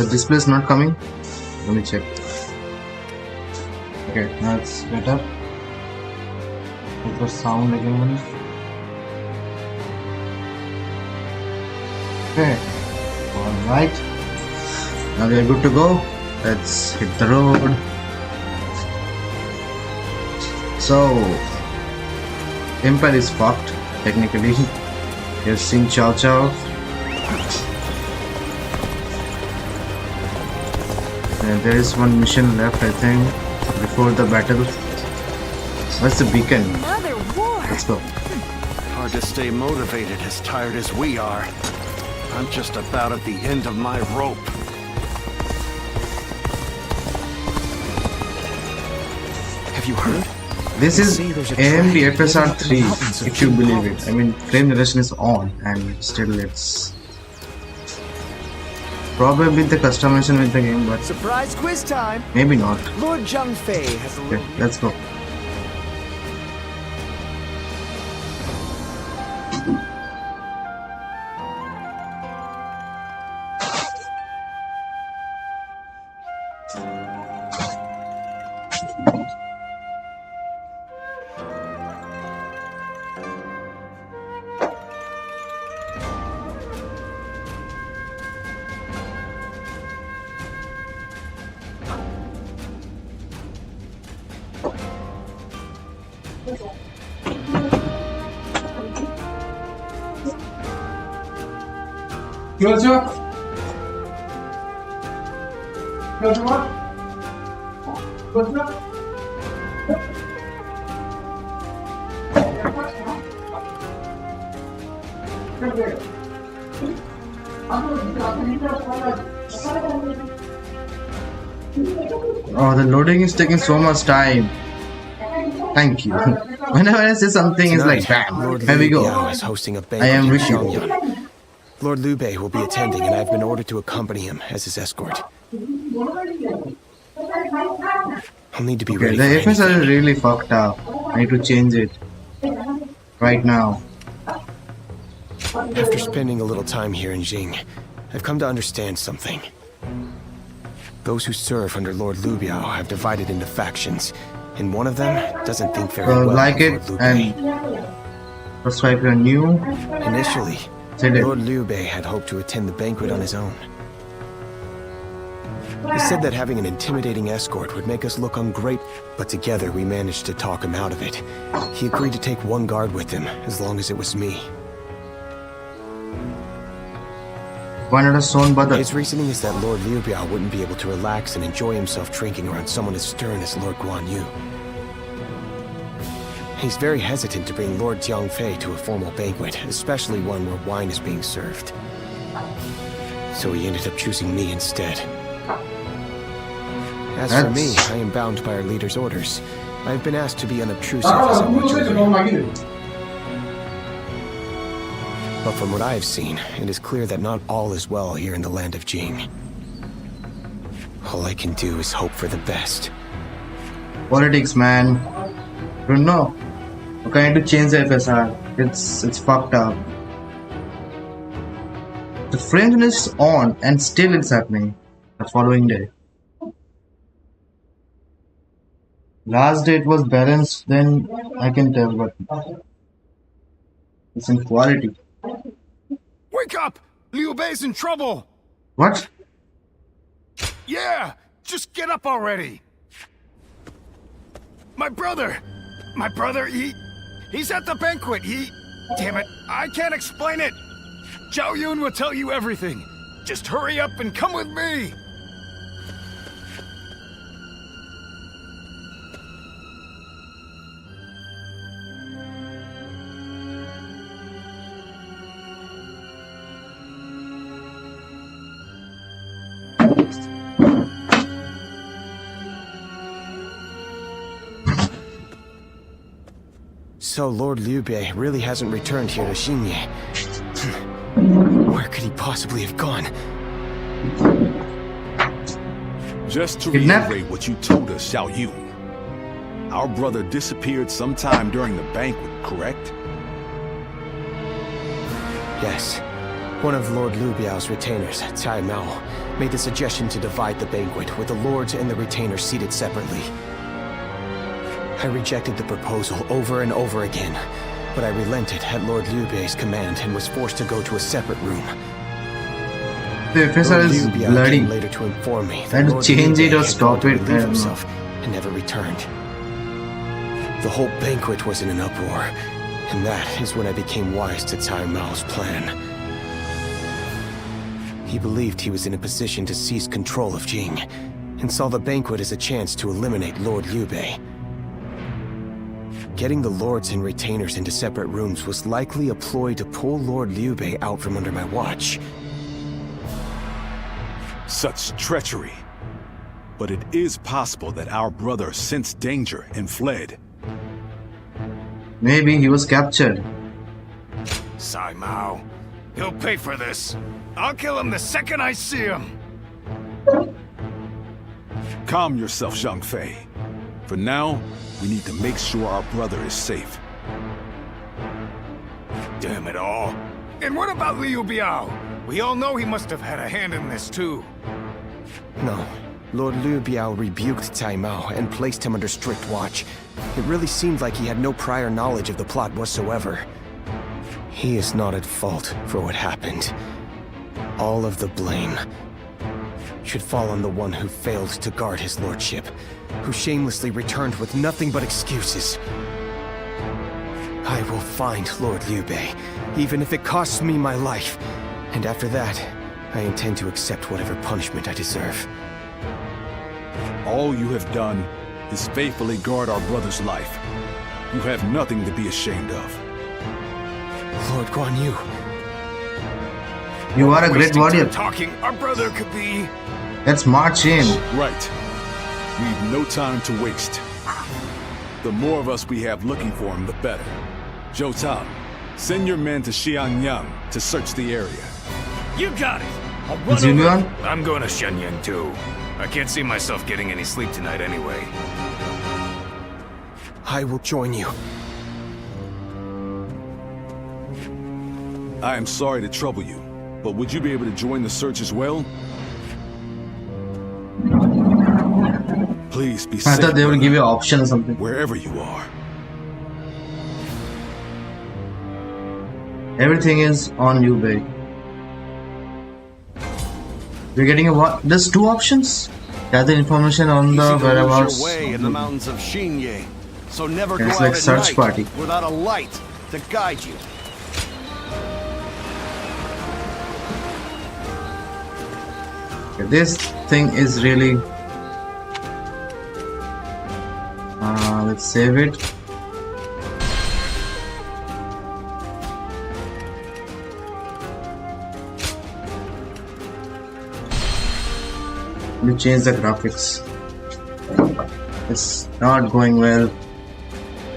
display is not coming. Let me check. Okay, now it's better. Put the sound again. Okay. Alright. Now we are good to go. Let's hit the road. So, Empire is fucked, technically. You've seen Chow Chow. And there is one mission left, I think, before the battle. What's the beacon? Another war. Let's go. Hard to stay motivated as tired as we are. I'm just about at the end of my rope. Have you heard? This is AMD FSR 3, if you believe it. I mean, frame relation is on, and still it's probably the customization with the game, but Surprise quiz time! maybe not. Lord Zhang Fei has a Okay, let's go. Oh, the loading is taking so much time. Thank you. Whenever I say something, it's like bam. Lord Here we Liu go. Biao is hosting a I banquet am in with you. Xiangyang. Lord Liu Bei will be attending, and I've been ordered to accompany him as his escort. I'll need to be Okay, ready the for FSR anything. is really fucked up. I need to change it right now. After spending a little time here in Jing, I've come to understand something. Those who serve under Lord Liu Biao have divided into factions, and one of them doesn't think very So well like of it Lord Liu Bei. and subscribe if you're new. Initially, Say that. Lord Liu Bei had hoped to attend the banquet on his own. He said that having an intimidating escort would make us look ungrateful, but together we managed to talk him out of it. He agreed to take one guard with him, as long as it was me. Why not a stone brother? His reasoning is that Lord Liu Biao wouldn't be able to relax and enjoy himself drinking around someone as stern as Lord Guan Yu. He's very hesitant to bring Lord Jiang Fei to a formal banquet, especially one where wine is being served. So he ended up choosing me instead. As for me, I am bound by our leader's orders. I've been asked to be unobtrusive as I watch over him. But from what I have seen, it is clear that not all is well here in the land of Jing. All I can do is hope for the best. Politics, man. Don't know. Okay, I need to change the FSR. It's fucked up. The frame is on and still it's happening the following day. Last day it was balanced, then I can tell, but it's in quality. Wake up! Liu Bei's in trouble! What? Yeah! Just get up already! My brother! He's at the banquet! Damn it, I can't explain it! Zhao Yun will tell you everything! Just hurry up and come with me! So Lord Liu Bei really hasn't returned here to Xingye. Where could he possibly have gone? Just to Kidnapped? reiterate what you told us, Xiao Yun. Our brother disappeared sometime during the banquet, correct? Yes. One of Lord Liu Biao's retainers, Cai Mao, made the suggestion to divide the banquet with the lords and the retainers seated separately. I rejected the proposal over and over again, but I relented at Lord Liu Bei's command and was forced to go to a separate room. The professor Lord is Liu Biao bloody. came later to inform me that And Lord change Liu it Bei or had stop gone to it, relieve I don't know. himself and never returned. The whole banquet was in an uproar, and that is when I became wise to Cai Mao's plan. He believed he was in a position to seize control of Jing, and saw the banquet as a chance to eliminate Lord Liu Bei. Getting the lords and retainers into separate rooms was likely a ploy to pull Lord Liu Bei out from under my watch. Such treachery. But it is possible that our brother sensed danger and fled. Maybe he was captured. Sai Mao. He'll pay for this. I'll kill him the second I see him. Calm yourself, Zhang Fei. For now, we need to make sure our brother is safe. Damn it all. And what about Liu Biao? We all know he must have had a hand in this too. No. Lord Liu Biao rebuked Cai Mao and placed him under strict watch. It really seemed like he had no prior knowledge of the plot whatsoever. He is not at fault for what happened. All of the blame should fall on the one who failed to guard his lordship, who shamelessly returned with nothing but excuses. I will find Lord Liu Bei, even if it costs me my life. And after that, I intend to accept whatever punishment I deserve. All you have done is faithfully guard our brother's life. You have nothing to be ashamed of. Lord Guan Yu. You are a great Wasting warrior. time talking, our brother could be... Let's march in. Right. We've no time to waste. The more of us we have looking for him, the better. Zhou Tao, send your men to Xianyang to search the area. You got it. I'll run Julian? over. I'm going to Shenyang too. I can't see myself getting any sleep tonight anyway. I will join you. I am sorry to trouble you, but would you be able to join the search as well? Please be I safe, thought they would brother, give you an option or something. wherever you are. Everything is on Liu Bei. We're getting a what? There's two options. Gather information on the Easy to lose whereabouts. your way in the mountains of Xinye, so never It's go out like at search night party. without a light to guide you. This thing is really. Let's save it. Let me change the graphics. It's not going well.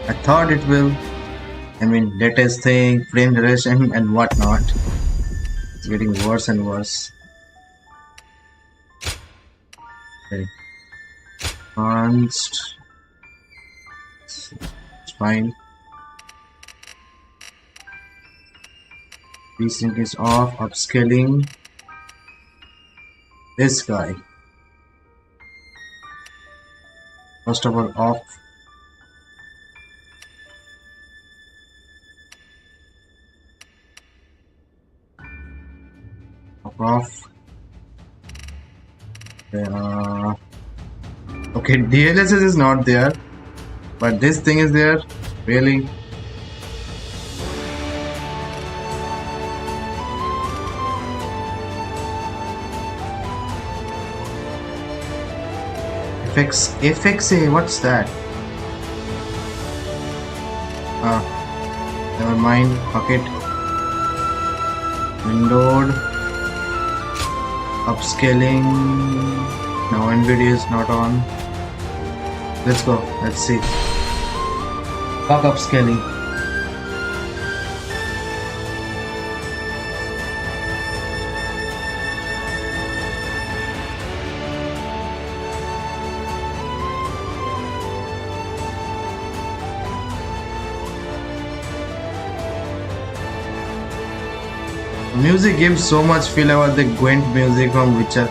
I thought it will. I mean, latest thing, frame duration, and whatnot. It's getting worse and worse. Okay. Advanced. It's fine. Desync is off. Upscaling. This guy. First of all, off. Off. Okay, DLSS is not there, but this thing is there. Really? FXA, what's that? Never mind. Fuck it. Windowed. Upscaling. Now NVIDIA is not on. Let's go. Let's see. Fuck upscaling. Music gives so much feel about the Gwent music from Witcher.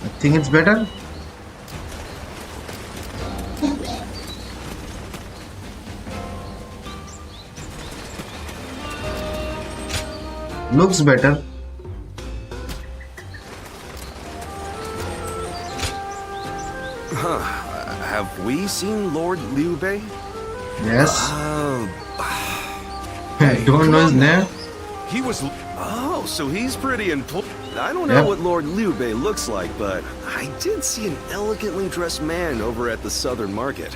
I think it's better. Looks better. Have we seen Lord Liu Bei? Yes. Hey, Don't know his name. He was. Oh, so he's pretty important. I don't know Yep. what Lord Liu Bei looks like, but I did see an elegantly dressed man over at the southern market.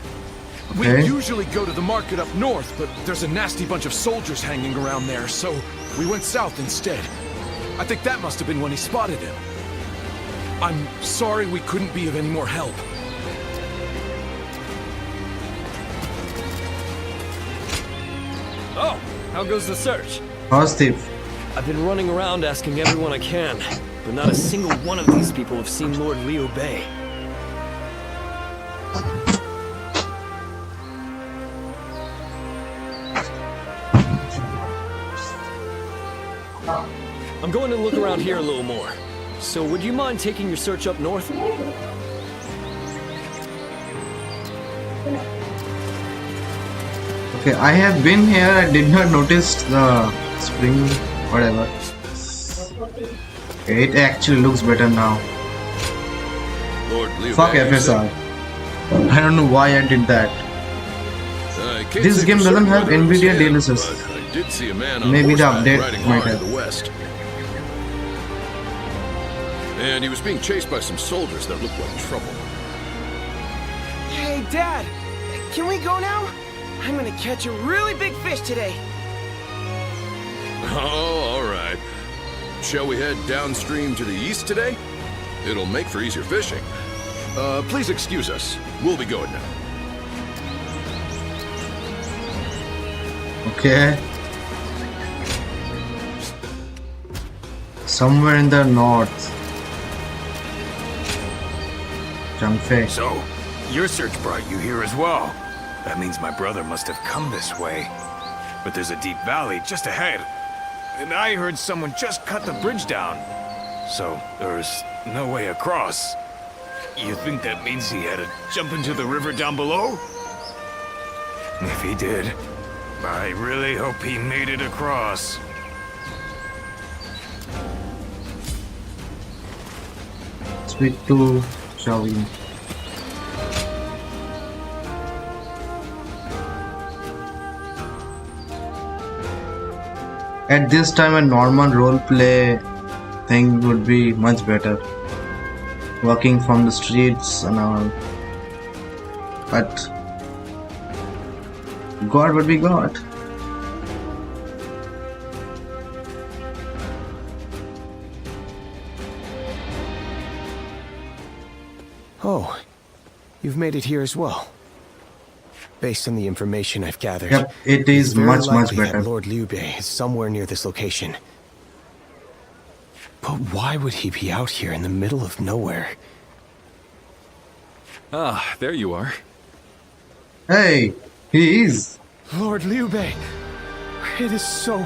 We Okay. usually go to the market up north, but there's a nasty bunch of soldiers hanging around there, so we went south instead. I think that must have been when he spotted him. I'm sorry we couldn't be of any more help. Oh, how goes the search? Horse thief. I've been running around asking everyone I can, but not a single one of these people have seen Lord Liu Bei. I'm going to look around here a little more. So would you mind taking your search up north? Okay, I have been here. I did not notice the spring, whatever. Okay, it actually looks better now. Lord Liu Fuck Bei, you FSR. I don't know why I did that. said? I can't This say game for doesn't certain have whether it was NVIDIA him, DLSS. but I did see a man on Maybe the horseback update riding might hard have. to the west. And he was being chased by some soldiers that looked like trouble. Hey, Dad! Can we go now? I'm gonna catch a really big fish today. Oh, all right. Shall we head downstream to the east today? It'll make for easier fishing. Please excuse us. We'll be going now. Okay. Somewhere in the north. Zhangfei. So, your search brought you here as well. That means my brother must have come this way. But there's a deep valley just ahead. And I heard someone just cut the bridge down. So, there's no way across. You think that means he had to jump into the river down below? If he did, I really hope he made it across. Speak to Xiaoyin. At this time, a normal roleplay thing would be much better. Walking from the streets and all. But God would be God. Oh, you've made it here as well. Based on the information I've gathered, Yep, it it's is very much likely better. that Lord Liu Bei is somewhere near this location. But why would he be out here in the middle of nowhere? Ah, there you are. Hey, he is. Lord Liu Bei, it is so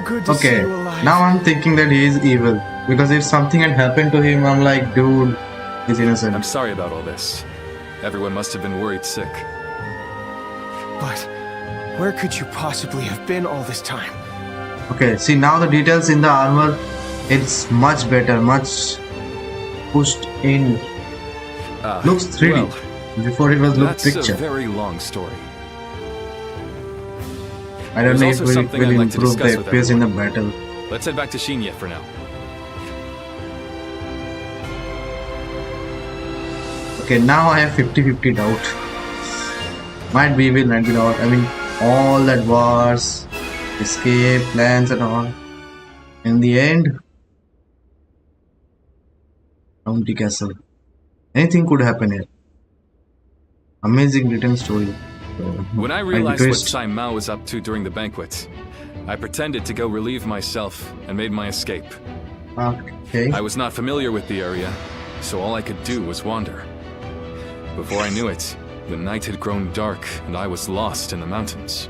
good to see Okay, you alive. now I'm thinking that he is evil. Because if something had happened to him, I'm like, dude, he's innocent. I'm sorry about all this. Everyone must have been worried sick. But where could you possibly have been all this time? Okay, see now the details in the armor, it's much better, much pushed in. Looks 3D. Well, Before it was look that's picture. a very long story. I don't There's know also if it something will I'd like to improve the discuss with FPS in the battle. Let's head back to Xinye for now. Okay, now I have 50-50 doubt. Might be evil, might be not. I mean, all that wars, escape plans and all. In the end, County Castle. Anything could happen here. Amazing written story. When I Might be realized what twist. Tsai Mao was up to during the banquet, I pretended to go relieve myself and made my escape. Okay. I was not familiar with the area, so all I could do was wander. Before I knew it, the night had grown dark and I was lost in the mountains.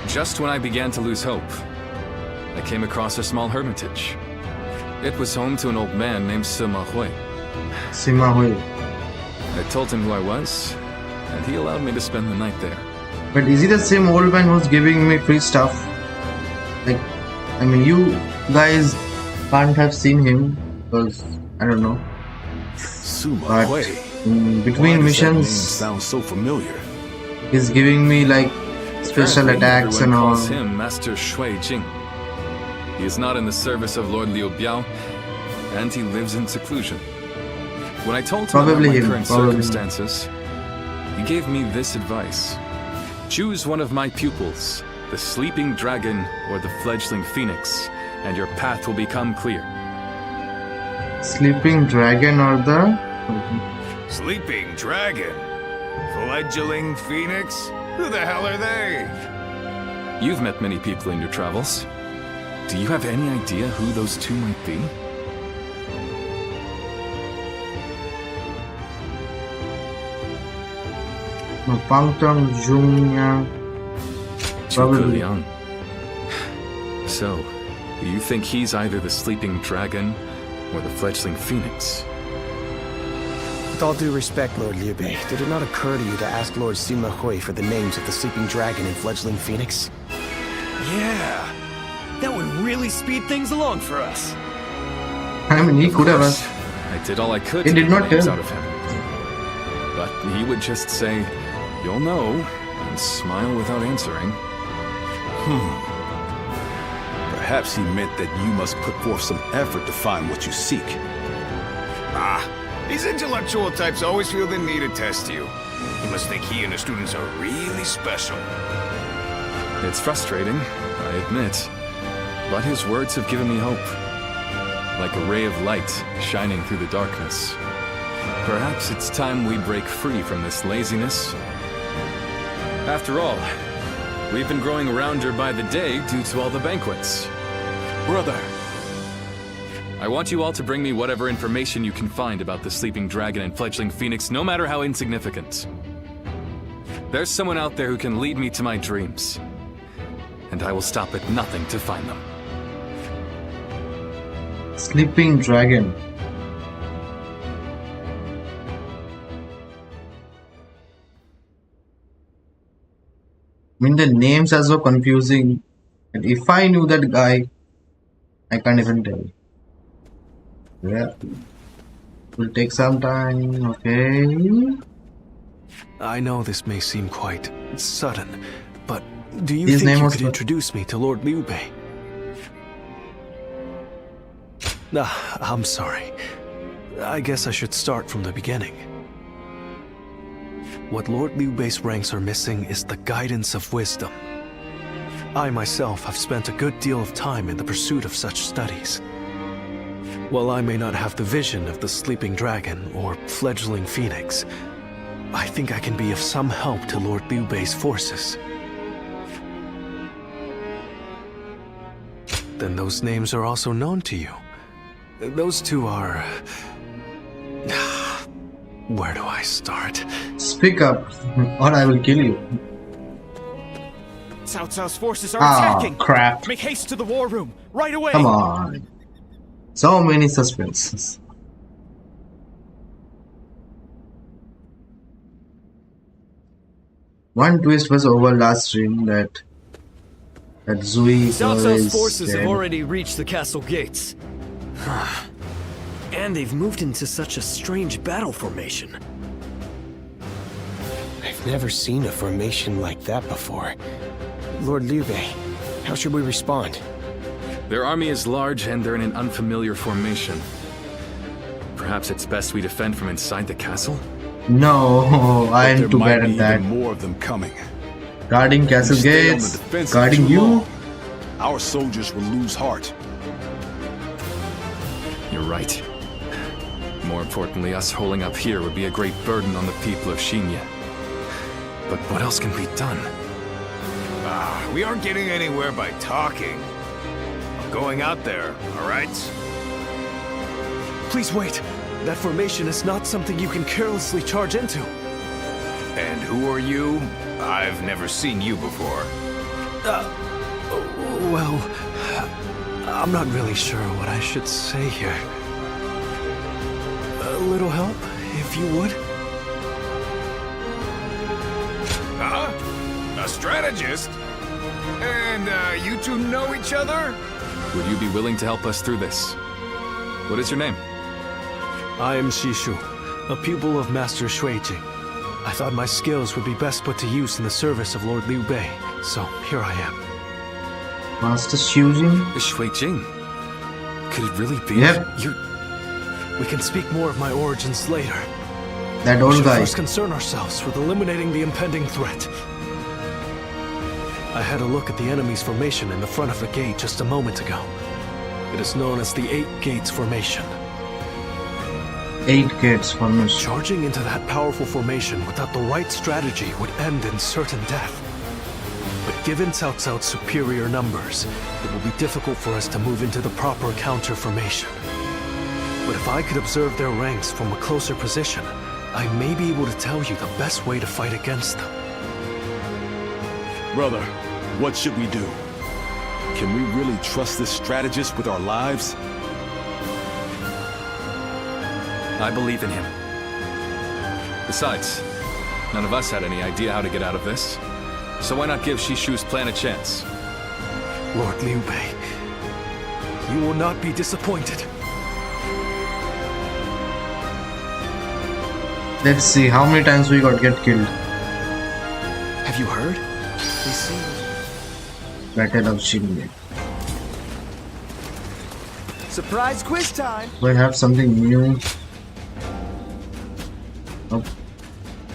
Just when I began to lose hope, I came across a small hermitage. It was home to an old man named Sima Hui. Sima Hui. I told him who I was, and he allowed me to spend the night there. But is he the same old man who's giving me free stuff? Like, I mean, you guys can't have seen him because I don't know. Suma But Hui. in Why between does that name missions, sound so familiar? he's giving me like special Apparently, attacks and everyone all. calls him Master Shui Jing. He is not in the service of Lord Liu Biao, and he lives in seclusion. When I told him Probably about my him, current probably. circumstances, he gave me this advice. Choose one of my pupils, the sleeping dragon or the fledgling phoenix, and your path will become clear. Sleeping dragon or the Sleeping dragon? Fledgling phoenix? Who the hell are they? You've met many people in your travels. Do you have any idea who those two might be? Pangtong Zhongyang. Probably. Liang. So, do you think he's either the sleeping dragon or the fledgling phoenix? With all due respect, Lord Liu Bei, did it not occur to you to ask Lord Sima Hui for the names of the sleeping dragon and fledgling phoenix? Yeah. That would really speed things along for us. I mean, he could have Of course, asked. I did all I could He to did get not names tell. out of him. But he would just say, "You'll know," and smile without answering. Perhaps he meant that you must put forth some effort to find what you seek. Ah, these intellectual types always feel the need to test you. He must think he and the students are really special. It's frustrating, I admit, but his words have given me hope. Like a ray of light shining through the darkness. Perhaps it's time we break free from this laziness. After all, we've been growing rounder by the day due to all the banquets. Brother, I want you all to bring me whatever information you can find about the sleeping dragon and fledgling phoenix, no matter how insignificant. There's someone out there who can lead me to my dreams, and I will stop at nothing to find them. Sleeping dragon. I mean, the names are so confusing. And if I knew that guy, I can't even tell. Yeah. Will take some time, okay. I know this may seem quite sudden, but do you His think name you was could what? introduce me to Lord Liu Bei? I'm sorry. I guess I should start from the beginning. What Lord Liu Bei's ranks are missing is the guidance of wisdom. I myself have spent a good deal of time in the pursuit of such studies. While I may not have the vision of the sleeping dragon or fledgling phoenix, I think I can be of some help to Lord Liu Bei's forces. Then those names are also known to you. Those two are... Where do I start? Speak up, or I will kill you. Cao Cao's forces are Ah, attacking! crap. Make haste to the war room, right away! Come on. So many suspenses. One twist was over last stream that Zui Cao Cao's is forces dead. have already reached the castle gates. And they've moved into such a strange battle formation. I've never seen a formation like that before. Lord Liu Bei, how should we respond? Their army is large and they're in an unfamiliar formation. Perhaps it's best we defend from inside the castle? No, I am there too might bad be at even that. more of them coming. Guarding castle Stay on the gates, defensive guarding too you. long, our soldiers will lose heart. You're right. More importantly, us holding up here would be a great burden on the people of Xinye. But what else can be done? Ah, we aren't getting anywhere by talking. going out there, all right? Please wait. That formation is not something you can carelessly charge into. And who are you? I've never seen you before. Well, I'm not really sure what I should say here. A little help, if you would? Huh? A strategist? And you two know each other? Would you be willing to help us through this? What is your name? I am Shishu, a pupil of Master Shuijing. I thought my skills would be best put to use in the service of Lord Liu Bei, so here I am. Master Shuijing? Shuijing? Could it really be? Yep. We can speak more of my origins later. That We old should guy. first concern ourselves with eliminating the impending threat. I had a look at the enemy's formation in the front of the gate just a moment ago. It is known as the 8 Gates Formation. 8 gates formation. Charging into that powerful formation without the right strategy would end in certain death. But given Cao Cao's superior numbers, it will be difficult for us to move into the proper counter formation. But if I could observe their ranks from a closer position, I may be able to tell you the best way to fight against them. Brother, what should we do? Can we really trust this strategist with our lives? I believe in him. Besides, none of us had any idea how to get out of this. So why not give Shishu's plan a chance? Lord Liu Bei, you will not be disappointed. Let's see how many times we got get killed. Have you heard? They seem... Battle of Xingye. Surprise quiz time! Do I have something new? Oh,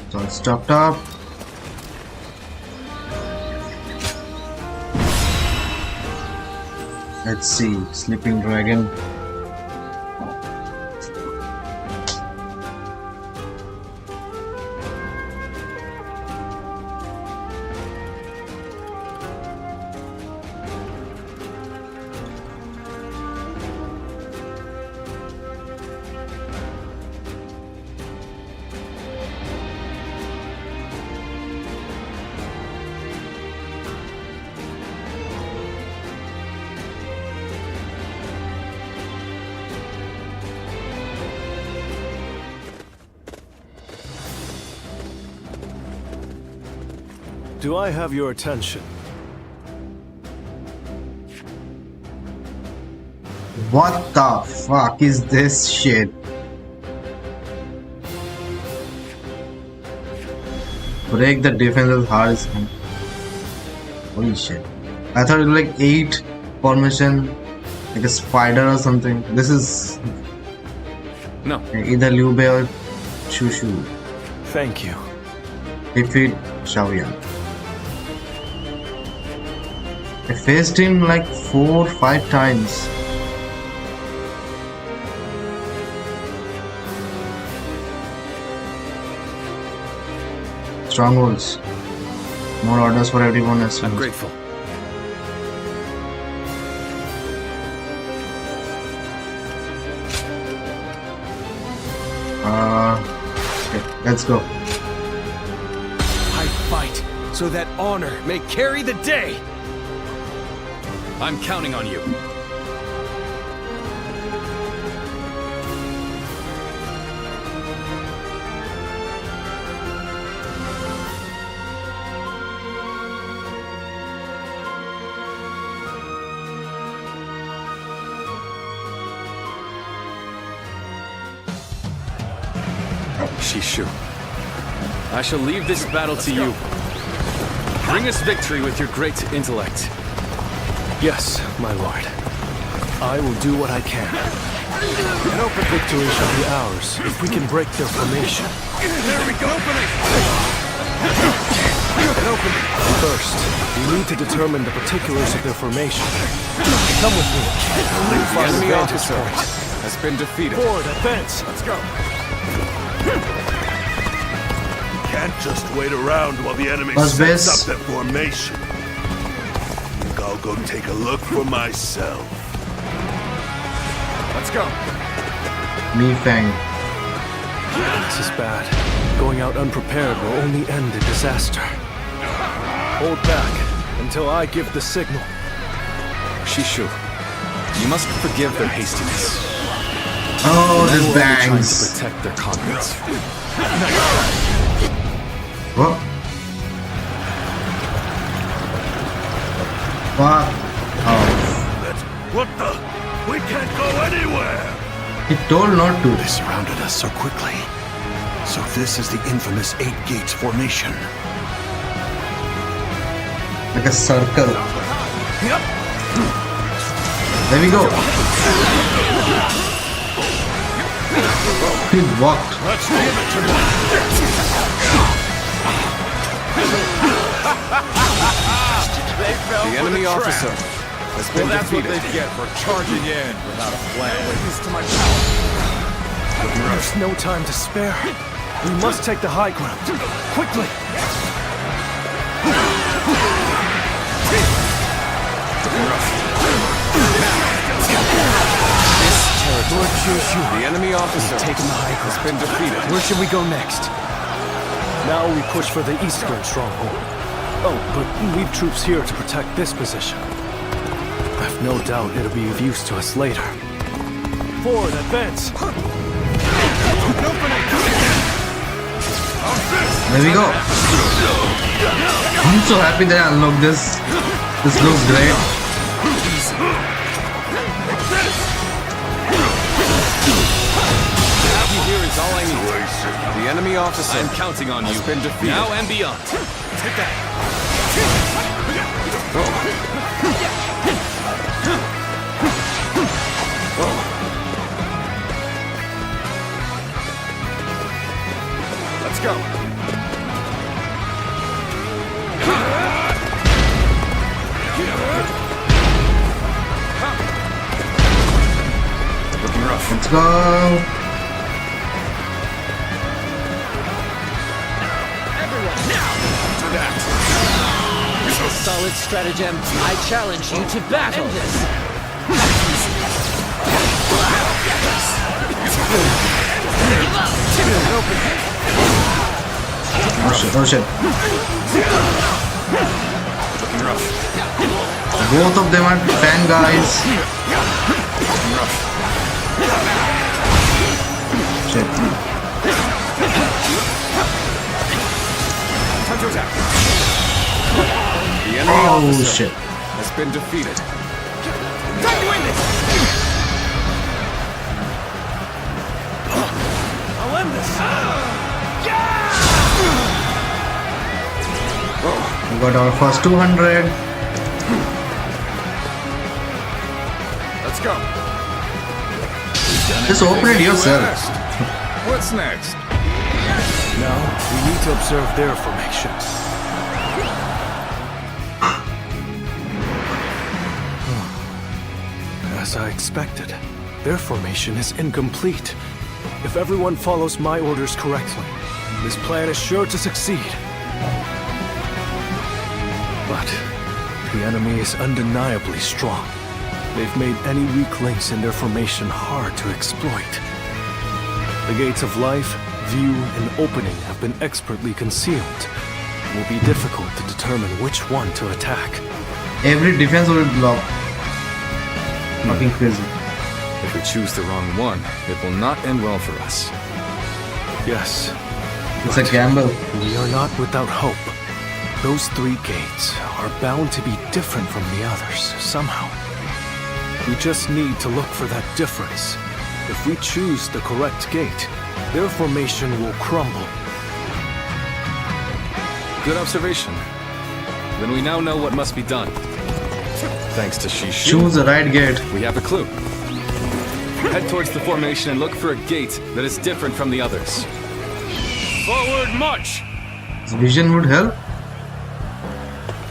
it's all stocked up. Let's see, Sleeping Dragon. Do I have your attention? What the fuck is this shit? Break the defense as hard as can. Holy shit. I thought it was like 8 formation, like a spider or something. This is No. either Liu Bei or Shishu. Thank you. Defeat Xiaoyan. I faced him like 4 or 5 times. Strongholds. More orders for everyone as well. I'm grateful. Okay, let's go. I fight so that honor may carry the day! I'm counting on you. Shishu, I shall leave this battle to you. Bring us victory with your great intellect. Yes, my lord. I will do what I can. An open victory shall be ours if we can break their formation. There we go! An opening. First, we need to determine the particulars of their formation. Come with me. We'll find the vantage point. Has been defeated. Forward, advance. Let's go! Can't just wait around while the enemy What's sets this? up their formation. Think I'll go take a look for myself. Let's go. Mi Fang. This is bad. Going out unprepared will only end in disaster. Hold back until I give the signal. Shishu, you must forgive their hastiness. Oh, They this were only trying to bangs. protect their comrades. What? What? Oh. What the? We can't go anywhere! He told not to. They surrounded us so quickly. So this is the infamous 8 Gates formation. Like a circle. There we go. He walked. Let's give it to them! The enemy officer has been defeated. get for charging in without a plan. There's no time to spare. We must take the high ground. Quickly! Lord Kyushu, The enemy officer taken the high has ground. been defeated. Where should we go next? Now we push for the eastern stronghold. Oh, but we've troops here to protect this position. I've no doubt it'll be of use to us later. Forward, advance! There we go. I'm so happy that I unlocked this. This looks great. Here is all I need. The enemy officer I'm counting on you. has been defeated. Now and beyond. Take that. Let's go. Looking rough. Let's go. Solid stratagem. I challenge you to battle. Oh shit, oh shit. Looking rough. Both of them are fan guys. Shit. Time to attack. The enemy Oh officer shit. has been defeated. Time to win this! I'll end this! We got our first 200. Let's go. Just open it yourself. What's next? Now, we need to observe their formation. As I expected, their formation is incomplete. If everyone follows my orders correctly, this plan is sure to succeed. But the enemy is undeniably strong. They've made any weak links in their formation hard to exploit. The gates of life, view, and opening have been expertly concealed. It will be difficult to determine which one to attack. Every defense will block. Fucking crazy. If we choose the wrong one, it will not end well for us. Yes, It's a gamble. we are not without hope. Those 3 gates are bound to be different from the others, somehow. We just need to look for that difference. If we choose the correct gate, their formation will crumble. Good observation. Then we now know what must be done. Thanks to Shishu, Choose the right gate. we have a clue. Head towards the formation and look for a gate that is different from the others. Forward march. This vision would help.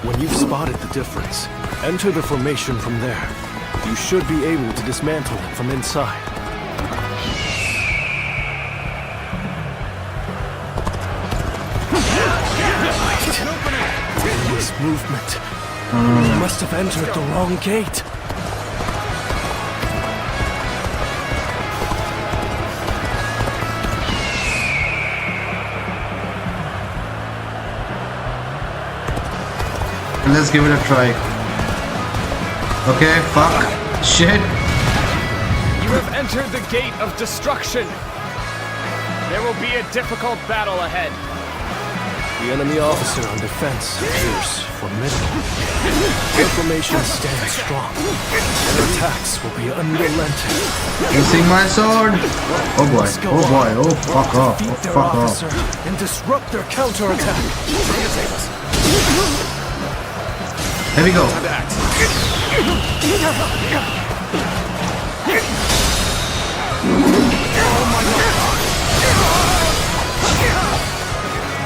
When you've spotted the difference, enter the formation from there. You should be able to dismantle it from inside. This movement. We must have entered the wrong gate. Let's give it a try. Okay, fuck. Shit. You have entered the gate of destruction. There will be a difficult battle ahead. The enemy officer on defense appears formidable. Their formation stands strong. Their attacks will be unrelenting. Using my sword. Oh boy. Oh boy. Oh fuck off. Oh Defeat their fuck officer off. and disrupt their counterattack. Here we go.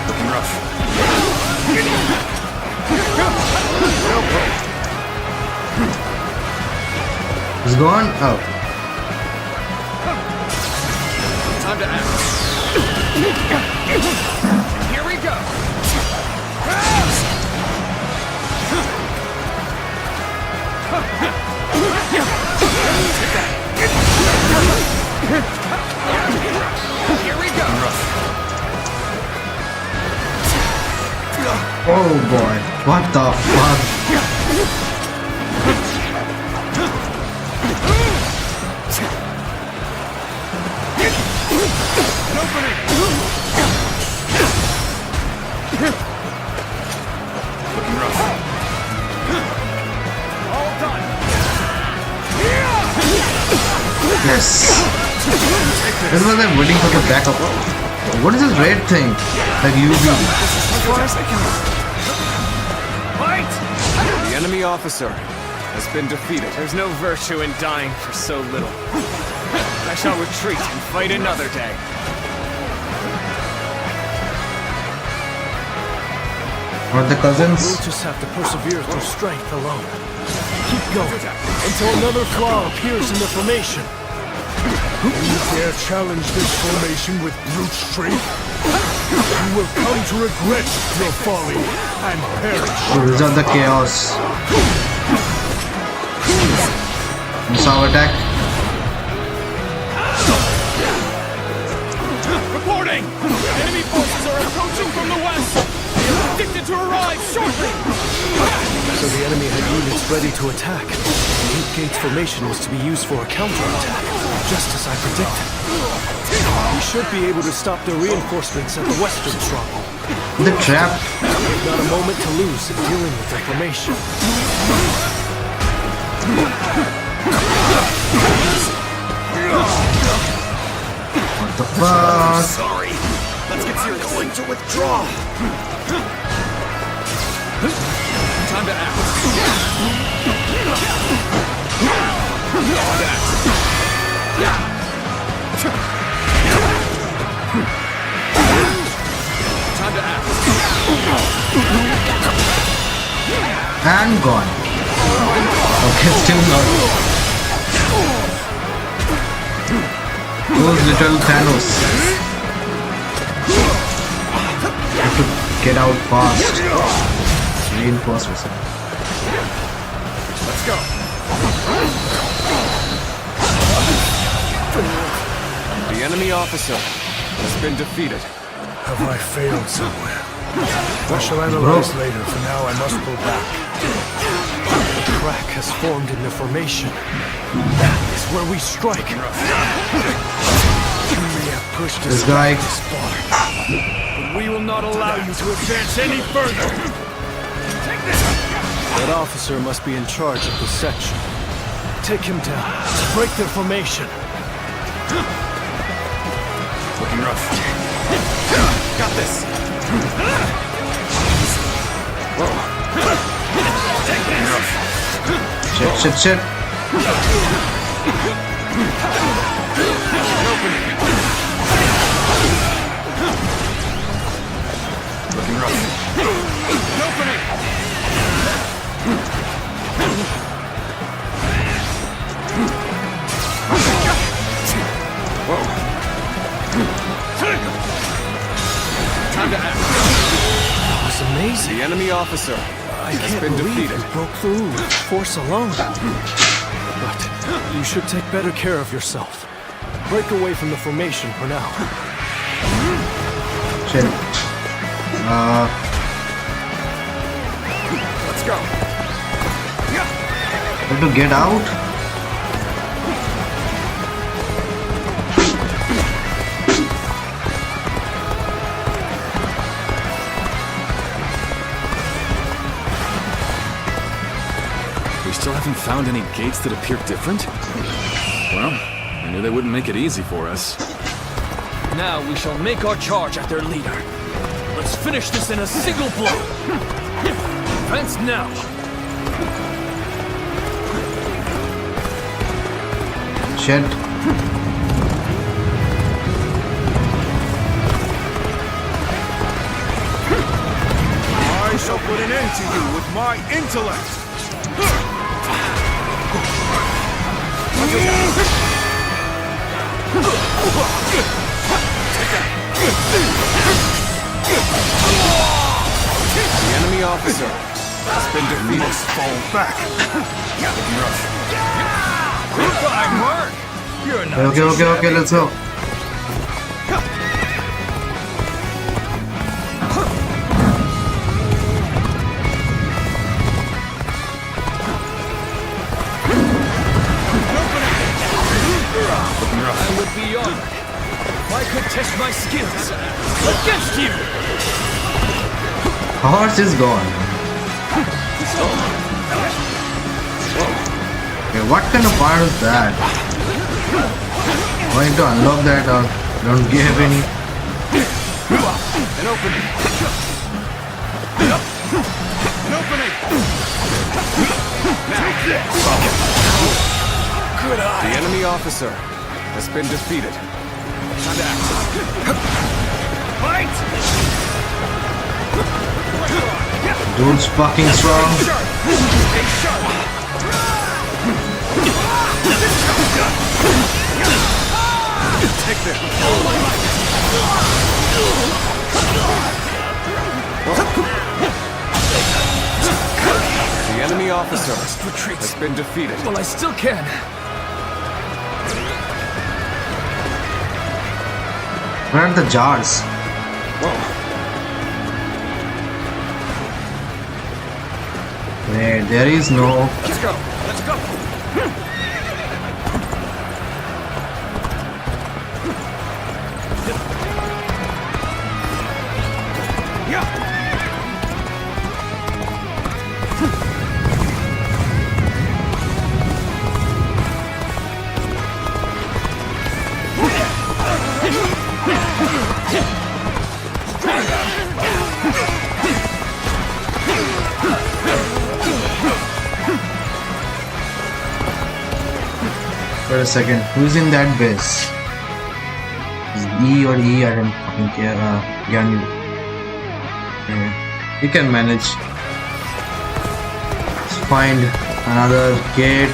Looking rough. It's gone. Oh. Time to act. Here we go. Here we go. Oh boy. What the fuck? An opening. Looking rough. All done. Yes. This was I'm waiting for the backup. What is this red thing? Like UV. Fight! The enemy officer has been defeated. There's no virtue in dying for so little. I shall retreat and fight another day. What the cousins? We'll just have to persevere through strength alone. Keep going until another flaw appears in the formation. You dare challenge this formation with brute strength? You will come to regret your folly and perish. To resolve the chaos. Missile attack. Reporting! Enemy forces are approaching from the west! They are predicted to arrive shortly! So the enemy had units ready to attack. The 8 gates formation was to be used for a counterattack, just as I predicted. We should be able to stop the reinforcements at the western stronghold. The trap. Not a moment to lose in dealing with their formation. What the fuck? Sorry. Let's get serious. Going to withdraw. Time to act. Time to act. And gone. Okay, still not. Those little Thanos. Have to get out fast. Reinforcements. Let's go. The enemy officer has been defeated. Have I failed somewhere? I shall analyze later. For now, I must pull back. A crack has formed in the formation. That is where we strike. We have pushed This us guy. this far. But we will not allow you to advance any further. That officer must be in charge of this section. Take him down. Break their formation. Looking rough. Got this. Looking rough. Shit. Looking rough. Opening. Time to act. That was amazing. The enemy officer I has can't been believe defeated. you broke through with force alone. But you should take better care of yourself. Break away from the formation for now. Shit. Let's Let's go. How to get out? We still haven't found any gates that appear different? Well, I knew they wouldn't make it easy for us. Now we shall make our charge at their leader. Let's finish this in a single blow. Advance now. Shit. I shall put an end to you with my intellect. The enemy officer has been defeated. Must fall back. Fine work. You're not Okay, let's go. I would be honored if I could test my skills against you. Horse is gone. Okay, what kind of power is that? I need to unlock that or don't give any. An opening. An opening. Good eye. The enemy officer has been defeated. Time to act. Fight! Dude's fucking strong. Stay sharp. Take this. The enemy officer has been defeated. Well, I still can. Where are the jars? There is no. Let's go. Let's go. Wait a second, who's in that base? Is it E or E? I don't fucking care. Yan. We can manage. Let's find another gate.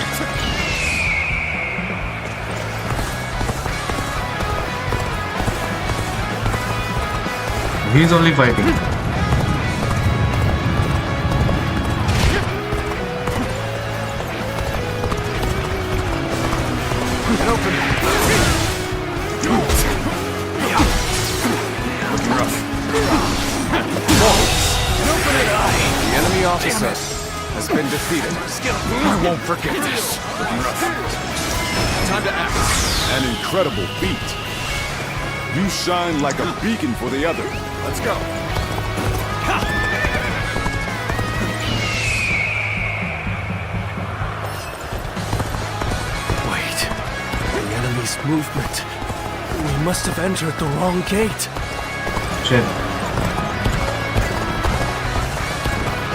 He's only fighting. The enemy officer has been defeated. I won't forget this. Time to act. An incredible feat. You shine like a beacon for the other. Let's go. Wait. The enemy's movement. We must have entered the wrong gate. Shit.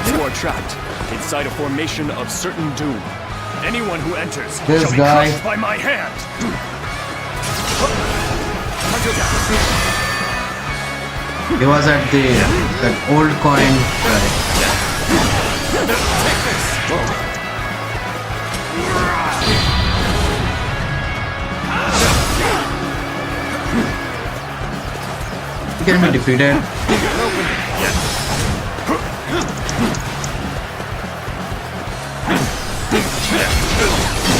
You are trapped inside a formation of certain doom. Anyone who enters This shall be guy. crushed by my hand. He was at that old coin guy. He can be defeated.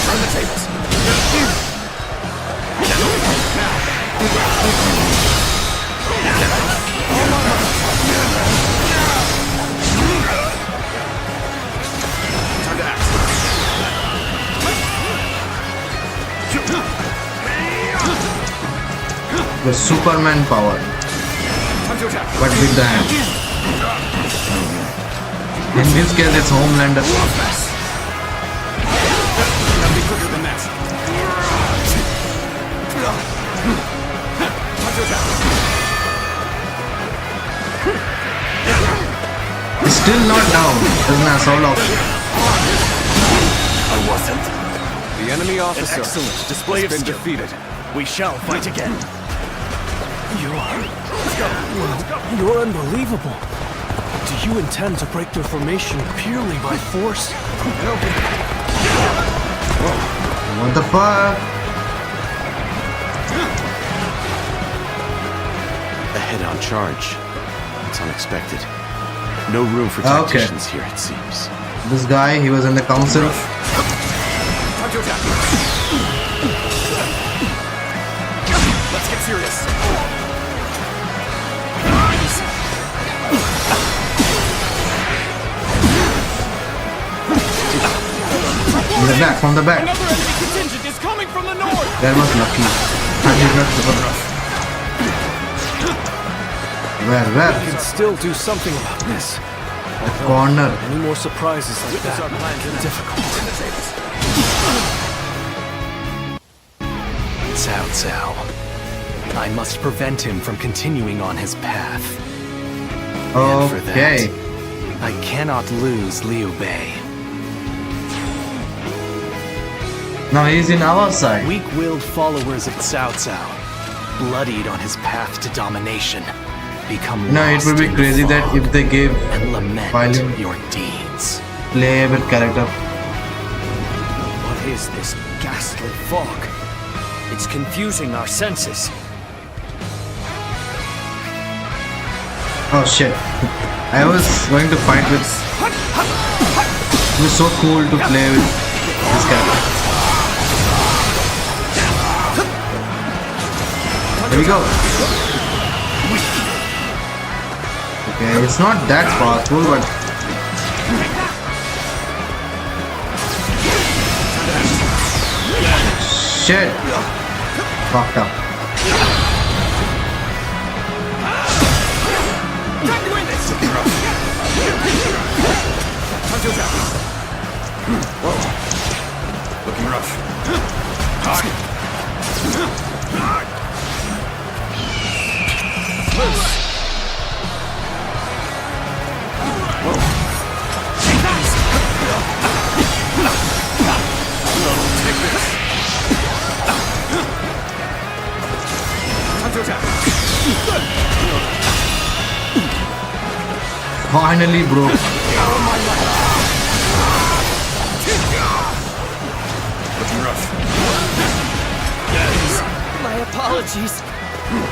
Turn the tables. The Superman power. But with the hand. In this case, it's Homelander. He's still not down. There's an assault option. I wasn't. The enemy officer Excellent display has of been skill. defeated. We shall fight again. You're unbelievable. Do you intend to break their formation purely by force? What the fuck? A head-on charge. It's unexpected. No room for Okay. tacticians here, it seems. This guy, he was in the council. Let's get serious. From the back, from the back. Another enemy contingent is coming from the north. That was lucky. I did not Where? We can still do something about this. The corner. Any more surprises like that are difficult. Cao Cao. I must prevent him from continuing on his path. And for Okay. that, I cannot lose Liu Bei. Now he's in our side. Weak-willed followers of Cao Cao, bloodied on his path to domination, become No, it lost would be in the crazy that fog if they gave and lament violent your deeds. playable character. What is this ghastly fog? It's confusing our senses. Oh shit. I was going to fight with... It was so cool to play with this character. Here we go. Okay, it's not that powerful, but... Shit. Fucked up. Whoa. Looking rough. Finally broke. Looking rough. My apologies,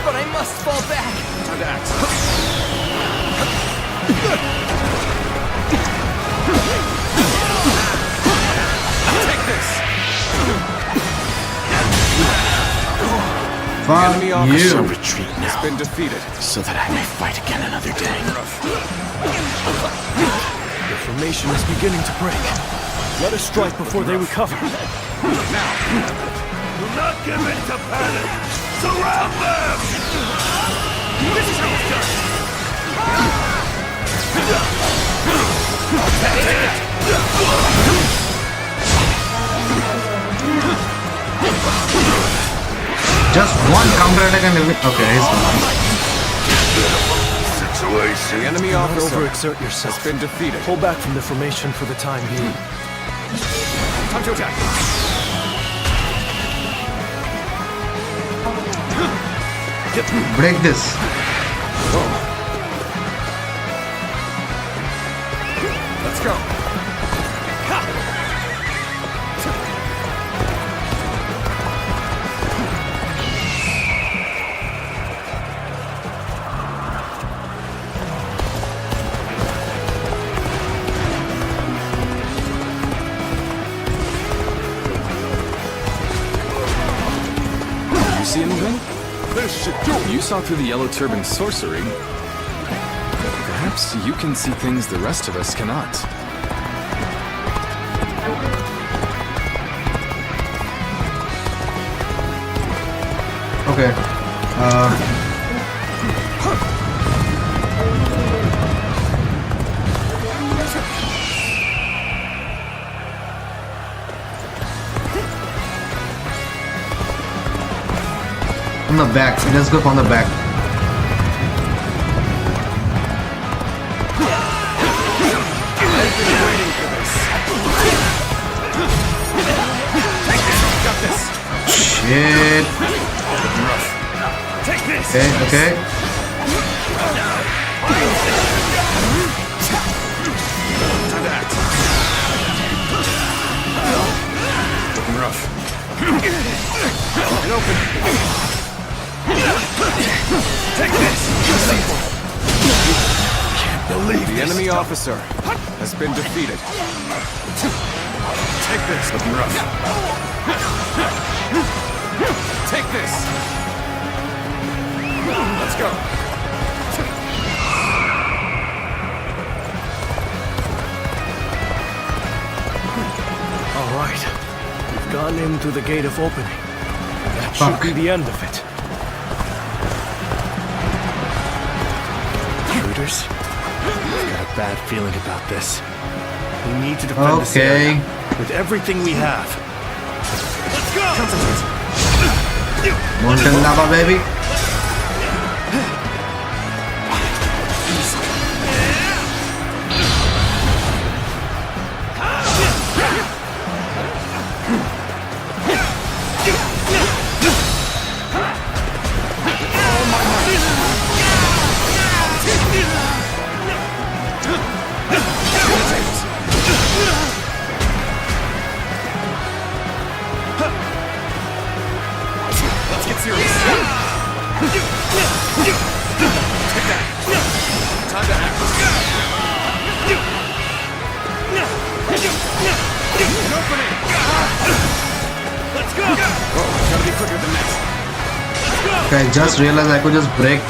but I must fall back. Time to act. Take this. Fuck I you. shall retreat now, Been defeated. so that I may fight again another day. The formation is beginning to break. Let us strike before they recover. Do not give in to panic! Surround them! This is how it's done! Just one counter attack and everything. Okay, he's gone. The enemy Do not officer overexert yourself. has been defeated. Pull back from the formation for the time being. Time to attack. Break this. Let's go. You see anything? This should do it! You saw through the Yellow Turban's sorcery. Perhaps you can see things the rest of us cannot. Okay. From the back. Let's go from the back. Shit. Okay. Looking rough. And open. Take this! Can't believe the enemy officer has been defeated. Take this! Looking rough. Take this! Let's go. All right. We've gone in through the gate of opening. That should be the end of it. Intruders? I've got a bad feeling about this. We need to defend this area with everything we have. Let's go! Molten lava, baby. Let's get serious. Take that. Time to act. An opening. Let's go. Oh, gotta be quicker than that. Okay, I just realized I could just break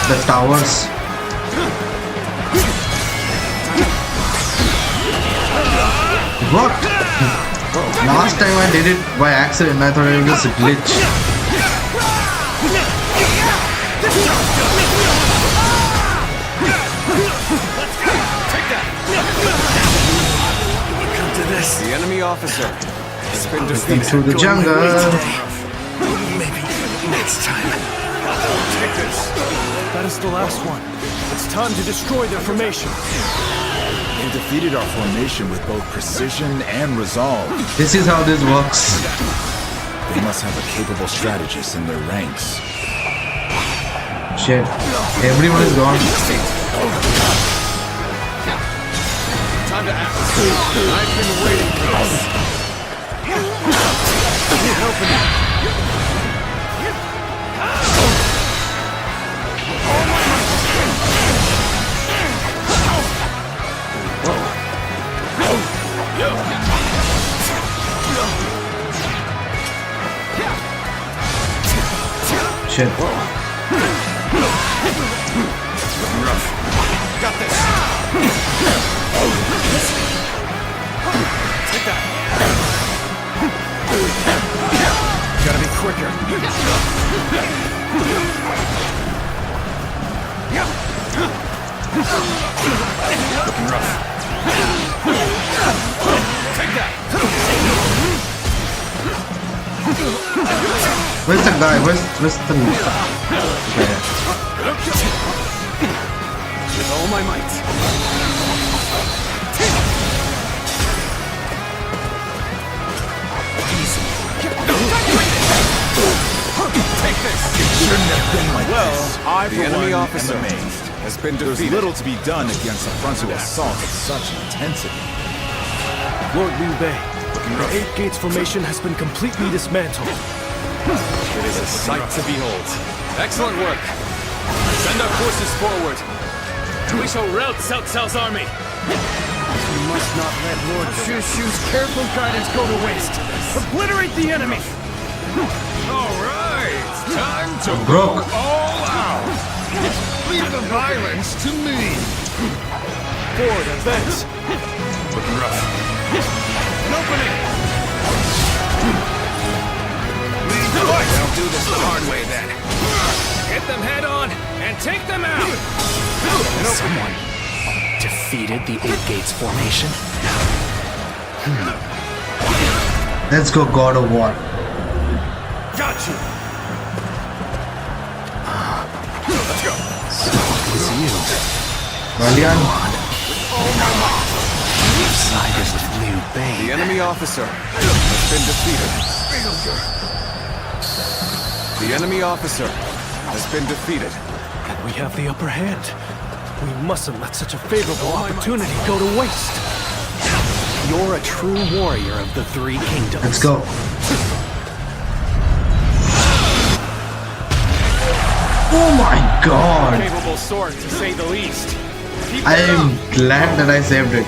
the towers. What? Last time I did it by accident. I thought it was just a glitch. Come to this. The enemy officer has been Looking defeated. through the jungle. Maybe next time. Take this. That is the last one. It's time to destroy their formation. They defeated our formation with both precision and resolve. This is how this works. They must have a capable strategist in their ranks. Shit. Everyone is gone. Time to act. I've been waiting for this. Shit. Rough. Got this. Take that. Gotta be quicker. Looking rough. Take that. Where's the guy? Where's the... Okay. With all my might. Take this. Shouldn't have been like Well, this. I, The for enemy one, officer am amazed. Has been There's defeated. little to be done against a frontal assault of such intensity. Lord Liu Bei, the 8 Gates formation has been completely dismantled. It is a sight to behold. Excellent work. Send our forces forward. We shall rout Cao Cao's army. We must not let Lord Shu Shu's careful guidance go to waste. Obliterate the enemy. All right. Time to Broke. go all out. Leave the violence to me. Forward, advance. Looking rough. An opening. Lead the way. I'll do this the hard way then. them head on and take them out! Someone defeated the Old Gates formation? Let's go, God of War. Got you! Let's go. So it was you. Valiant. You sided with Liu Bei. The enemy officer has been defeated. The enemy officer has been defeated. And we have the upper hand. We mustn't let such a favorable opportunity go to waste. You're a true warrior of the Three Kingdoms. Let's go. Oh my god! Capable sword, to say the least. I am glad that I saved it.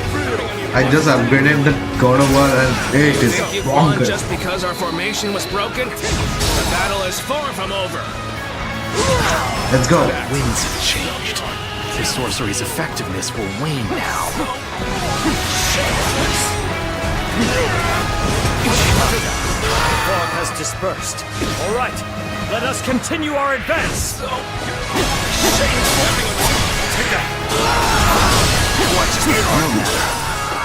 I just upgraded the God of War and it is Think you've won stronger. just because our formation was broken? The battle is far from over. Let's go. Winds have changed. The sorcery's effectiveness will wane now. Fog has dispersed. All right, let us continue our advance.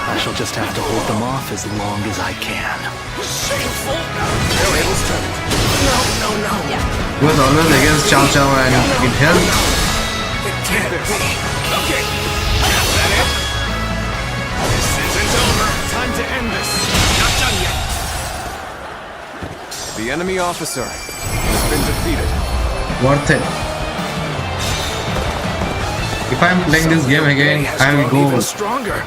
I shall just have to hold them off as long as I can. Shameful. He was always against Chow Chow and it helped. It can't be. Okay. Is that it? This isn't over. Time to end this. Not done yet. The enemy officer has been defeated. Worth it. If I'm playing this game again, I will go stronger.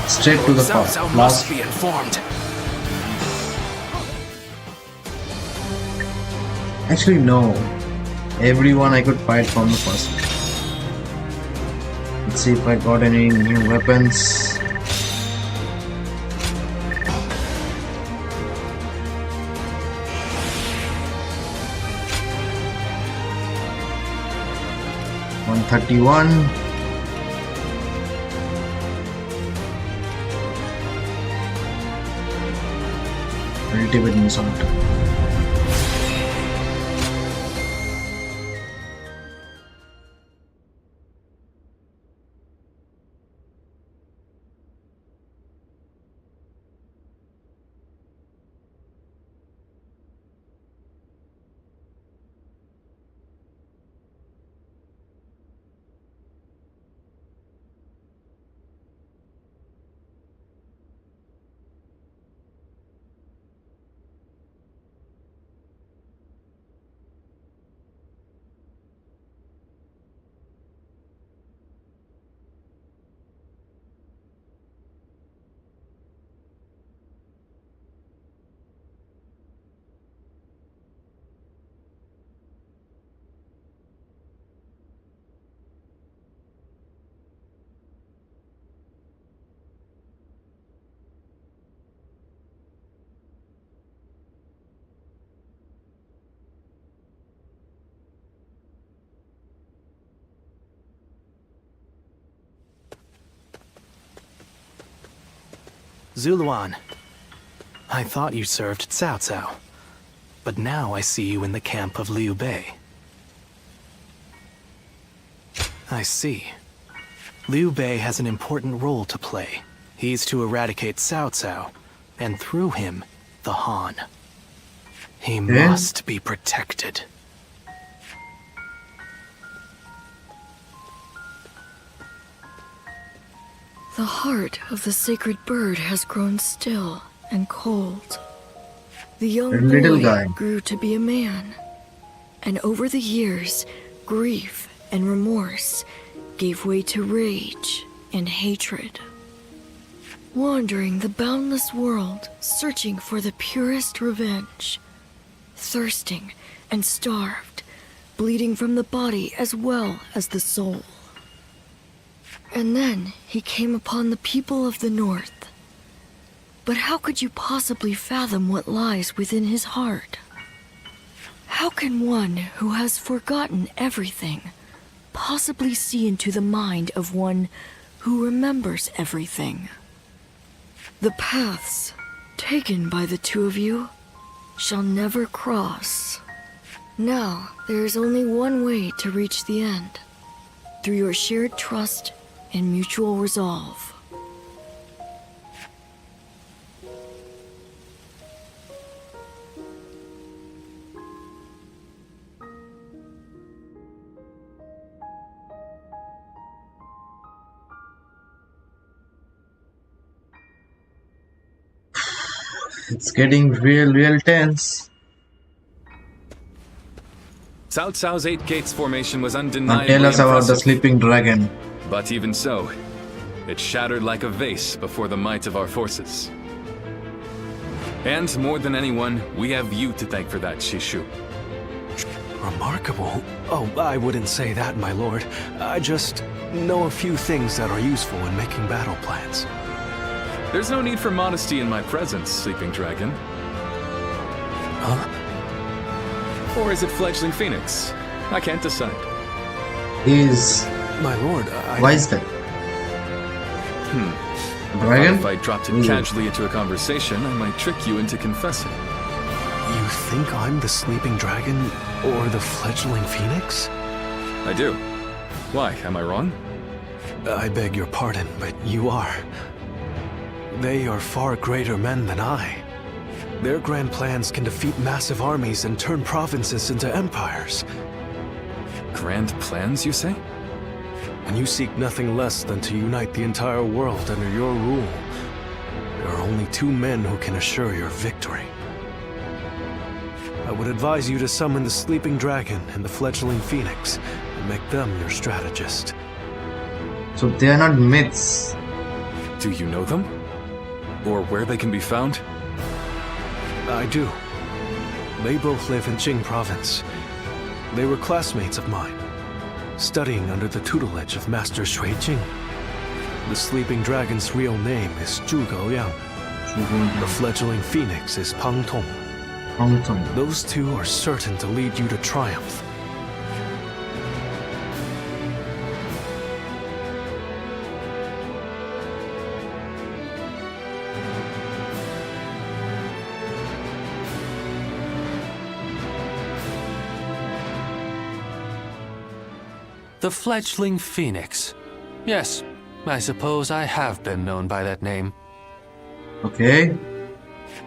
straight to the Cao top. Cao must Last. be informed. Actually, no. Everyone I could fight from the first. Let's see if I got any new weapons. $131. Ultimate insult. Zuluan, I thought you served Cao Cao, but now I see you in the camp of Liu Bei. I see. Liu Bei has an important role to play. He's to eradicate Cao Cao, and through him, the Han. He must be protected. The heart of the sacred bird has grown still and cold. The young little boy guy. grew to be a man, and over the years, grief and remorse gave way to rage and hatred. Wandering the boundless world, searching for the purest revenge, thirsting and starved, bleeding from the body as well as the soul. And then he came upon the people of the North. But how could you possibly fathom what lies within his heart? How can one who has forgotten everything possibly see into the mind of one who remembers everything? The paths taken by the two of you shall never cross. Now, there is only one way to reach the end. Through your shared trust and mutual resolve. It's getting real tense. Cao Cao's Eight Gates formation was Now undeniably tell us about the impressive. sleeping dragon. But even so, it shattered like a vase before the might of our forces. And more than anyone, we have you to thank for that, Shishu. Remarkable? Oh, I wouldn't say that, my lord. I just know a few things that are useful in making battle plans. There's no need for modesty in my presence, Sleeping Dragon. Huh? Or is it Fledgling Phoenix? I can't decide. Is my lord, why is that? Dragon? If I dropped it casually into a conversation, I might trick you into confessing. You think I'm the Sleeping Dragon or the Fledgling Phoenix? I do. Why, am I wrong? I beg your pardon, but you are. They are far greater men than I. Their grand plans can defeat massive armies and turn provinces into empires. Grand plans, you say? And you seek nothing less than to unite the entire world under your rule. There are only two men who can assure your victory. I would advise you to summon the Sleeping Dragon and the Fledgling Phoenix and make them your strategist. So they are not myths. Do you know them? Or where they can be found? I do. They both live in Jing Province. They were classmates of mine, studying under the tutelage of Master Shui Jing. The Sleeping Dragon's real name is Zhuge Liang. The Fledgling Phoenix is Pang Tong. Those two are certain to lead you to triumph. The Fledgling Phoenix. Yes, I suppose I have been known by that name. Okay.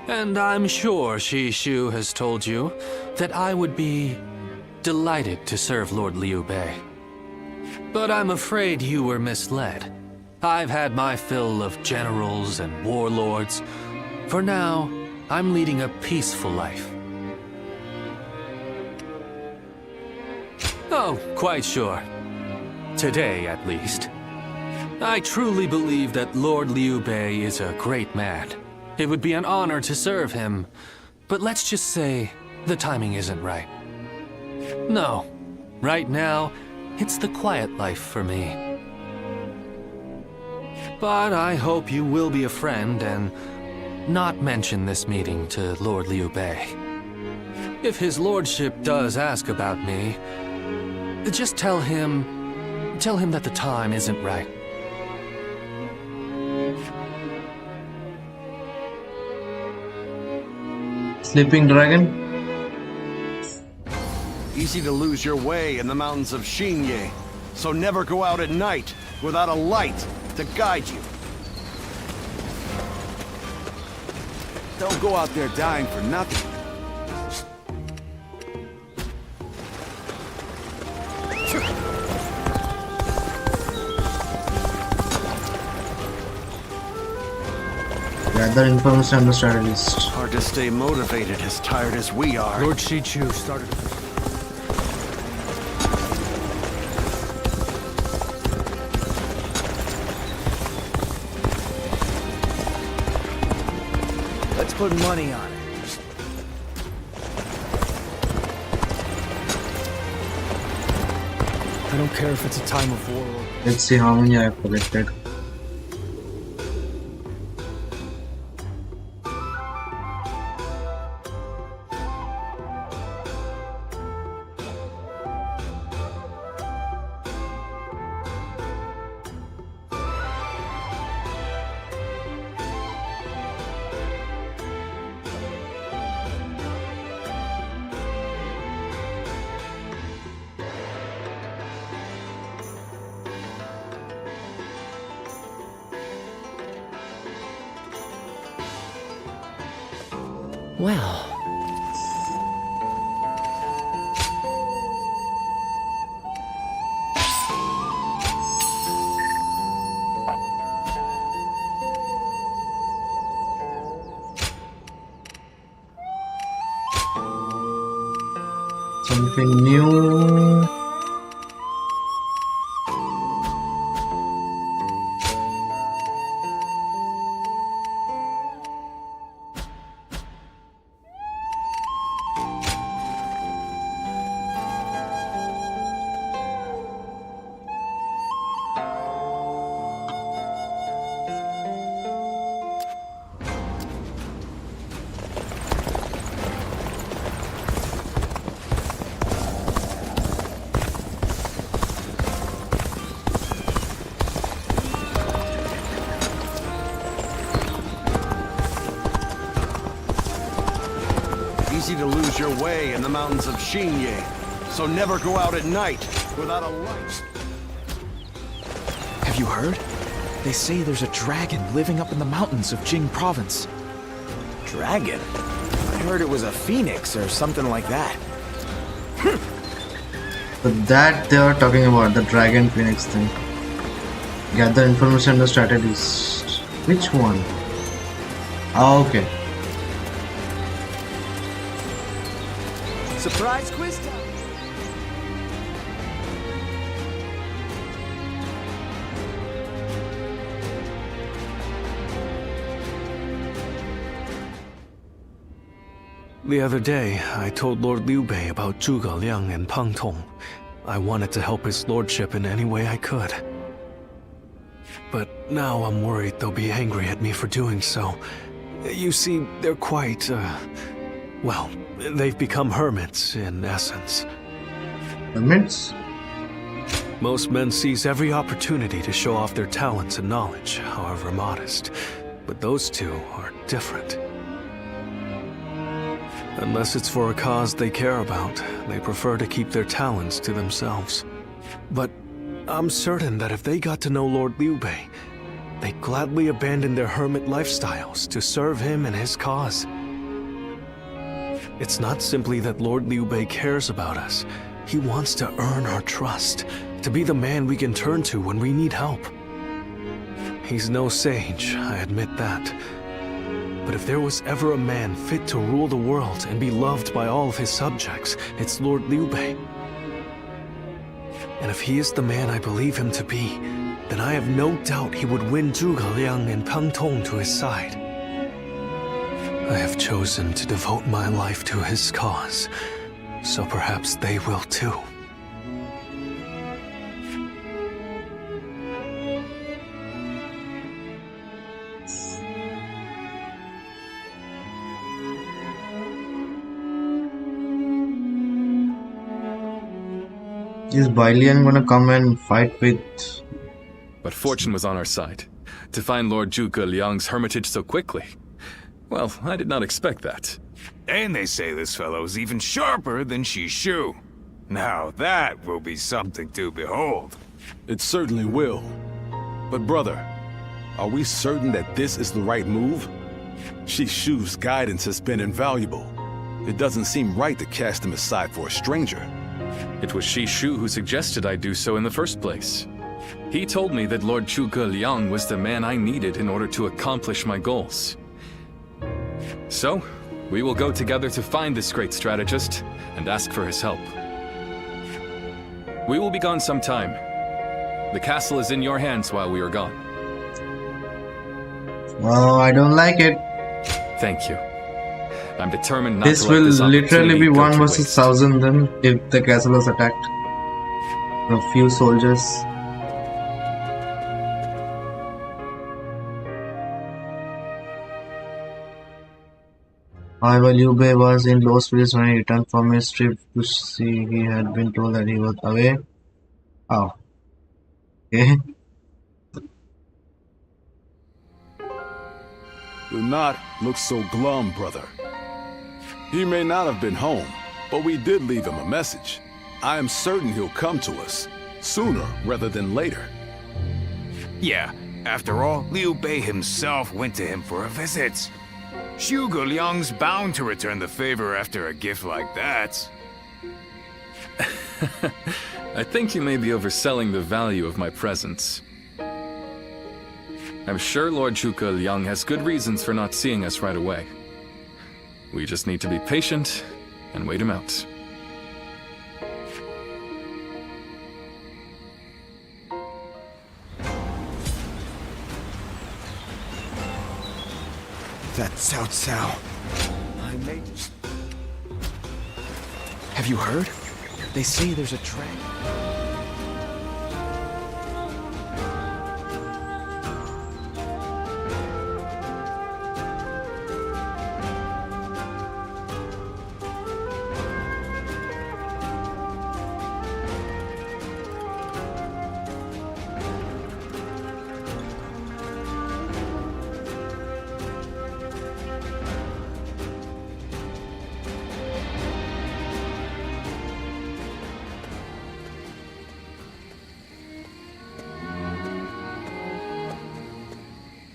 And I'm sure Shishu has told you that I would be delighted to serve Lord Liu Bei. But I'm afraid you were misled. I've had my fill of generals and warlords. For now, I'm leading a peaceful life. Oh, quite sure. Today, at least. I truly believe that Lord Liu Bei is a great man. It would be an honor to serve him, but let's just say the timing isn't right. No, right now, it's the quiet life for me. But I hope you will be a friend and not mention this meeting to Lord Liu Bei. If his lordship does ask about me, just tell him that the time isn't right. Sleeping Dragon? Easy to lose your way in the mountains of Xingye, so never go out at night without a light to guide you. Don't go out there dying for nothing. Gather information on the strategist. Hard to stay motivated as tired as we are. Lord Shichu started... Let's put money on it. I don't care if it's a time of war or... Let's see how many I have collected. Well. Something new. Easy to lose your way in the mountains of Xingye, so never go out at night without a light. Have you heard? They say there's a dragon living up in the mountains of Jing province. Dragon? I heard it was a phoenix or something like that. But that they are talking about, the dragon phoenix thing. Gather information and the strategies. Which one? Ah, okay. Surprise quiz time! The other day, I told Lord Liu Bei about Zhuge Liang and Peng Tong. I wanted to help his lordship in any way I could. But now I'm worried they'll be angry at me for doing so. You see, they're quite, well, they've become hermits, in essence. Hermits? Most men seize every opportunity to show off their talents and knowledge, however modest. But those two are different. Unless it's for a cause they care about, they prefer to keep their talents to themselves. But I'm certain that if they got to know Lord Liu Bei, they'd gladly abandon their hermit lifestyles to serve him and his cause. It's not simply that Lord Liu Bei cares about us. He wants to earn our trust, to be the man we can turn to when we need help. He's no sage, I admit that. But if there was ever a man fit to rule the world and be loved by all of his subjects, it's Lord Liu Bei. And if he is the man I believe him to be, then I have no doubt he would win Zhuge Liang and Peng Tong to his side. I have chosen to devote my life to his cause, so perhaps they will too. Is Bailian gonna come and fight with... But fortune was on our side. To find Lord Zhuge Liang's hermitage so quickly. Well, I did not expect that. And they say this fellow's even sharper than Shishu. Now that will be something to behold. It certainly will. But brother, are we certain that this is the right move? Shishu's guidance has been invaluable. It doesn't seem right to cast him aside for a stranger. It was Shishu who suggested I do so in the first place. He told me that Lord Zhuge Liang was the man I needed in order to accomplish my goals. So, we will go together to find this great strategist and ask for his help. We will be gone some time. The castle is in your hands while we are gone. Oh, I don't like it. Thank you. I'm determined not This to let will this literally be opportunity go 1 to versus waste. 1000 then, if the castle is attacked. A few soldiers. However, Liu Bei was in low spirits when he returned from his trip to see. He had been told that he was away. Oh. Okay. Do not look so glum, brother. He may not have been home, but we did leave him a message. I am certain he'll come to us, sooner rather than later. Yeah, after all, Liu Bei himself went to him for a visit. Zhuge Liang's bound to return the favor after a gift like that. I think you may be overselling the value of my presence. I'm sure Lord Zhuge Liang has good reasons for not seeing us right away. We just need to be patient and wait him out. That Cao Cao. Have you heard? They say there's a dragon.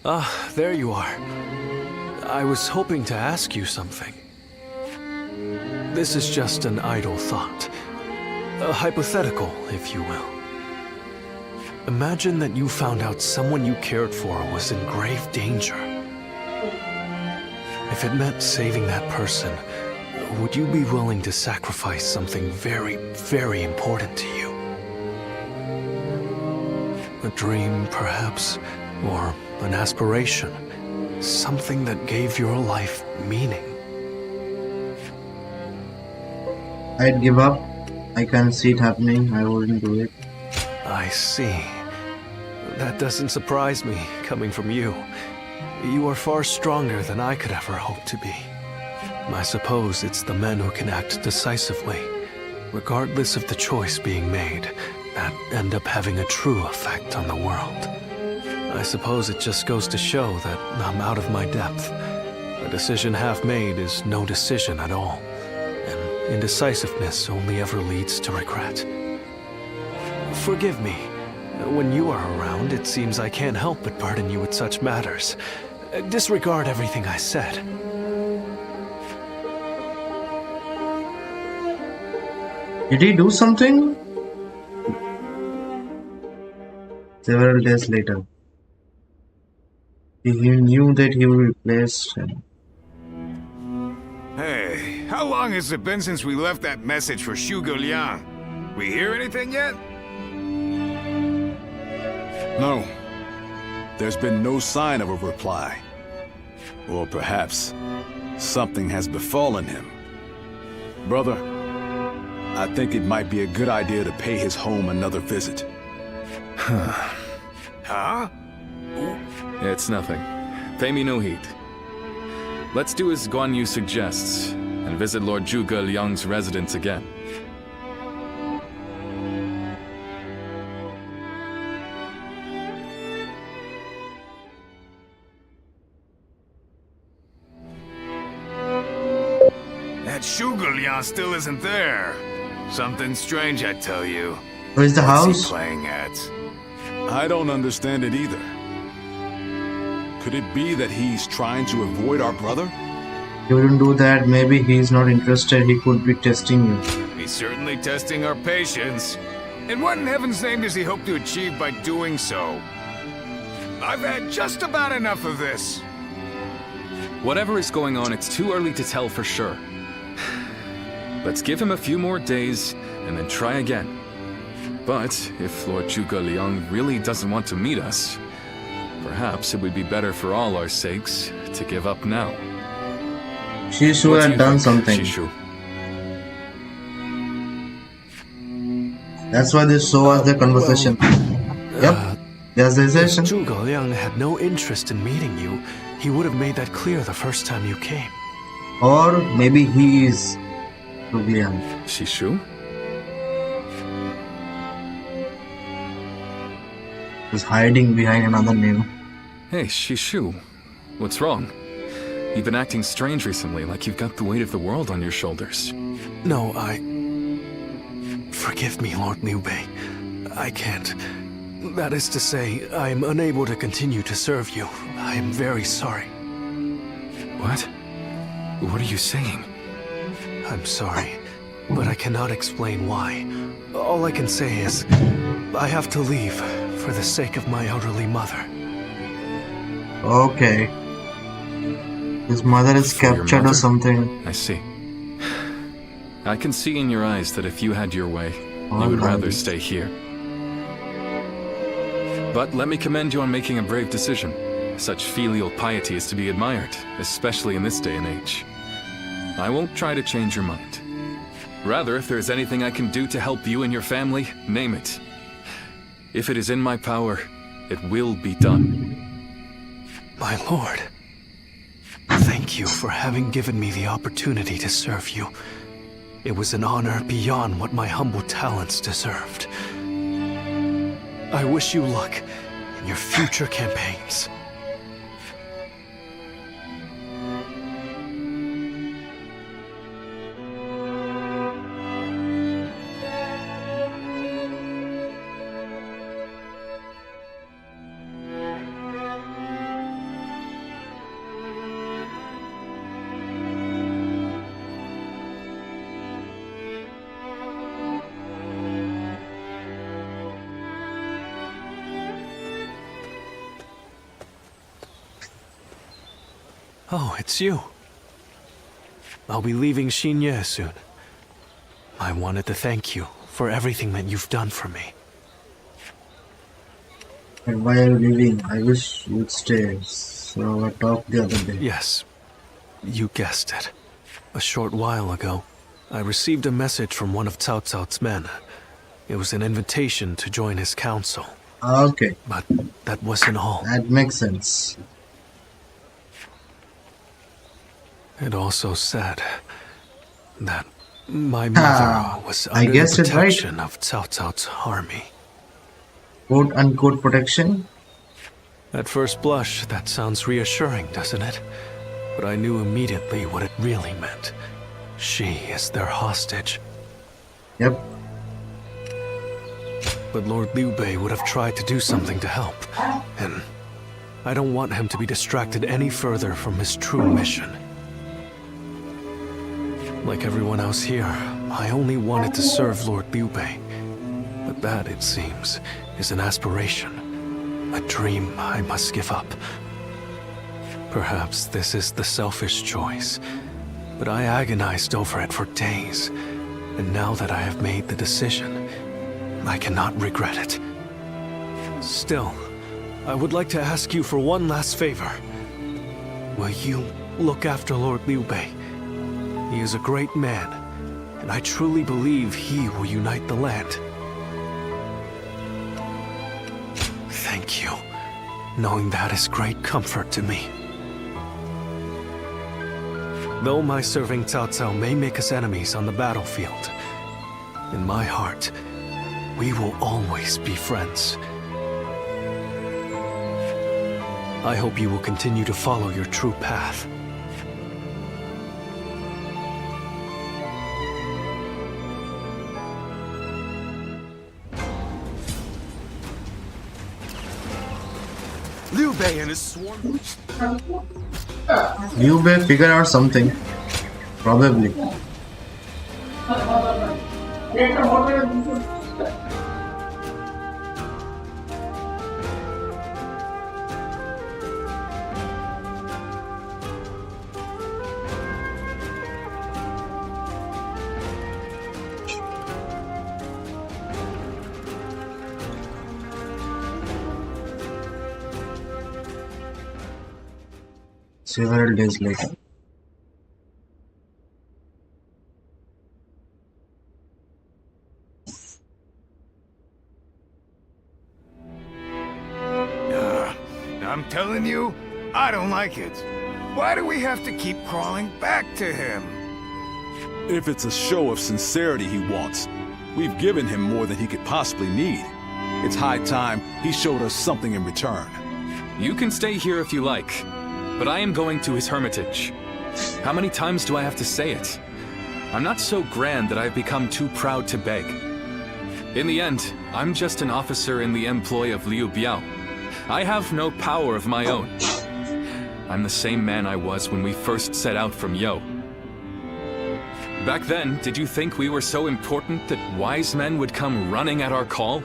Ah, there you are. I was hoping to ask you something. This is just an idle thought. A hypothetical, if you will. Imagine that you found out someone you cared for was in grave danger. If it meant saving that person, would you be willing to sacrifice something very, very important to you? A dream, perhaps, or an aspiration, something that gave your life meaning. I'd give up. I can see it happening. I wouldn't do it. I see. That doesn't surprise me, coming from you. You are far stronger than I could ever hope to be. I suppose it's the men who can act decisively, regardless of the choice being made, that end up having a true effect on the world. I suppose it just goes to show that I'm out of my depth. A decision half made is no decision at all, and indecisiveness only ever leads to regret. Forgive me. When you are around, it seems I can't help but burden you with such matters. Disregard everything I said. Did he do something? Several days later. He knew that he would replace him. Hey, how long has it been since we left that message for Zhuge Liang? We hear anything yet? No. There's been no sign of a reply. Or perhaps something has befallen him. Brother, I think it might be a good idea to pay his home another visit. Huh? It's nothing. Pay me no heed. Let's do as Guan Yu suggests, and visit Lord Zhuge Liang's residence again. That Zhuge Liang still isn't there. Something strange, I tell you. Where's the What's house? he playing at? I don't understand it either. Could it be that he's trying to avoid our brother? He wouldn't do that. Maybe he's not interested. He could be testing you. He's certainly testing our patience. And what in heaven's name does he hope to achieve by doing so? I've had just about enough of this. Whatever is going on, it's too early to tell for sure. Let's give him a few more days, and then try again. But if Lord Zhuge Liang really doesn't want to meet us, perhaps it would be better for all our sakes to give up now. Shishu had done something. Shishu? That's why they show us the conversation. Yep, there's the session. If Zhuge Liang had no interest in meeting you, he would have made that clear the first time you came. Or maybe he is Zhuge Liang. Shishu? He's hiding behind another name. Hey, Shishu. What's wrong? You've been acting strange recently, like you've got the weight of the world on your shoulders. No, Forgive me, Lord Liu Bei. I can't. That is to say, I am unable to continue to serve you. I am very sorry. What? What are you saying? I'm sorry, but I cannot explain why. All I can say is, I have to leave for the sake of my elderly mother. Okay. His mother is For your captured or mother? something. I see. I can see in your eyes that if you had your way, Oh, you would rather nice. stay here. But let me commend you on making a brave decision. Such filial piety is to be admired, especially in this day and age. I won't try to change your mind. Rather, if there's anything I can do to help you and your family, name it. If it is in my power, it will be done. My lord, thank you for having given me the opportunity to serve you. It was an honor beyond what my humble talents deserved. I wish you luck in your future campaigns. Oh, it's you. I'll be leaving Xinye soon. I wanted to thank you for everything that you've done for me. And while leaving, I wish you'd stay. So I talked the other day. Yes, you guessed it. A short while ago, I received a message from one of Cao Cao's men. It was an invitation to join his council. Okay. But that wasn't all. That makes sense. It also said that my mother was I under guessed the it right. protection of Cao Cao's army. Quote unquote protection. At first blush, that sounds reassuring, doesn't it? But I knew immediately what it really meant. She is their hostage. Yep. But Lord Liu Bei would have tried to do something to help, and I don't want him to be distracted any further from his true mission. Like everyone else here, I only wanted to serve Lord Liu Bei. But that, it seems, is an aspiration, a dream I must give up. Perhaps this is the selfish choice, but I agonized over it for days, and now that I have made the decision, I cannot regret it. Still, I would like to ask you for one last favor. Will you look after Lord Liu Bei? He is a great man, and I truly believe he will unite the land. Thank you. Knowing that is great comfort to me. Though my serving Cao Cao may make us enemies on the battlefield, in my heart, we will always be friends. I hope you will continue to follow your true path. Liu Bei and his swarm. Liu Bei figure out something. Probably. Several days later. I'm telling you, I don't like it. Why do we have to keep crawling back to him? If it's a show of sincerity he wants, we've given him more than he could possibly need. It's high time he showed us something in return. You can stay here if you like, but I am going to his hermitage. How many times do I have to say it? I'm not so grand that I've become too proud to beg. In the end, I'm just an officer in the employ of Liu Biao. I have no power of my own. I'm the same man I was when we first set out from Yo. Back then, did you think we were so important that wise men would come running at our call?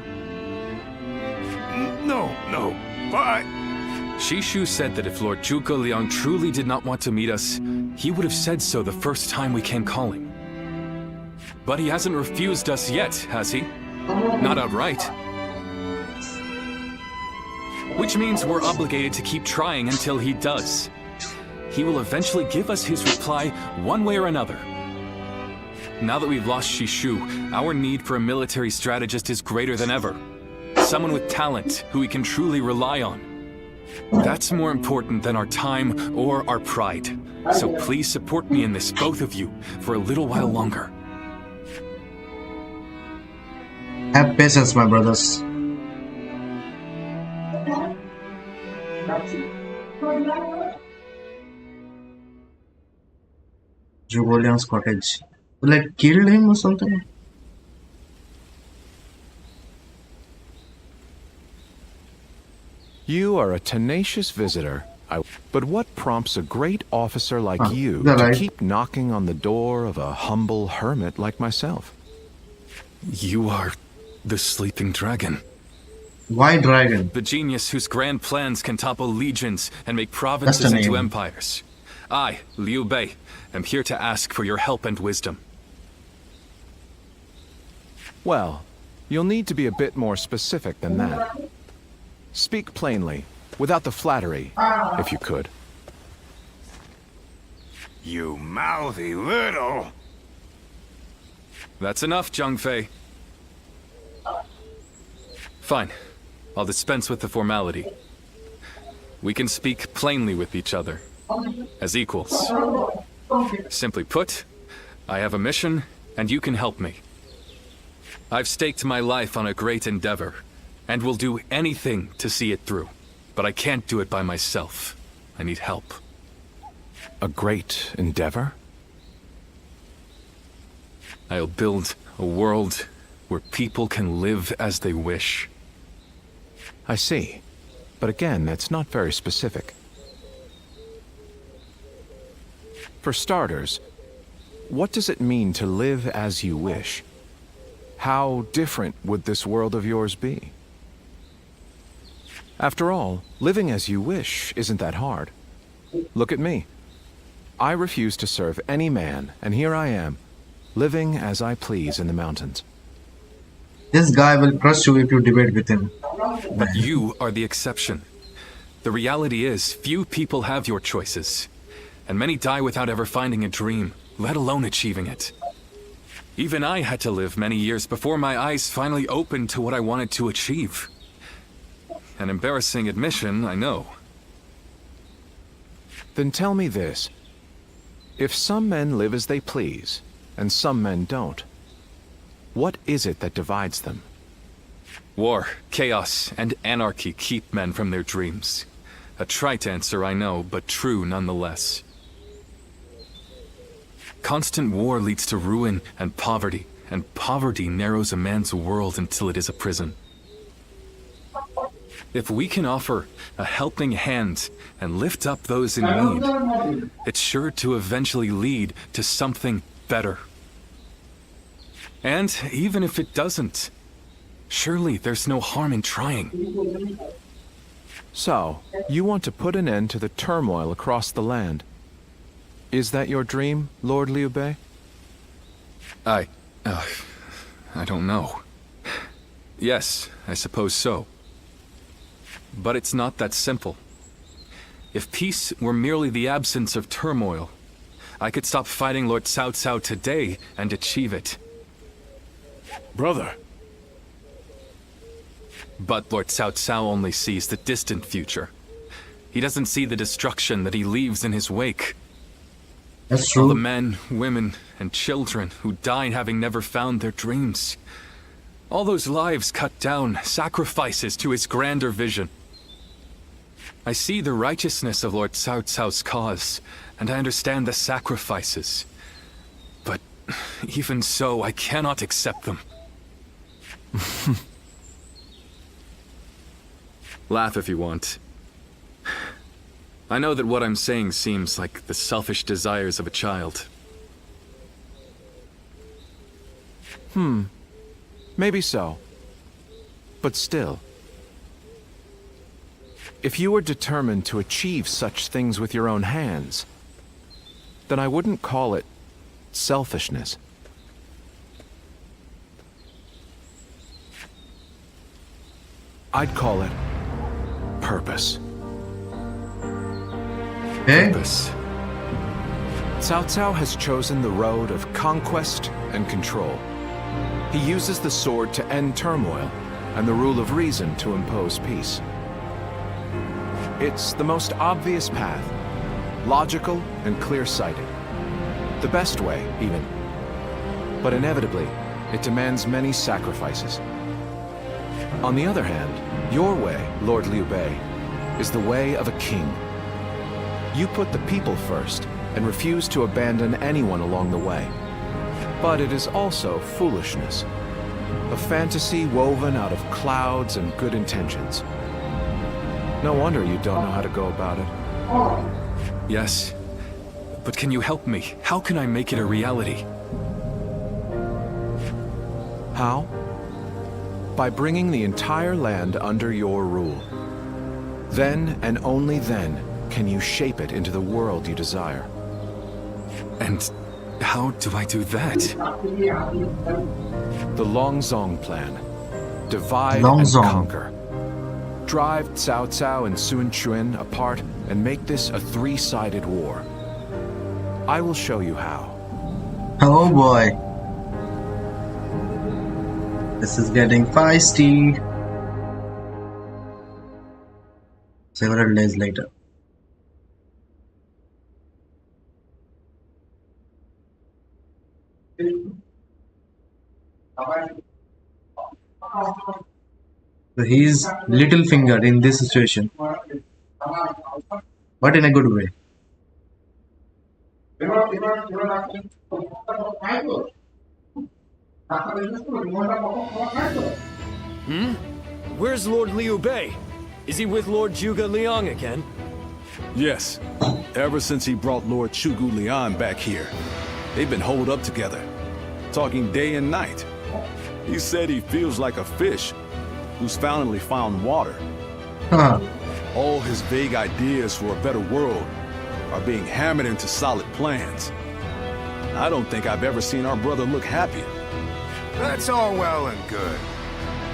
No, but... Shishu said that if Lord Zhuge Liang truly did not want to meet us, he would have said so the first time we came calling. But he hasn't refused us yet, has he? Not outright. Which means we're obligated to keep trying until he does. He will eventually give us his reply one way or another. Now that we've lost Shishu, our need for a military strategist is greater than ever. Someone with talent who we can truly rely on. That's more important than our time or our pride. So please support me in this, both of you, for a little while longer. Have patience, my brothers. Zhuge Liang's cottage. Like, killed him or something? You are a tenacious visitor. But what prompts a great officer like you that to right? keep knocking on the door of a humble hermit like myself? You are the sleeping dragon. Why dragon? The genius whose grand plans can topple legions and make provinces into name. empires. I, Liu Bei, am here to ask for your help and wisdom. Well, you'll need to be a bit more specific than that. Speak plainly, without the flattery, if you could. You mouthy little... That's enough, Zhang Fei. Fine. I'll dispense with the formality. We can speak plainly with each other, as equals. Simply put, I have a mission, and you can help me. I've staked my life on a great endeavor, and will do anything to see it through. But I can't do it by myself. I need help. A great endeavor? I'll build a world where people can live as they wish. I see. But again, that's not very specific. For starters, what does it mean to live as you wish? How different would this world of yours be? After all, living as you wish isn't that hard. Look at me. I refuse to serve any man, and here I am, living as I please in the mountains. This guy will crush you if you debate with him. But you are the exception. The reality is, few people have your choices. And many die without ever finding a dream, let alone achieving it. Even I had to live many years before my eyes finally opened to what I wanted to achieve. An embarrassing admission, I know. Then tell me this. If some men live as they please, and some men don't, what is it that divides them? War, chaos, and anarchy keep men from their dreams. A trite answer, I know, but true nonetheless. Constant war leads to ruin and poverty narrows a man's world until it is a prison. If we can offer a helping hand and lift up those in need, it's sure to eventually lead to something better. And even if it doesn't, surely there's no harm in trying. So, you want to put an end to the turmoil across the land. Is that your dream, Lord Liu Bei? I don't know. Yes, I suppose so. But it's not that simple. If peace were merely the absence of turmoil, I could stop fighting Lord Cao Cao today and achieve it. Brother. But Lord Cao Cao only sees the distant future. He doesn't see the destruction that he leaves in his wake. That's true. All the men, women, and children who died having never found their dreams. All those lives cut down, sacrifices to his grander vision. I see the righteousness of Lord Cao Cao's cause, and I understand the sacrifices. But even so, I cannot accept them. Laugh if you want. I know that what I'm saying seems like the selfish desires of a child. Maybe so. But still, if you were determined to achieve such things with your own hands, then I wouldn't call it selfishness. I'd call it purpose. Purpose. Cao Cao has chosen the road of conquest and control. He uses the sword to end turmoil and the rule of reason to impose peace. It's the most obvious path, logical and clear-sighted. The best way, even. But inevitably, it demands many sacrifices. On the other hand, your way, Lord Liu Bei, is the way of a king. You put the people first and refuse to abandon anyone along the way. But it is also foolishness, a fantasy woven out of clouds and good intentions. No wonder you don't know how to go about it. Yes, but can you help me? How can I make it a reality? How? By bringing the entire land under your rule. Then and only then can you shape it into the world you desire. And how do I do that? The Longzong plan. Divide Longzong. and conquer. Drive Cao Cao and Sun Quan apart and make this a three-sided war. I will show you how. Oh boy. This is getting feisty. Several days later. So he's little finger in this situation, but in a good way. Where's Lord Liu Bei? Is he with Lord Zhuge Liang again? Yes. Ever since he brought Lord Zhuge Liang back here, they've been holed up together, talking day and night. He said he feels like a fish who's finally found water. All his vague ideas for a better world are being hammered into solid plans. I don't think I've ever seen our brother look happier. That's all well and good.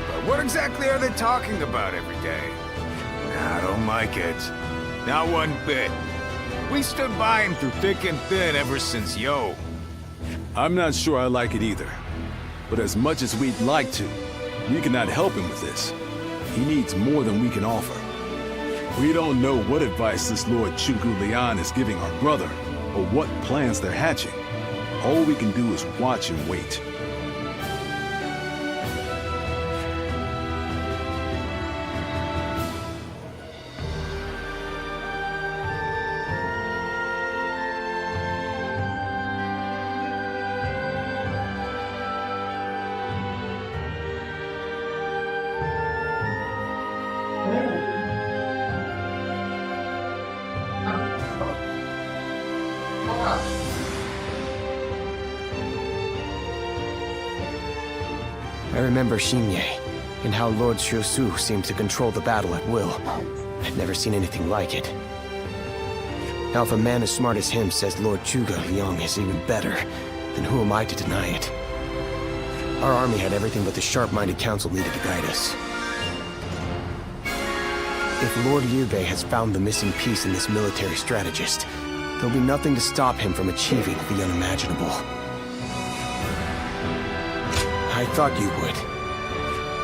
But what exactly are they talking about every day? I don't like it. Not one bit. We stood by him through thick and thin ever since Yo. I'm not sure I like it either. But as much as we'd like to, we cannot help him with this. He needs more than we can offer. We don't know what advice this Lord Zhuge Liang is giving our brother, or what plans they're hatching. All we can do is watch and wait. I remember Xingye, and how Lord Xiusu seemed to control the battle at will. I'd never seen anything like it. Now if a man as smart as him says Lord Zhuge Liang is even better, then who am I to deny it? Our army had everything but the sharp-minded council needed to guide us. If Lord Liu Bei has found the missing piece in this military strategist, there'll be nothing to stop him from achieving the unimaginable. I thought you would.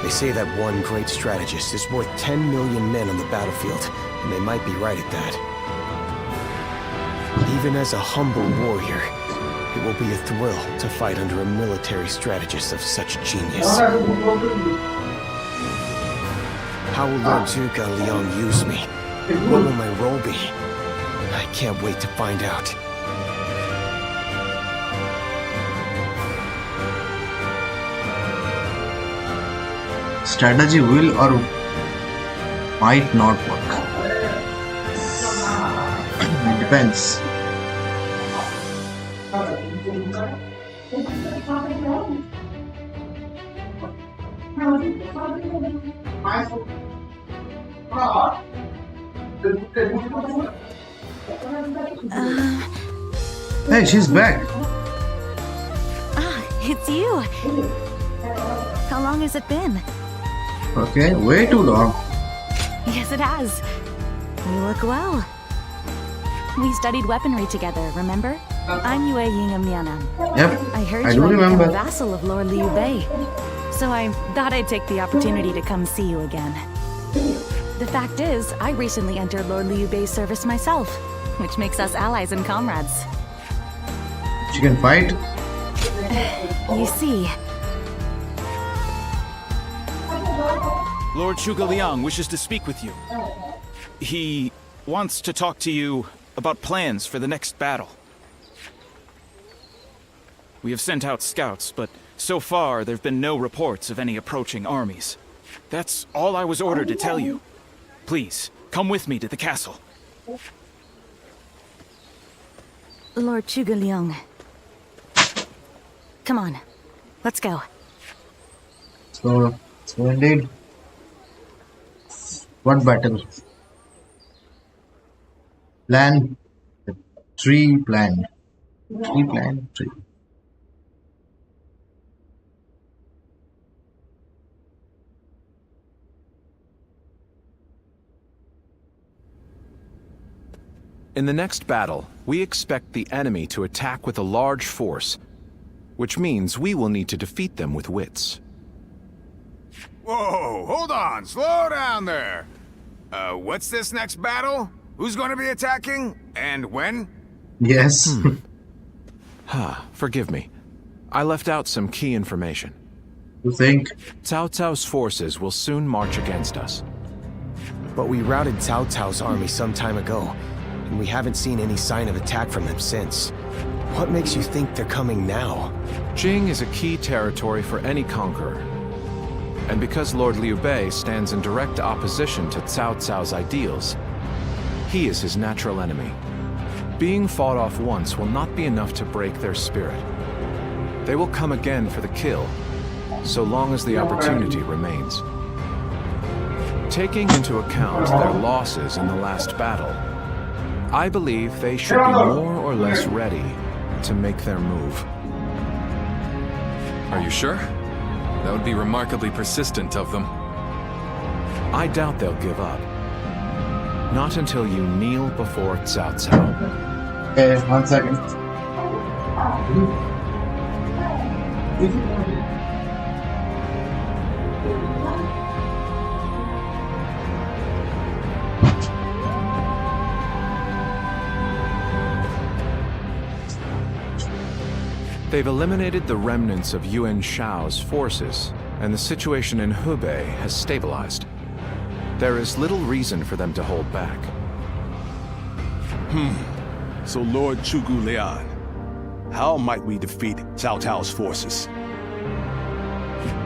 They say that one great strategist is worth 10 million men on the battlefield, and they might be right at that. Even as a humble warrior, it will be a thrill to fight under a military strategist of such genius. How will Lord Zhuge Liang use me? What will my role be? I can't wait to find out. Strategy will or might not work. Depends. Hey, she's back. It's you. How long has it been? Okay, way too long. Yes, it has. You look well. We studied weaponry together, remember? I'm Yue Ying of Mian'an. Yep, I heard I you do had become remember. a vassal of Lord Liu Bei. So I thought I'd take the opportunity to come see you again. The fact is, I recently entered Lord Liu Bei's service myself, which makes us allies and comrades. She can fight. You see, Lord Zhuge Liang wishes to speak with you. He wants to talk to you about plans for the next battle. We have sent out scouts, but so far there have been no reports of any approaching armies. That's all I was ordered to tell you. Please, come with me to the castle. Lord Zhuge Liang. Come on, let's go. So indeed. What battle? Plan. Tree plan. Tree plan. Tree. In the next battle, we expect the enemy to attack with a large force, which means we will need to defeat them with wits. Whoa, hold on, slow down there. What's this next battle? Who's going to be attacking? And when? Yes. Forgive me. I left out some key information. You think? Cao Cao's forces will soon march against us. But we routed Cao Cao's army some time ago, and we haven't seen any sign of attack from them since. What makes you think they're coming now? Jing is a key territory for any conqueror. And because Lord Liu Bei stands in direct opposition to Cao Cao's ideals, he is his natural enemy. Being fought off once will not be enough to break their spirit. They will come again for the kill, so long as the opportunity remains. Taking into account their losses in the last battle, I believe they should be more or less ready to make their move. Are you sure? That would be remarkably persistent of them. I doubt they'll give up. Not until you kneel before Cao Cao. Okay, 1 second. They've eliminated the remnants of Yuan Shao's forces, and the situation in Hubei has stabilized. There is little reason for them to hold back. So Lord Zhuge Liang, how might we defeat Cao Cao's forces?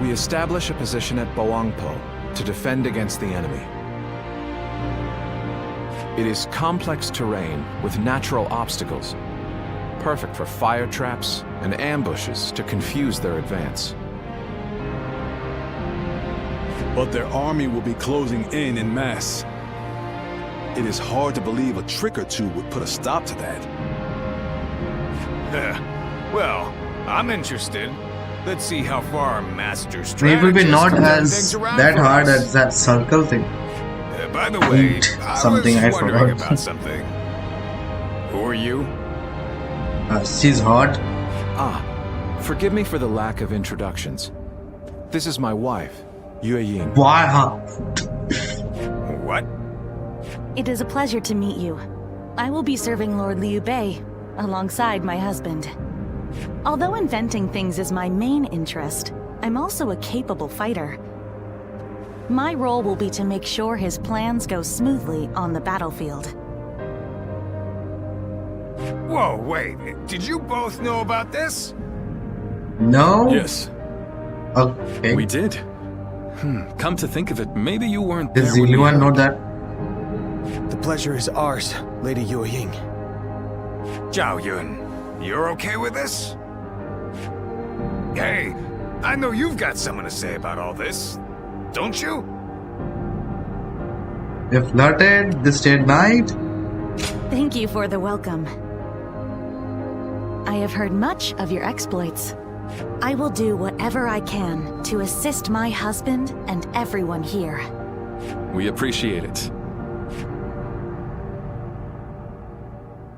We establish a position at Boangpo to defend against the enemy. It is complex terrain with natural obstacles, perfect for fire traps and ambushes to confuse their advance. But their army will be closing in mass. It is hard to believe a trick or two would put a stop to that. Well, I'm interested. Let's see how far our master It will be strategist not can turn as things around that for hard us. as that circle thing. By the way, Something I I was wondering forgot. about something. Who are you? She's hot. Forgive me for the lack of introductions. This is my wife, Yue Ying. Wow. What? it is a pleasure to meet you. I will be serving Lord Liu Bei alongside my husband. Although inventing things is my main interest, I'm also a capable fighter. My role will be to make sure his plans go smoothly on the battlefield. Whoa, wait. Did you both know about this? No? Yes. Okay. We did. Come to think of it, maybe you weren't Does there when we anyone know heard. that? The pleasure is ours, Lady Yue Ying. Zhao Yun, you're okay with this? Hey, I know you've got something to say about all this, don't you? They flirted, they stayed night. Thank you for the welcome. I have heard much of your exploits. I will do whatever I can to assist my husband and everyone here. We appreciate it.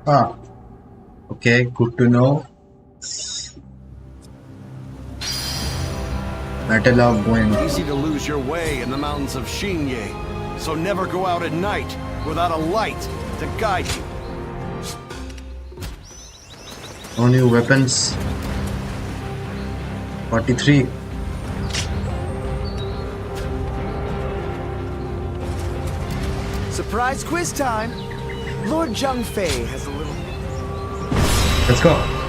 Ah, okay, good to know. Battle of going. Easy to lose your way in the mountains of Xingye, so never go out at night without a light to guide you. No new weapons. 43. Surprise quiz time! Lord Zhang Fei has a little... Let's go.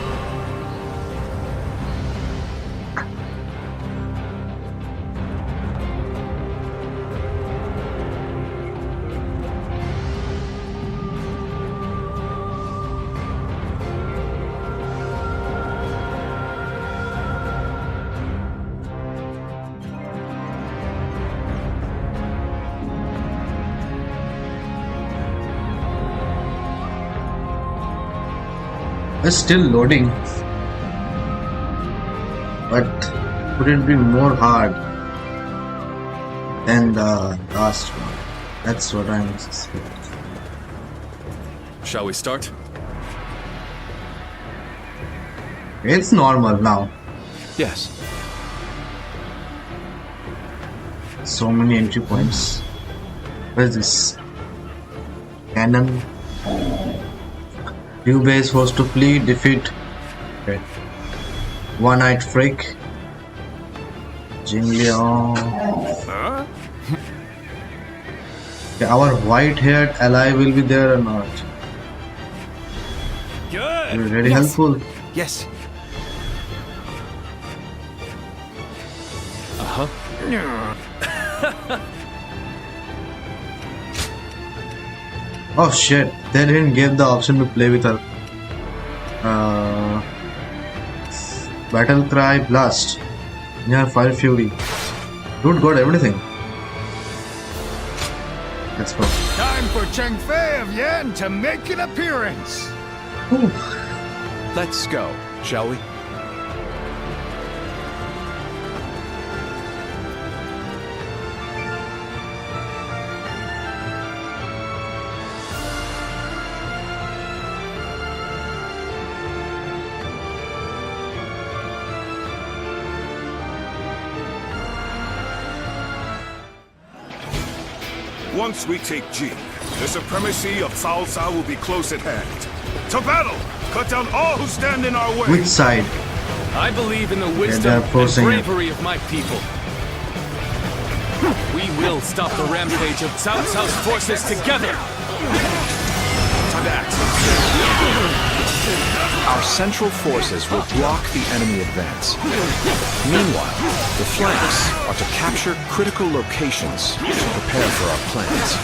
It's still loading, but could it be more hard than the last one? That's what I'm suspecting. Shall we start? It's normal now. Yes. So many entry points. What is this? Cannon. Liu Bei is forced to flee, defeat. Okay. One-eyed freak. Jing Liang. Huh? Okay, our white-haired ally will be there or not? Good. Very helpful. Yes. Oh shit, they didn't give the option to play with her. Battle Cry Blast. Yeah, Fire Fury. Dude got everything. Let's go. Time for Cheng Fei of Yan to make an appearance. Ooh. Let's go, shall we? Once we take Jing, the supremacy of Cao Cao will be close at hand. To battle! Cut down all who stand in our way! Which side? I believe in the they're wisdom and forcing it. bravery of my people. We will stop the rampage of Cao Cao's forces together! To that! Our central forces will block the enemy advance. Meanwhile, the flanks are to capture critical locations to prepare for our plans.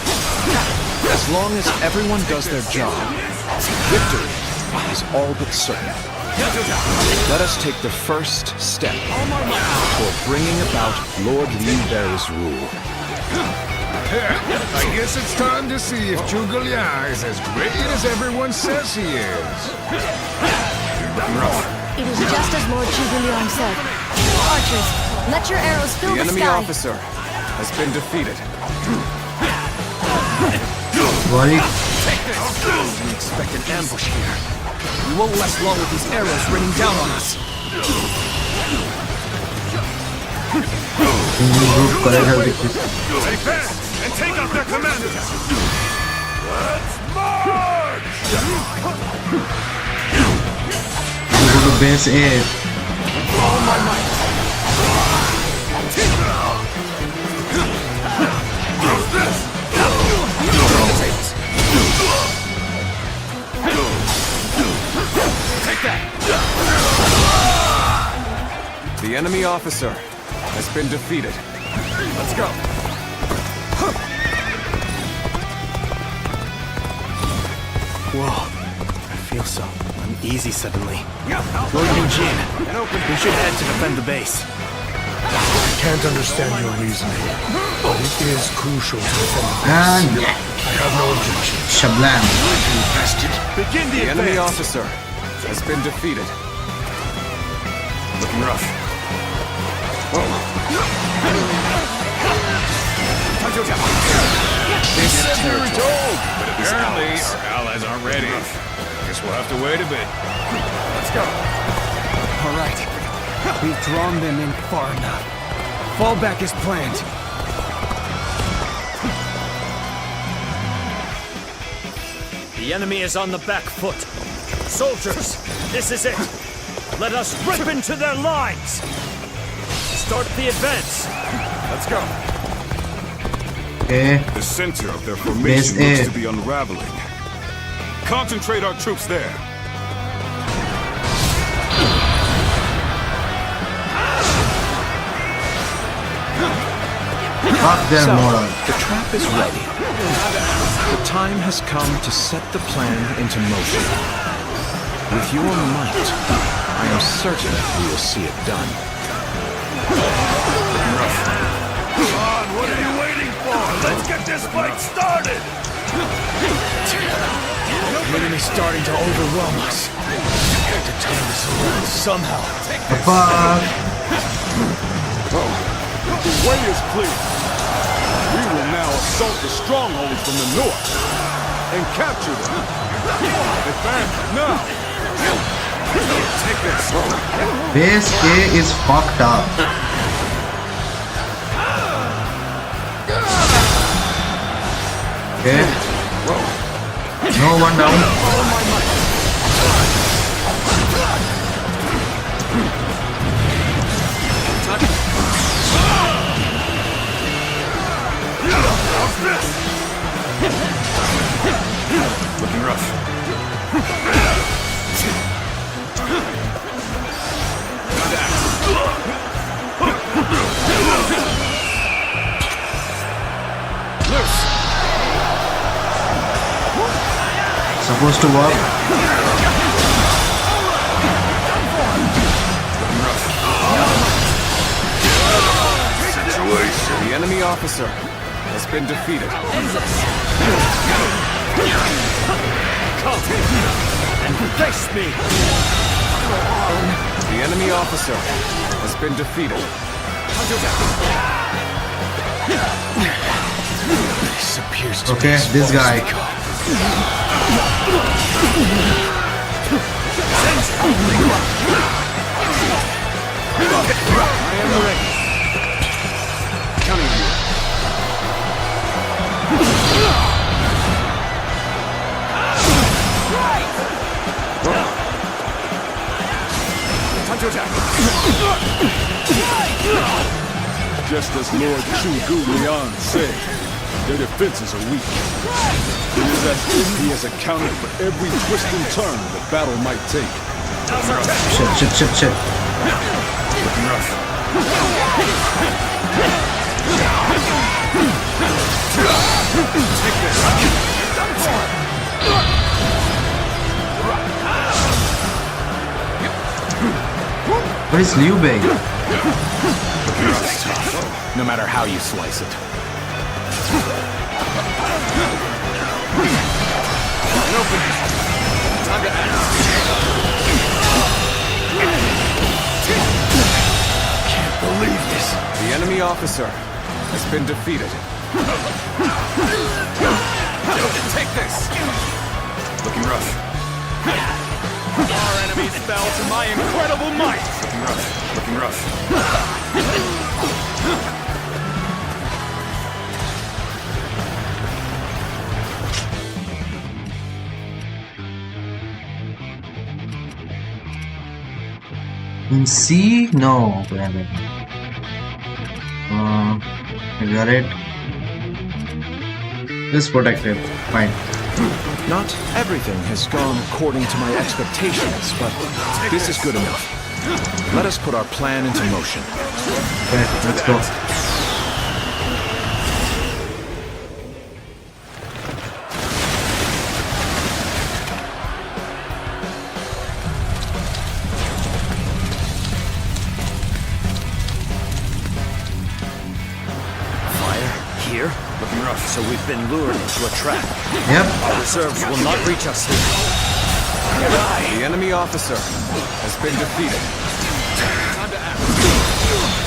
As long as everyone does their job, victory is all but certain. Let us take the first step toward bringing about Lord Liu Bei's rule. I guess it's time to see if Zhuge Liang is as great as everyone says he is. It is just as Lord Zhuge Liang said. Archers, let your arrows fill The the enemy sky. officer has been defeated. Worry. We expect an ambush here. We won't last long with these arrows raining down on us. Take that and take out their commander! Let's march! Go to base 8. All my might. Take that! The enemy officer has been defeated. Let's go. Whoa, I feel so. easy suddenly. Lord Eugene, we should head to defend the base. I can't understand your reasoning, but it is crucial to defend the base. And I have no objection. Shablam. Begin The enemy officer has been defeated. Looking rough. This territory But apparently our allies aren't ready. Guess we'll have to wait a bit. Let's go. All right. We've drawn them in far enough. Fall back as planned. The enemy is on the back foot. Soldiers, this is it. Let us rip into their lines. Start the advance. Let's go. Okay. The center of their Base formation A. looks to be unraveling. Concentrate our troops there. Fuck their So, moral. the trap is ready. The time has come to set the plan into motion. With your might, I am certain we will see it done. Come on, what are you waiting for? Let's get this fight started! The enemy's starting to overwhelm us. We have to turn this around somehow. Fuck. The way is clear. We will now assault the strongholds from the north and capture them. Advance now. Take this. Base A is fucked up. Okay. No one down. Looking rough. Supposed to work. The enemy officer has been defeated. Come and face me! The enemy officer has been defeated. This appears to Okay, this guy. I am ready. Counting on you. Time to attack. Just as Lord Chu Gu Lian said, their defenses are weak. It is as if he has accounted for every twist and turn the battle might take. Shit. Looking rough. Take this! What is Liu Bei? No matter how you slice it. Time to act. Can't believe this. The enemy officer has been defeated. Take this! Looking rough. Our enemies fell to my incredible might! Looking rough. In C? No. Damn it. I got it. This protected. Fine. Not everything has gone according to my expectations, but this is good enough. Let us put our plan into motion. Okay, let's go. so we've been lured into a trap. Yep. Our reserves will not reach us here. The enemy officer has been defeated.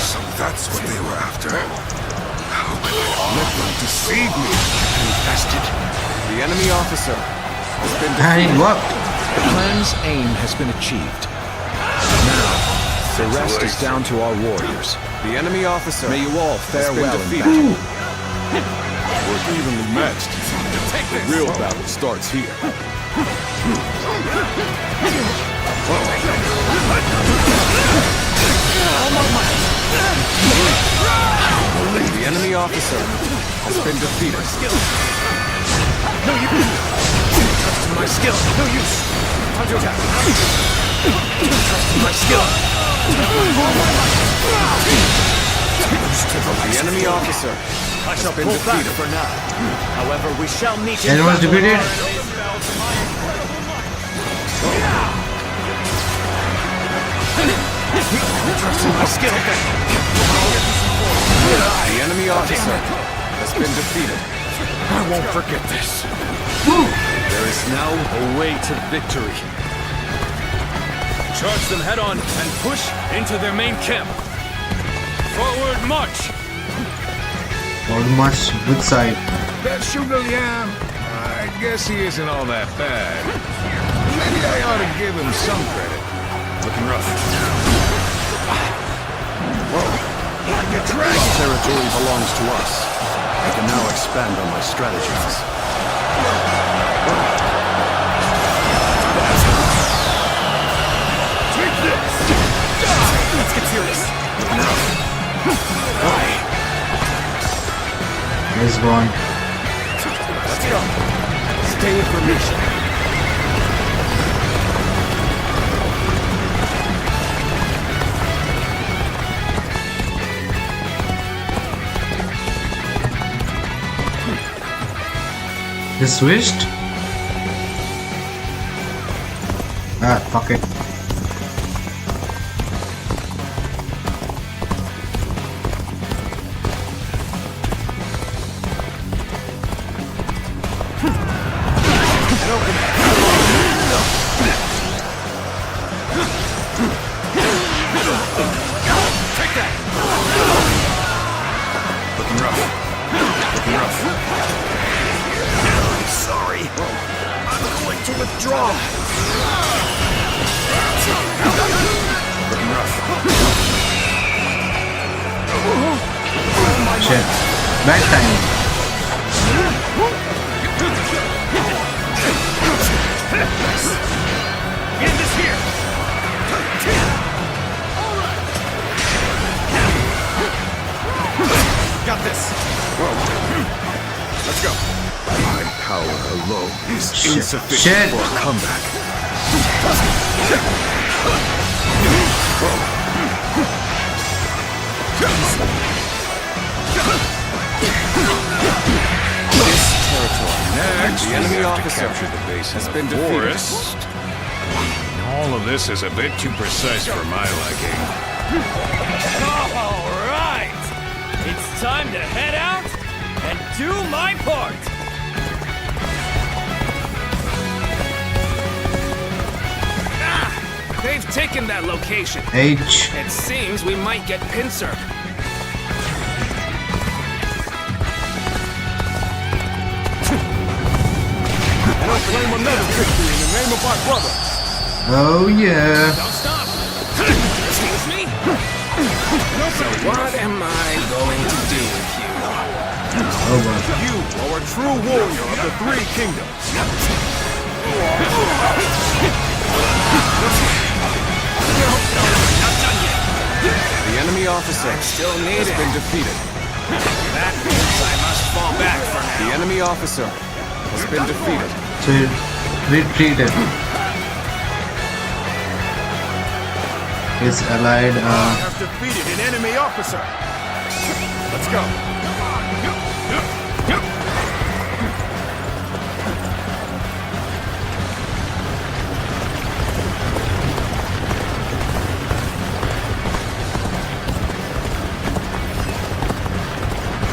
So that's what they were after. How could I let them deceive me? Infested. The enemy officer has been And it defeated. worked. The plan's aim has been achieved. Now, the rest is down to our warriors. The enemy officer may you all fare well in battle. We're evenly matched. The real battle starts here. The enemy officer has been defeated. No use. Trust in my skill. No use. Time to attack. Trust in my skill. The enemy officer I shall has been pull back defeated. for now. However, we shall meet in Anyone was battle. defeated? Trust in my skill. The enemy officer has been defeated. I won't forget this. There is now a way to victory. Charge them head on and push into their main camp. Forward march! Not much. Good side. That Sugar Liam, I guess he isn't all that bad. Maybe I ought to give him some credit. Looking rough. Dragon territory belongs to us. I can now expand on my strategies. Take this! Let's get serious. He's gone. Let's go. Stay in formation. They switched? Ah, fuck it. Looking rough. Looking rough. I'm sorry. I'm going to withdraw. Looking rough. Shit. Bad timing. End this here. Got this. Let's go. My power alone is Shit. insufficient Shit. for a comeback. This territory. Next, The we enemy have to officer capture the base has of been the defeated. forest. All of this is a bit too precise for my liking. All right. It's time to head out and do my part. They've taken that location. H. It seems we might get pincer. And I'll claim another victory in the name of my brother. Oh yeah. Don't stop. Excuse me. So what am I going to do with you? Oh boy. You are a true warrior of the Three Kingdoms. Not done yet. The enemy officer Still has needed. been defeated. That means I must fall back for The now. enemy officer has been defeated. So he retreated. His allied Have defeated an enemy officer. Let's go.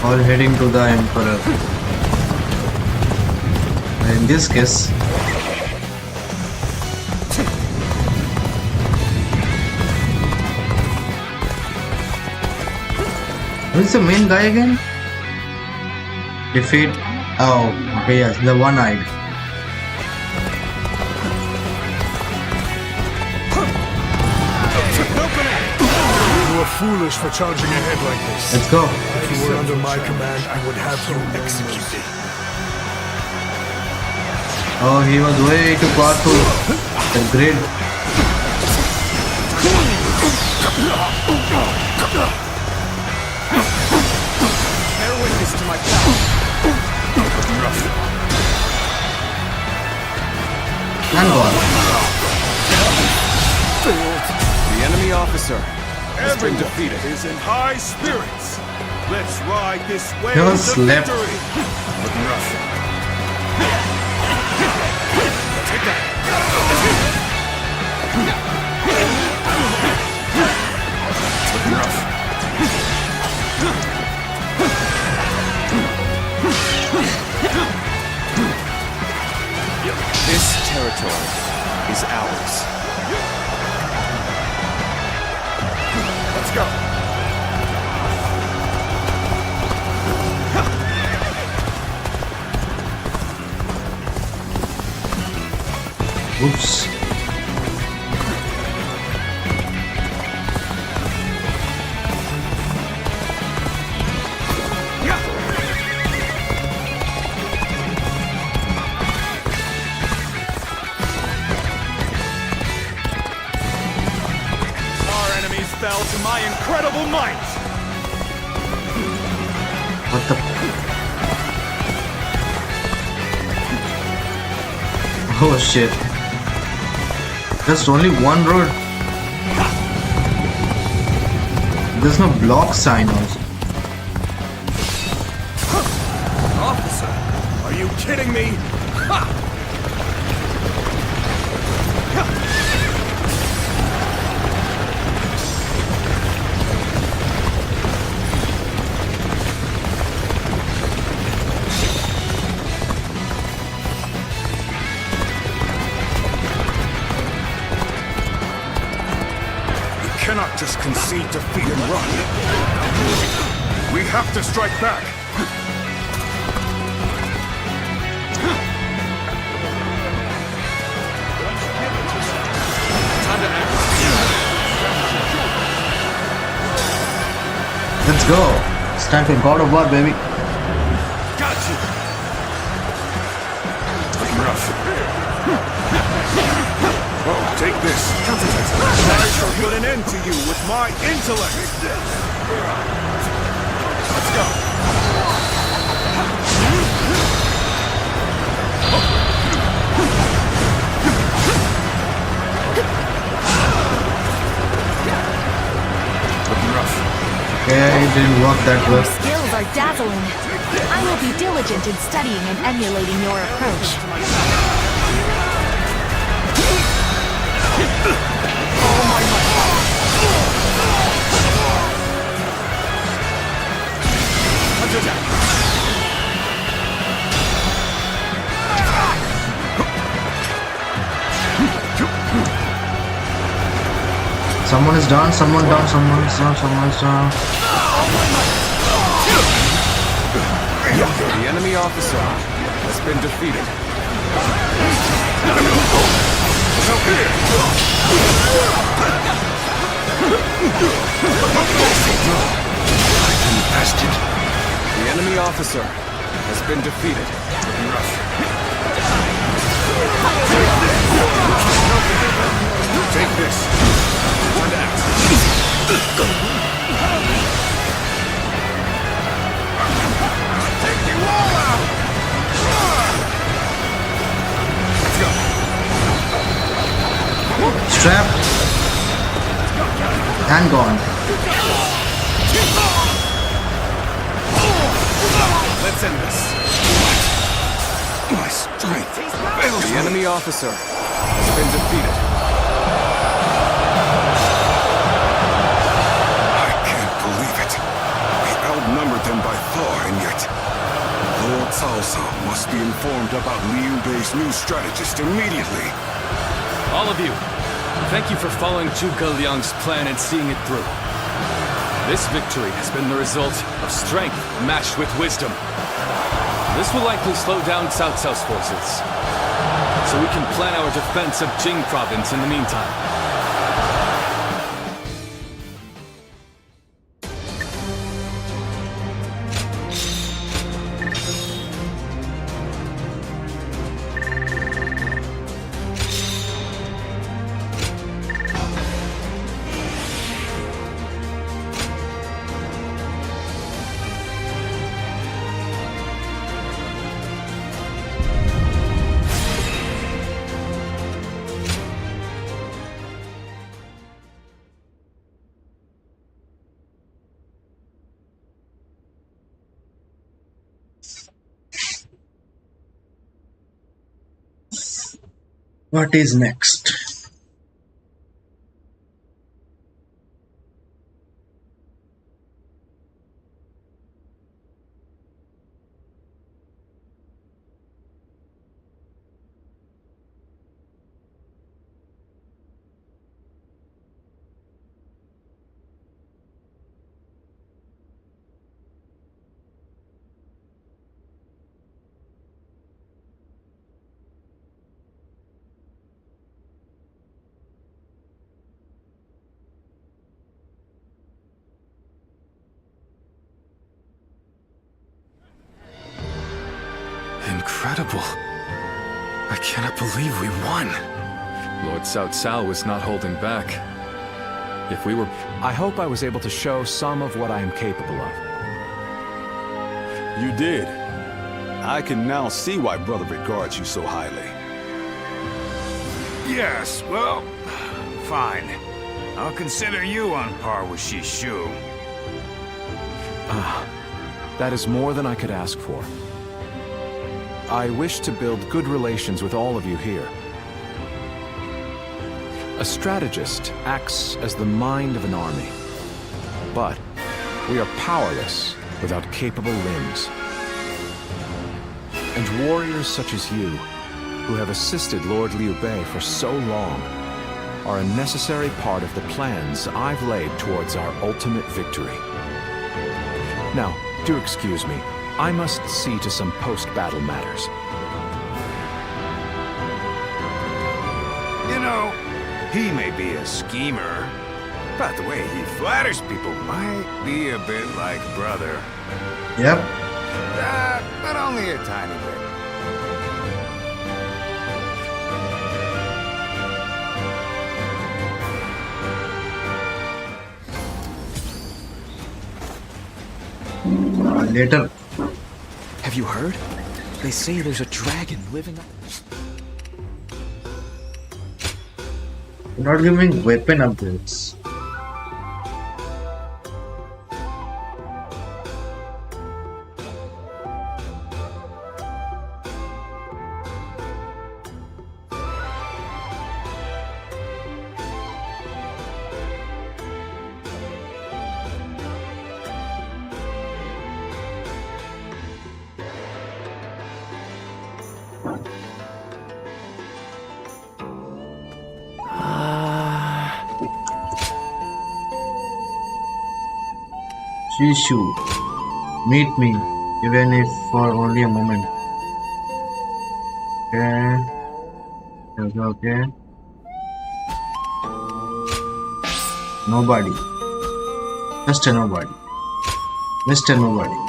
all heading to the Emperor. in this case. Who's the main guy again? Defeat. Oh, okay, yes, the one-eyed. You are foolish for charging ahead like this. Let's go. If you were under my command, I would have you executed. Oh, he was way too powerful. The grid. Bear witness to my power. And gone. The enemy officer has been defeated. Is in high spirits. Let's ride this way He to was slept. victory. Looking rough. Take that. Looking rough. This territory is ours. Let's go. Oops. Our enemies fell to my incredible might. What the? Oh shit. There's only one road. There's no block sign also. Officer, are you kidding me? Ha! Cannot just concede defeat and run. We have to strike back. Time to act. Let's go. It's time for God of War, baby. Got you. Looking rough. Oh, take this. I shall put an end to you with my intellect. Let's go. Looking rough. Okay, it didn't work that Your well. skills are dazzling. I will be diligent in studying and emulating your approach. Someone is down, someone down, someone is down, someone is down. The enemy officer has been defeated. The enemy officer has been defeated. Take this. Time to act. Take you all out. Let's go. Strap. And gone. Let's end this. My strength. The enemy officer has been defeated. I can't believe it. We outnumbered them by far, and yet Lord Cao Cao must be informed of about Liu Bei's new strategist immediately. All of you, thank you for following Zhuge Liang's plan and seeing it through. This victory has been the result of strength matched with wisdom. This will likely slow down Cao Cao's forces, so we can plan our defense of Jing province in the meantime. What is next? Incredible. I cannot believe we won. Lord Cao Cao was not holding back. If we were... I hope I was able to show some of what I am capable of. You did. I can now see why Brother regards you so highly. Yes, well, fine. I'll consider you on par with Shishu. That is more than I could ask for. I wish to build good relations with all of you here. A strategist acts as the mind of an army. But we are powerless without capable limbs. And warriors such as you, who have assisted Lord Liu Bei for so long, are a necessary part of the plans I've laid towards our ultimate victory. Now, do excuse me. I must see to some post-battle matters. You know, he may be a schemer, but the way he flatters people might be a bit like brother. Yep. But only a tiny bit. Later. Have you heard? They say there's a dragon living up... Not giving weapon upgrades. Shishu, meet me, even if for only a moment. Okay. Nobody. Just a nobody. Mr. Nobody.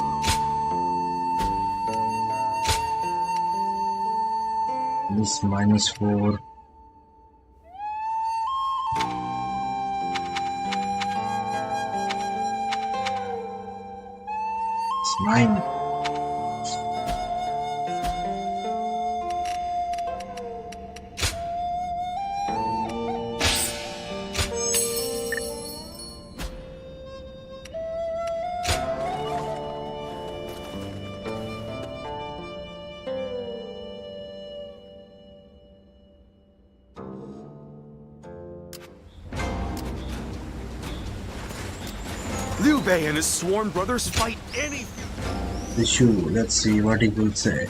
This -4. It's 9. Liu Bei and his sworn brothers fight any... The shoe. Let's see what he will say.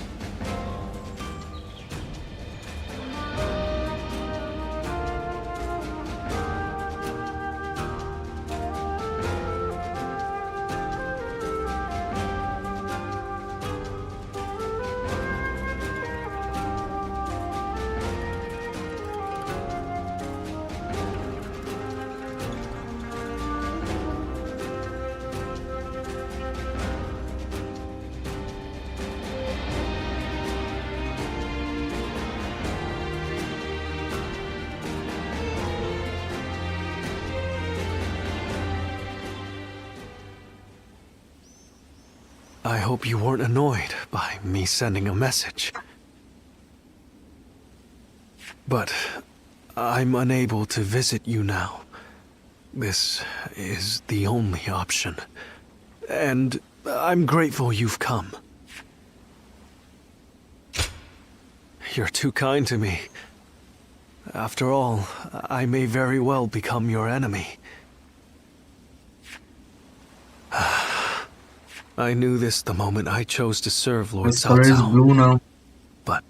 I hope you weren't annoyed by me sending a message. But I'm unable to visit you now. This is the only option. And I'm grateful you've come. You're too kind to me. After all, I may very well become your enemy. I knew this the moment I chose to serve Lord His color is Cao Cao. blue now. But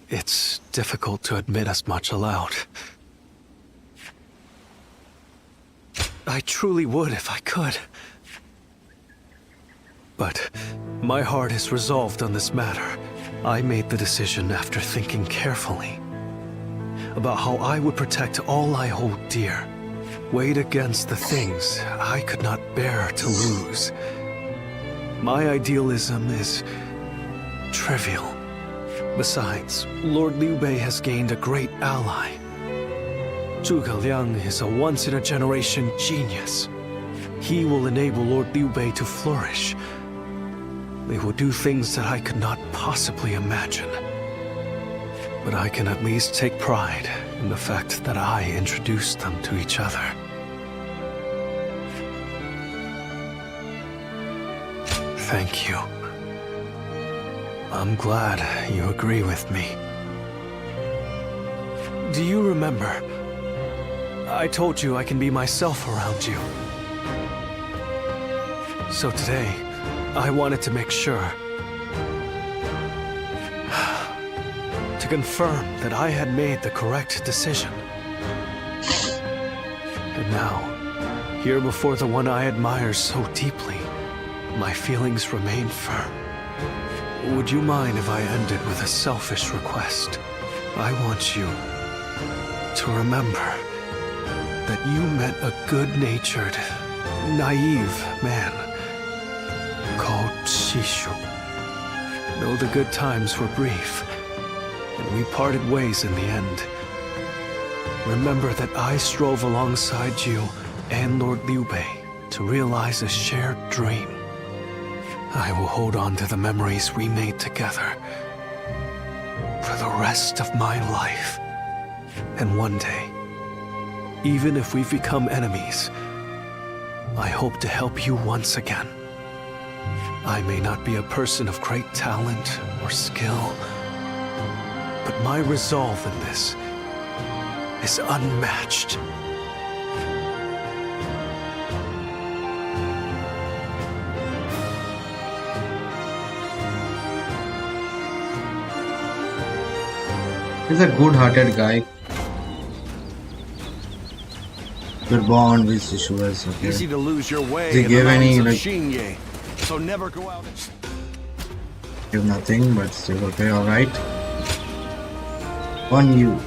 it's difficult to admit as much aloud. I truly would if I could. But my heart is resolved on this matter. I made the decision after thinking carefully about how I would protect all I hold dear, weighed against the things I could not bear to lose. My idealism is trivial. Besides, Lord Liu Bei has gained a great ally. Zhuge Liang is a once-in-a-generation genius. He will enable Lord Liu Bei to flourish. They will do things that I could not possibly imagine. But I can at least take pride in the fact that I introduced them to each other. Thank you. I'm glad you agree with me. Do you remember? I told you I can be myself around you. So today, I wanted to make sure. To confirm that I had made the correct decision. And now, here before the one I admire so deeply, my feelings remain firm. Would you mind if I ended with a selfish request? I want you to remember that you met a good-natured, naive man called Shishu. Though the good times were brief, and we parted ways in the end, remember that I strove alongside you and Lord Liu Bei to realize a shared dream. I will hold on to the memories we made together for the rest of my life. And one day, even if we've become enemies, I hope to help you once again. I may not be a person of great talent or skill, but my resolve in this is unmatched. He's a good-hearted guy. Good bond with Shishu is okay. Easy to lose your way Does he in give the any, mountains like... of Xingye, so never go out and... Give nothing, but still okay, alright. On you.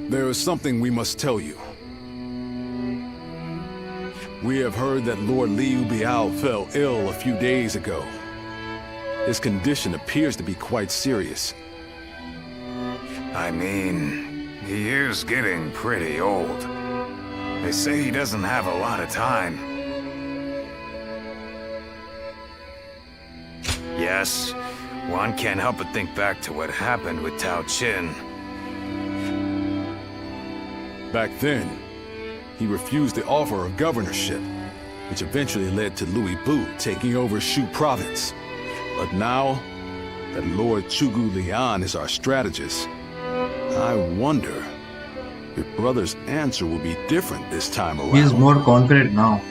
There is something we must tell you. We have heard that Lord Liu Biao fell ill a few days ago. His condition appears to be quite serious. I mean, he is getting pretty old. They say he doesn't have a lot of time. Yes, one can't help but think back to what happened with Tao Qin. Back then, he refused the offer of governorship, which eventually led to Louis Bu taking over Shu province. But now that Lord Zhuge Liang is our strategist, I wonder if brother's answer will be different this time around. He is more confident now.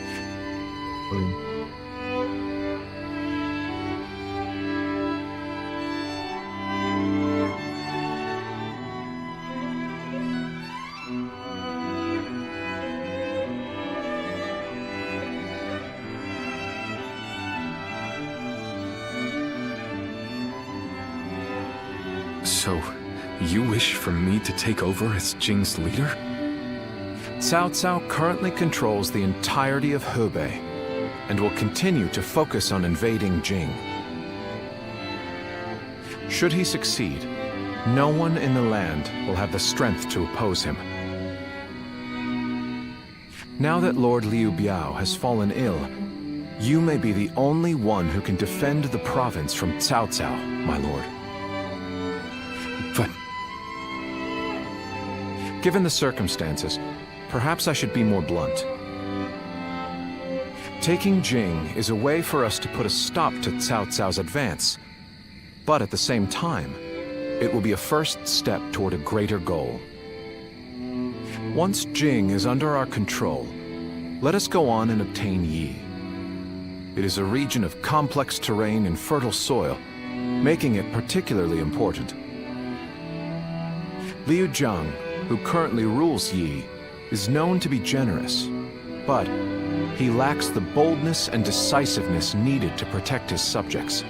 So, you wish for me to take over as Jing's leader? Cao Cao currently controls the entirety of Hebei and will continue to focus on invading Jing. Should he succeed, no one in the land will have the strength to oppose him. Now that Lord Liu Biao has fallen ill, you may be the only one who can defend the province from Cao Cao, my lord. But... Given the circumstances, perhaps I should be more blunt. Taking Jing is a way for us to put a stop to Cao Cao's advance, but at the same time, it will be a first step toward a greater goal. Once Jing is under our control, let us go on and obtain Yi. It is a region of complex terrain and fertile soil, making it particularly important. Liu Jiang, who currently rules Yi, is known to be generous, but he lacks the boldness and decisiveness needed to protect his subjects.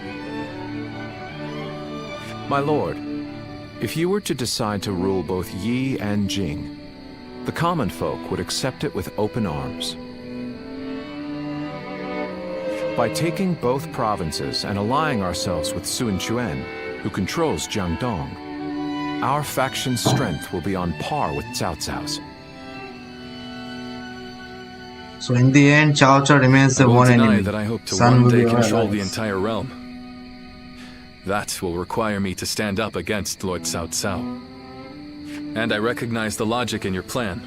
My lord, if you were to decide to rule both Yi and Jing, the common folk would accept it with open arms. By taking both provinces and allying ourselves with Sun Quan, who controls Jiangdong, our faction's strength will be on par with Cao Cao's. So in the end, Cao Cao remains the one enemy. That I hope to Sun one will day be our control the allies. entire realm. That will require me to stand up against Lord Cao Cao. And I recognize the logic in your plan,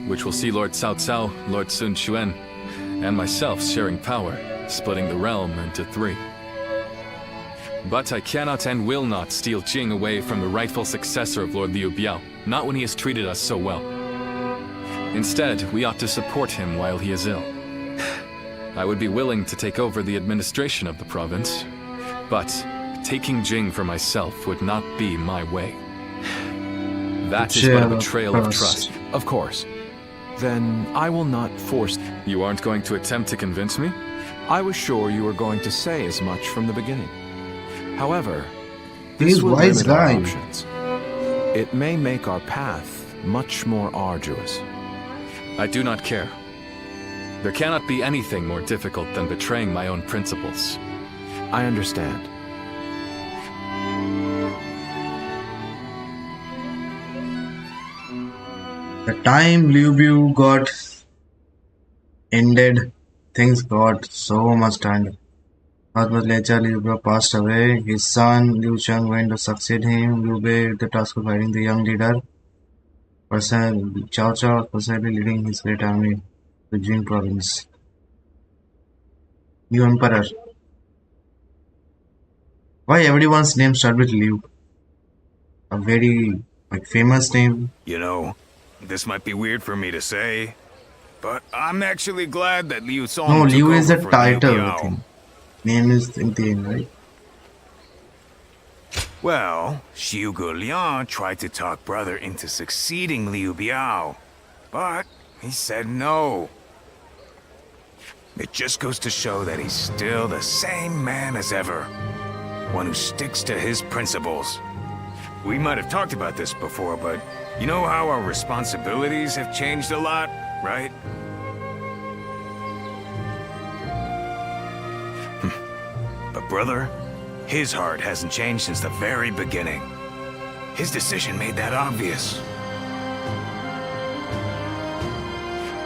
which will see Lord Cao Cao, Lord Sun Quan, and myself sharing power, splitting the realm into 3. But I cannot and will not steal Jing away from the rightful successor of Lord Liu Biao, not when he has treated us so well. Instead, we ought to support him while he is ill. I would be willing to take over the administration of the province, but taking Jing for myself would not be my way. That is but a betrayal of trust. Of course. Then I will not force... You aren't going to attempt to convince me? I was sure you were going to say as much from the beginning. However, He's this will wise limit our guy. options. It may make our path much more arduous. I do not care. There cannot be anything more difficult than betraying my own principles. I understand. The time Liu Biao got ended, things got so much turned. Not much later, Liu Biao passed away. His son, Liu Cheng, went to succeed him. Liu Bei with the task of guiding the young leader. Cao Cao personally leading his great army to Jing province. New emperor. Why everyone's name start with Liu? A very famous name. You know, this might be weird for me to say, but I'm actually glad that Liu Song No, took Liu is over a for title, Liu I Biao. think. Name is in the end, right? Well, Xiu Guoliang tried to talk brother into succeeding Liu Biao, but he said no. It just goes to show that he's still the same man as ever. One who sticks to his principles. We might have talked about this before, but you know how our responsibilities have changed a lot, right? But brother, his heart hasn't changed since the very beginning. His decision made that obvious.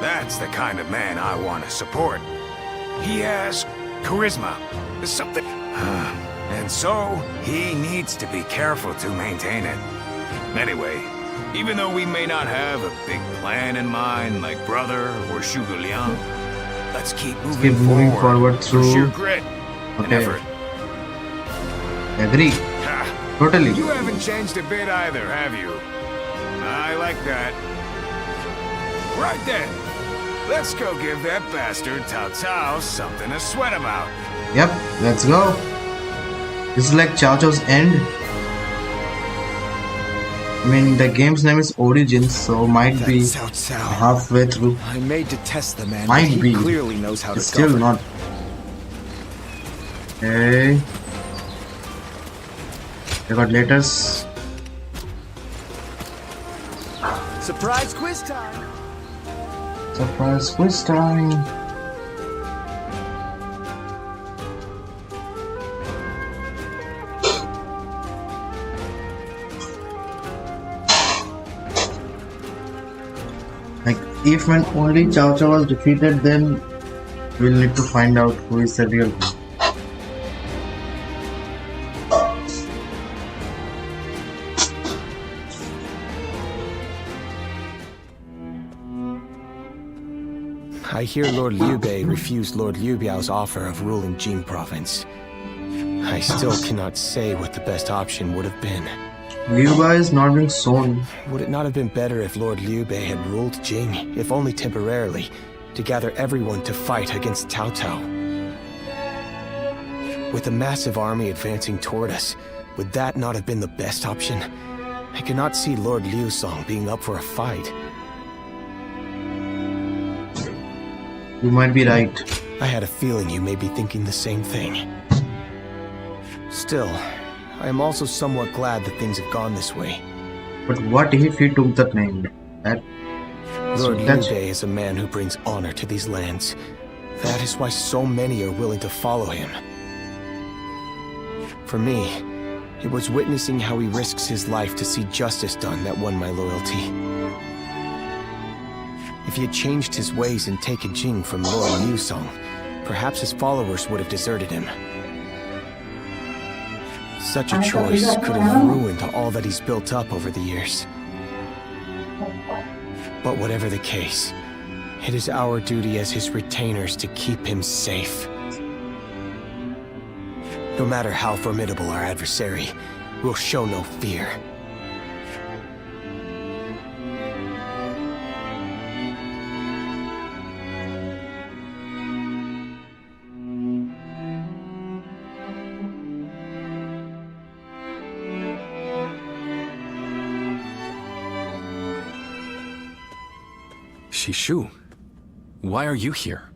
That's the kind of man I want to support. He has charisma, something. And so, he needs to be careful to maintain it. Anyway, even though we may not have a big plan in mind like brother or Xiu Guoliang, let's keep moving forward for through. sheer grit and Okay. effort. Agree. Totally. You haven't changed a bit either, have you? I like that. Right then, let's go give that bastard Cao Cao something to sweat about. Yep, let's go. This is like Cao Cao's end. I mean, the game's name is Origins, so might be halfway through. I may detest the man, Might but he be. clearly knows how to It's still govern. not. Okay. I got letters. Surprise quiz time! Surprise quiz time. Like, if when only Chow Chow was defeated, then we'll need to find out who is the real one. I hear Lord Liu Bei refused Lord Liu Biao's offer of ruling Jing province. I still cannot say what the best option would have been. Liu Bei is not being sown. Would it not have been better if Lord Liu Bei had ruled Jing, if only temporarily, to gather everyone to fight against Cao Cao? With a massive army advancing toward us, would that not have been the best option? I cannot see Lord Liu Song being up for a fight. You might be right. I had a feeling you may be thinking the same thing. Still, I am also somewhat glad that things have gone this way. But what if he took that name? Lord Liu Bei is a man who brings honor to these lands. That is why so many are willing to follow him. For me, it was witnessing how he risks his life to see justice done that won my loyalty. If he had changed his ways and taken Jing from Lord Liu Song, perhaps his followers would have deserted him. Such a choice could have ruined all that he's built up over the years. But whatever the case, it is our duty as his retainers to keep him safe. No matter how formidable our adversary, we'll show no fear. Shishu, why are you here?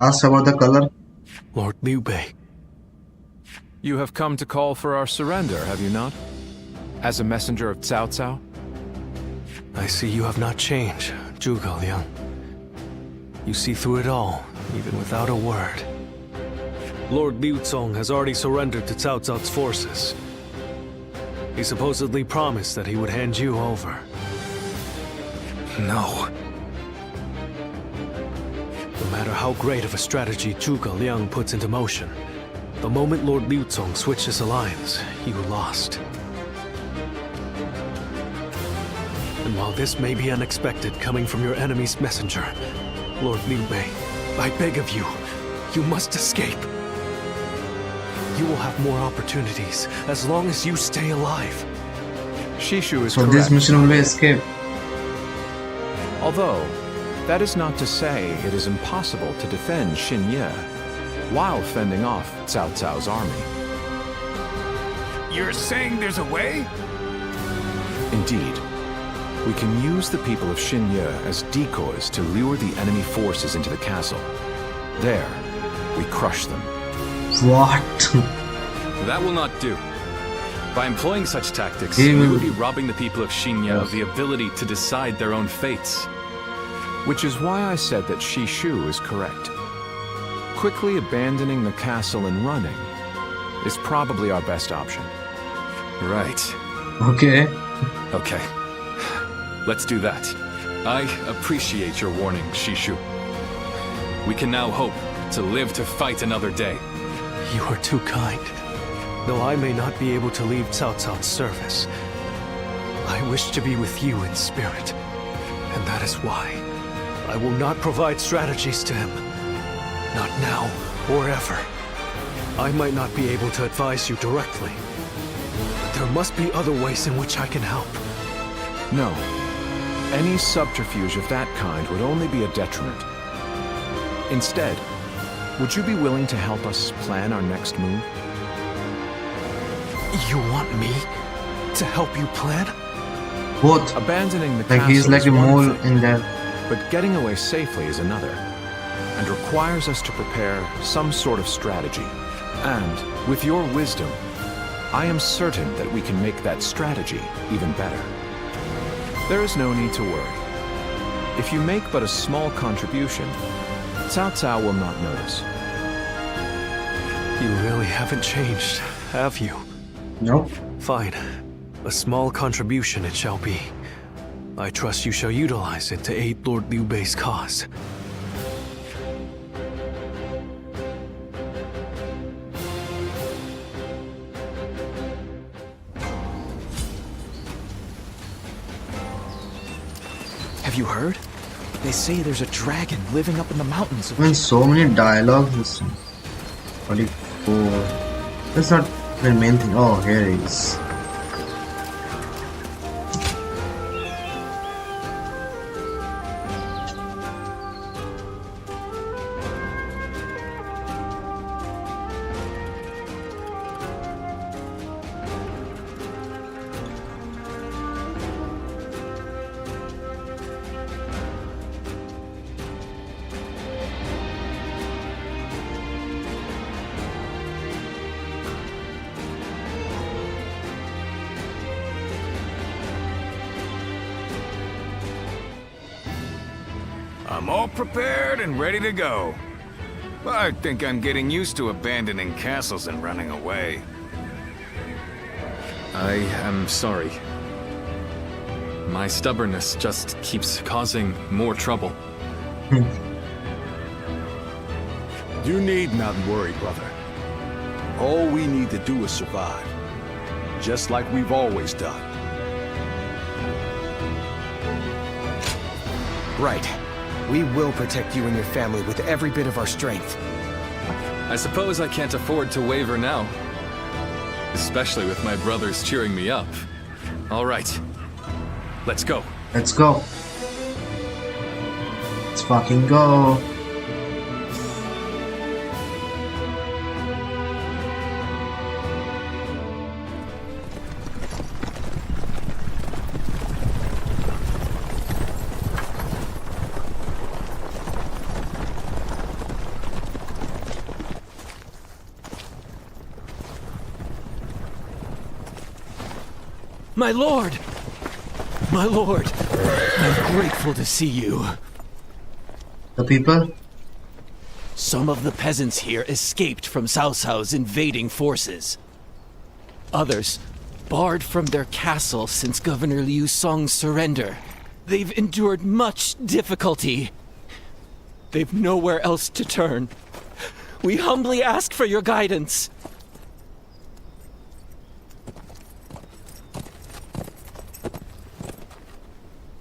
Ask about the color. Lord Liu Bei. You have come to call for our surrender, have you not? As a messenger of Cao Cao? I see you have not changed, Zhuge Liang. You see through it all, even without a word. Lord Liu Cong has already surrendered to Cao Cao's forces. He supposedly promised that he would hand you over. No. No matter how great of a strategy Zhuge Liang puts into motion, the moment Lord Liu Cong switched his alliance, you lost. And while this may be unexpected coming from your enemy's messenger, Lord Liu Bei, I beg of you, you must escape. You will have more opportunities as long as you stay alive. Shishu is So correct. this mission will escape. Although, that is not to say it is impossible to defend Xinye while fending off Cao Cao's army. You're saying there's a way? Indeed. We can use the people of Xinye as decoys to lure the enemy forces into the castle. There, we crush them. What? That will not do. By employing such tactics, He we will- would be robbing the people of Xinye of the ability to decide their own fates. Which is why I said that Shishu is correct. Quickly abandoning the castle and running is probably our best option. Right. Okay. Okay. Let's do that. I appreciate your warning, Shishu. We can now hope to live to fight another day. You are too kind. Though I may not be able to leave Cao Cao's service, I wish to be with you in spirit. And that is why I will not provide strategies to him. Not now or ever. I might not be able to advise you directly, but there must be other ways in which I can help. No. Any subterfuge of that kind would only be a detriment. Instead, would you be willing to help us plan our next move? You want me to help you plan? Both. Abandoning the Like castle he's like is a one mole thing, in there. but getting away safely is another, and requires us to prepare some sort of strategy. And, with your wisdom, I am certain that we can make that strategy even better. There is no need to worry. If you make but a small contribution, Cao Cao will not notice. You really haven't changed, have you? Nope. Fine. A small contribution it shall be. I trust you shall utilize it to aid Lord Liu Bei's cause. Have you heard? They say there's a dragon living up in the mountains of... I mean, so many dialogues. What is... Oh, that's not the main thing. Oh, here it is. I'm all prepared and ready to go. I think I'm getting used to abandoning castles and running away. I am sorry. My stubbornness just keeps causing more trouble. You need not worry, brother. All we need to do is survive. Just like we've always done. Right. We will protect you and your family with every bit of our strength. I suppose I can't afford to waver now. Especially with my brothers cheering me up. All right. Let's go. Let's go. Let's fucking go. My lord! My lord! I'm grateful to see you. The people? Some of the peasants here escaped from Cao Cao's invading forces. Others barred from their castle since Governor Liu Song's surrender. They've endured much difficulty. They've nowhere else to turn. We humbly ask for your guidance.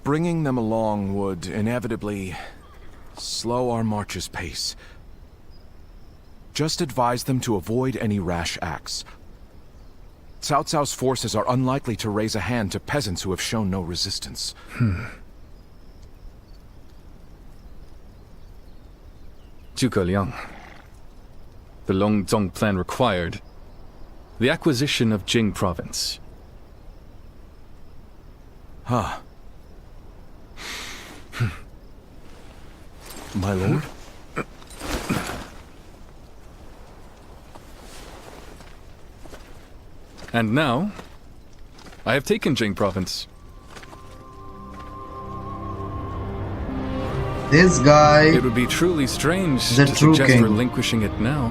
Bringing them along would inevitably slow our march's pace. Just advise them to avoid any rash acts. Cao Cao's forces are unlikely to raise a hand to peasants who have shown no resistance. Zhuge Liang. The Longzong plan required the acquisition of Jing province. Huh. My lord? And now, I have taken Jing province. This guy... It would be truly strange the to true suggest king. relinquishing it now.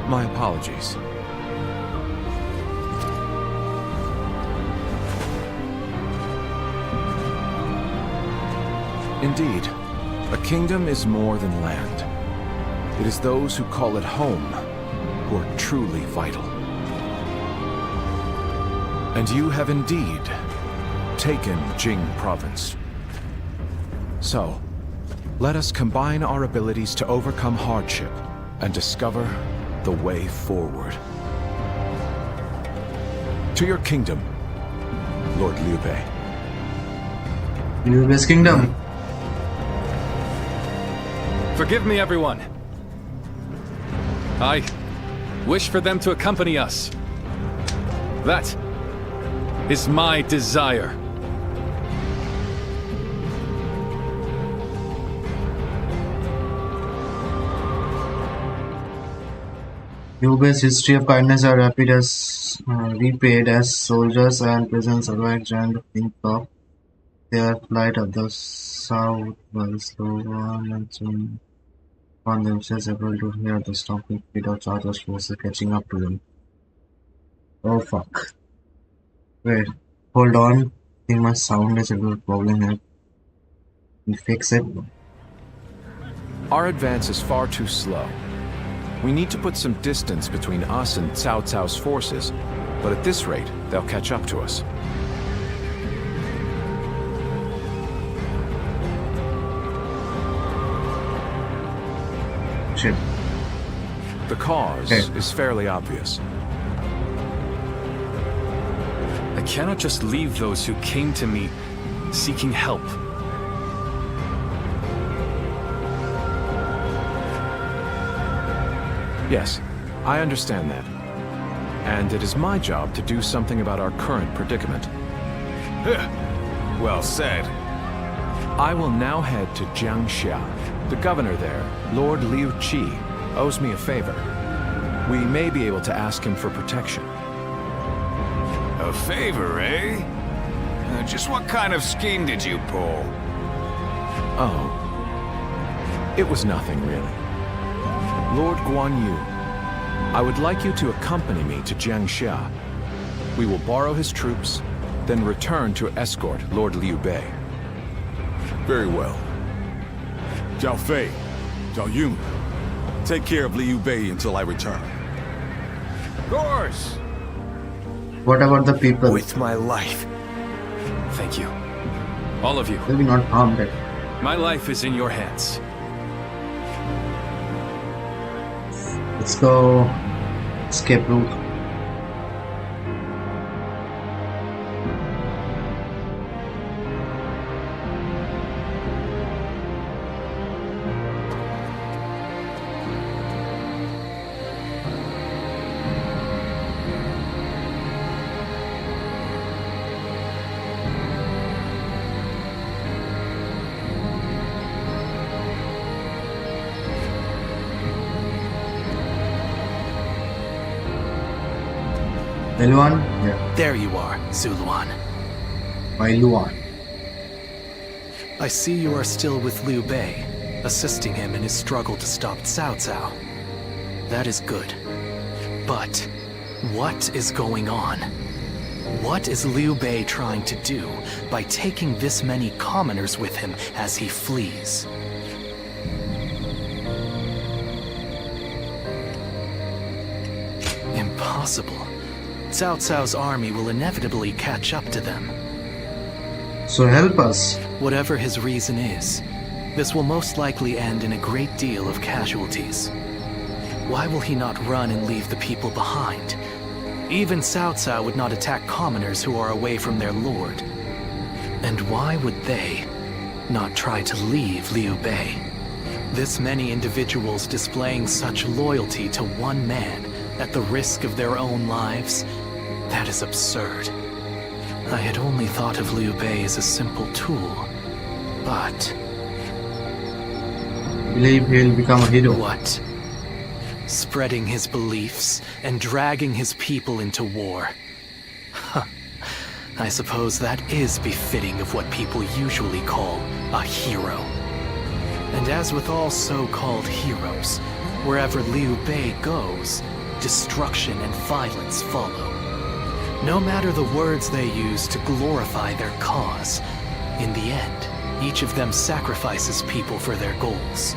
My apologies. Indeed, a kingdom is more than land. It is those who call it home who are truly vital. And you have indeed taken Jing province. So, let us combine our abilities to overcome hardship and discover the way forward. To your kingdom, Lord Liu Bei. Liu Bei's kingdom. Forgive me, everyone. I wish for them to accompany us. That is my desire. Liu-Bei's history of kindness are repaid as soldiers and peasants alike joined to think of their plight of the south while Slovan and soon found themselves able to hear the stomping feet of Charter's forces catching up to them. Oh fuck. Wait, hold on. I think my sound is a little problem here. We fix it. Our advance is far too slow. We need to put some distance between us and Cao Cao's forces, but at this rate, they'll catch up to us. Shit. The cause is fairly obvious. I cannot just leave those who came to me seeking help. Yes, I understand that. And it is my job to do something about our current predicament. Well said. I will now head to Jiangxia. The governor there, Lord Liu Qi, owes me a favor. We may be able to ask him for protection. A favor, eh? Just what kind of scheme did you pull? Oh. It was nothing, really. Lord Guan Yu, I would like you to accompany me to Jiangxia. We will borrow his troops, then return to escort Lord Liu Bei. Very well. Zhao Fei, Zhao Yun, take care of Liu Bei until I return. Of course. What about the people? With my life. Thank you. All of you. They'll be not harmed. My life is in your hands. Let's go. Escape route. Luan? Yeah. There you are, Zuluan. My Luan. I see you are still with Liu Bei, assisting him in his struggle to stop Cao Cao. That is good. But what is going on? What is Liu Bei trying to do by taking this many commoners with him as he flees? Impossible. Cao Cao's army will inevitably catch up to them. So help us. Whatever his reason is, this will most likely end in a great deal of casualties. Why will he not run and leave the people behind? Even Cao Cao would not attack commoners who are away from their lord. And why would they not try to leave Liu Bei? This many individuals displaying such loyalty to one man at the risk of their own lives, that is absurd. I had only thought of Liu Bei as a simple tool, but... Believe he'll become a hero. What? Spreading his beliefs and dragging his people into war. Huh. I suppose that is befitting of what people usually call a hero. And as with all so-called heroes, wherever Liu Bei goes, destruction and violence follow. No matter the words they use to glorify their cause, in the end, each of them sacrifices people for their goals.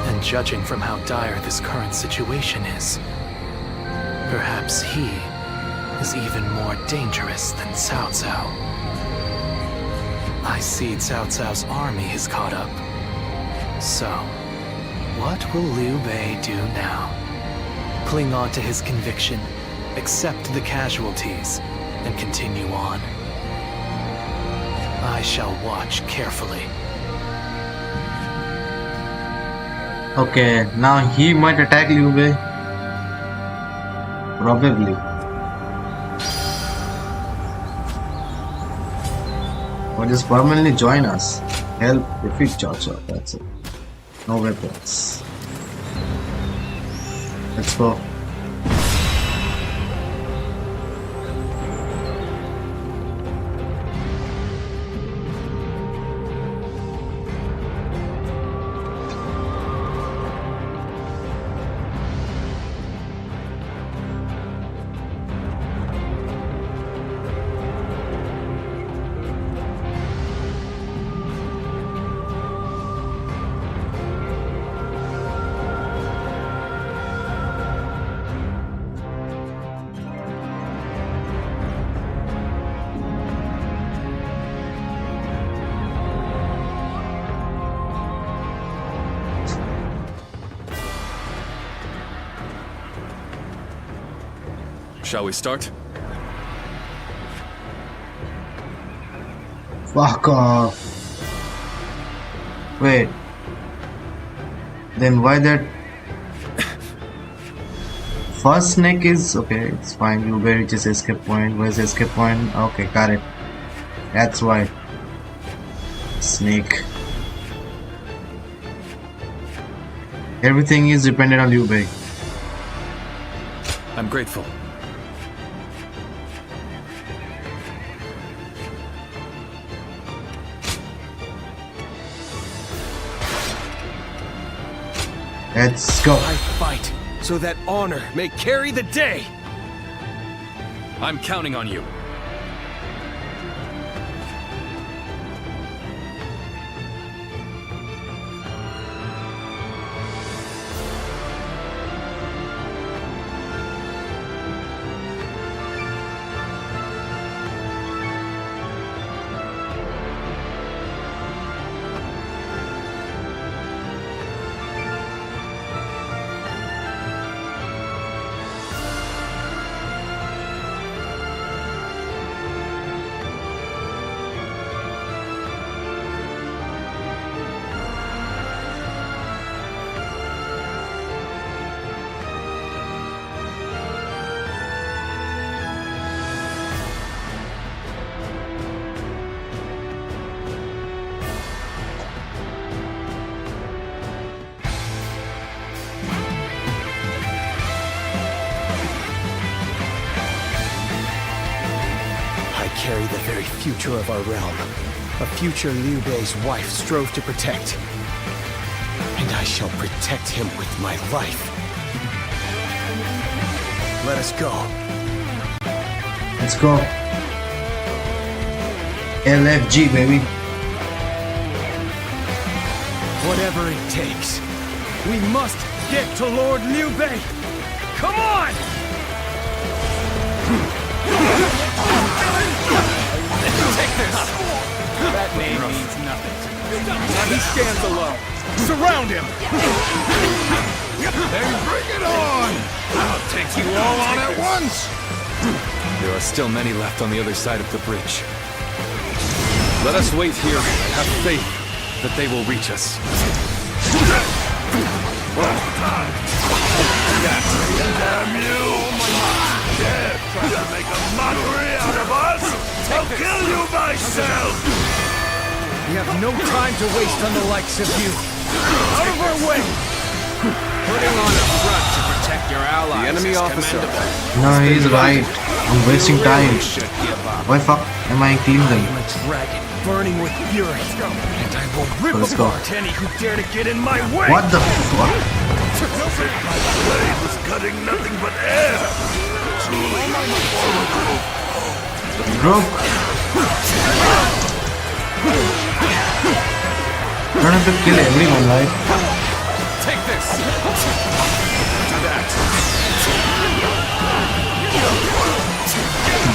And judging from how dire this current situation is, perhaps he is even more dangerous than Cao Cao. I see Cao Cao's army has caught up. So, what will Liu Bei do now? Cling on to his conviction, accept the casualties, and continue on. I shall watch carefully. Okay, now he might attack Liu Bei. Probably. Or just permanently join us. Help defeat Cao Cao, that's it. No weapons. Let's go. Shall we start? Fuck off. Wait. Then why that? First snake is okay. It's fine. You reaches escape point. Where's escape point? Okay, got it. That's why. Snake. Everything is dependent on Liu Bei. I'm grateful. Let's go. I fight so that honor may carry the day. I'm counting on you. Carry the very future of our realm. A future Liu Bei's wife strove to protect. And I shall protect him with my life. Let us go. Let's go. LFG, baby. Whatever it takes. We must get to Lord Liu Bei. Come on! Take this! That name means nothing to me. He stands alone. Surround him! Then bring it on! I'll take you all on at once! There are still many left on the other side of the bridge. Let us wait here and have faith that they will reach us. Damn you! Yeah, try to make a mockery out of us? I'll kill you myself! We have no time to waste on the likes of you. Out of our way! Putting on a front to protect your allies. The enemy officer. No, he's right. I'm wasting time. Why fuck am I killing them? I am a dragon burning with fury, and I will rip apart any who dare to get in my way! What the fuck? My blade was cutting nothing but air! Truly formidable. Bro. I don't have to kill everyone, right? Take this! Do that!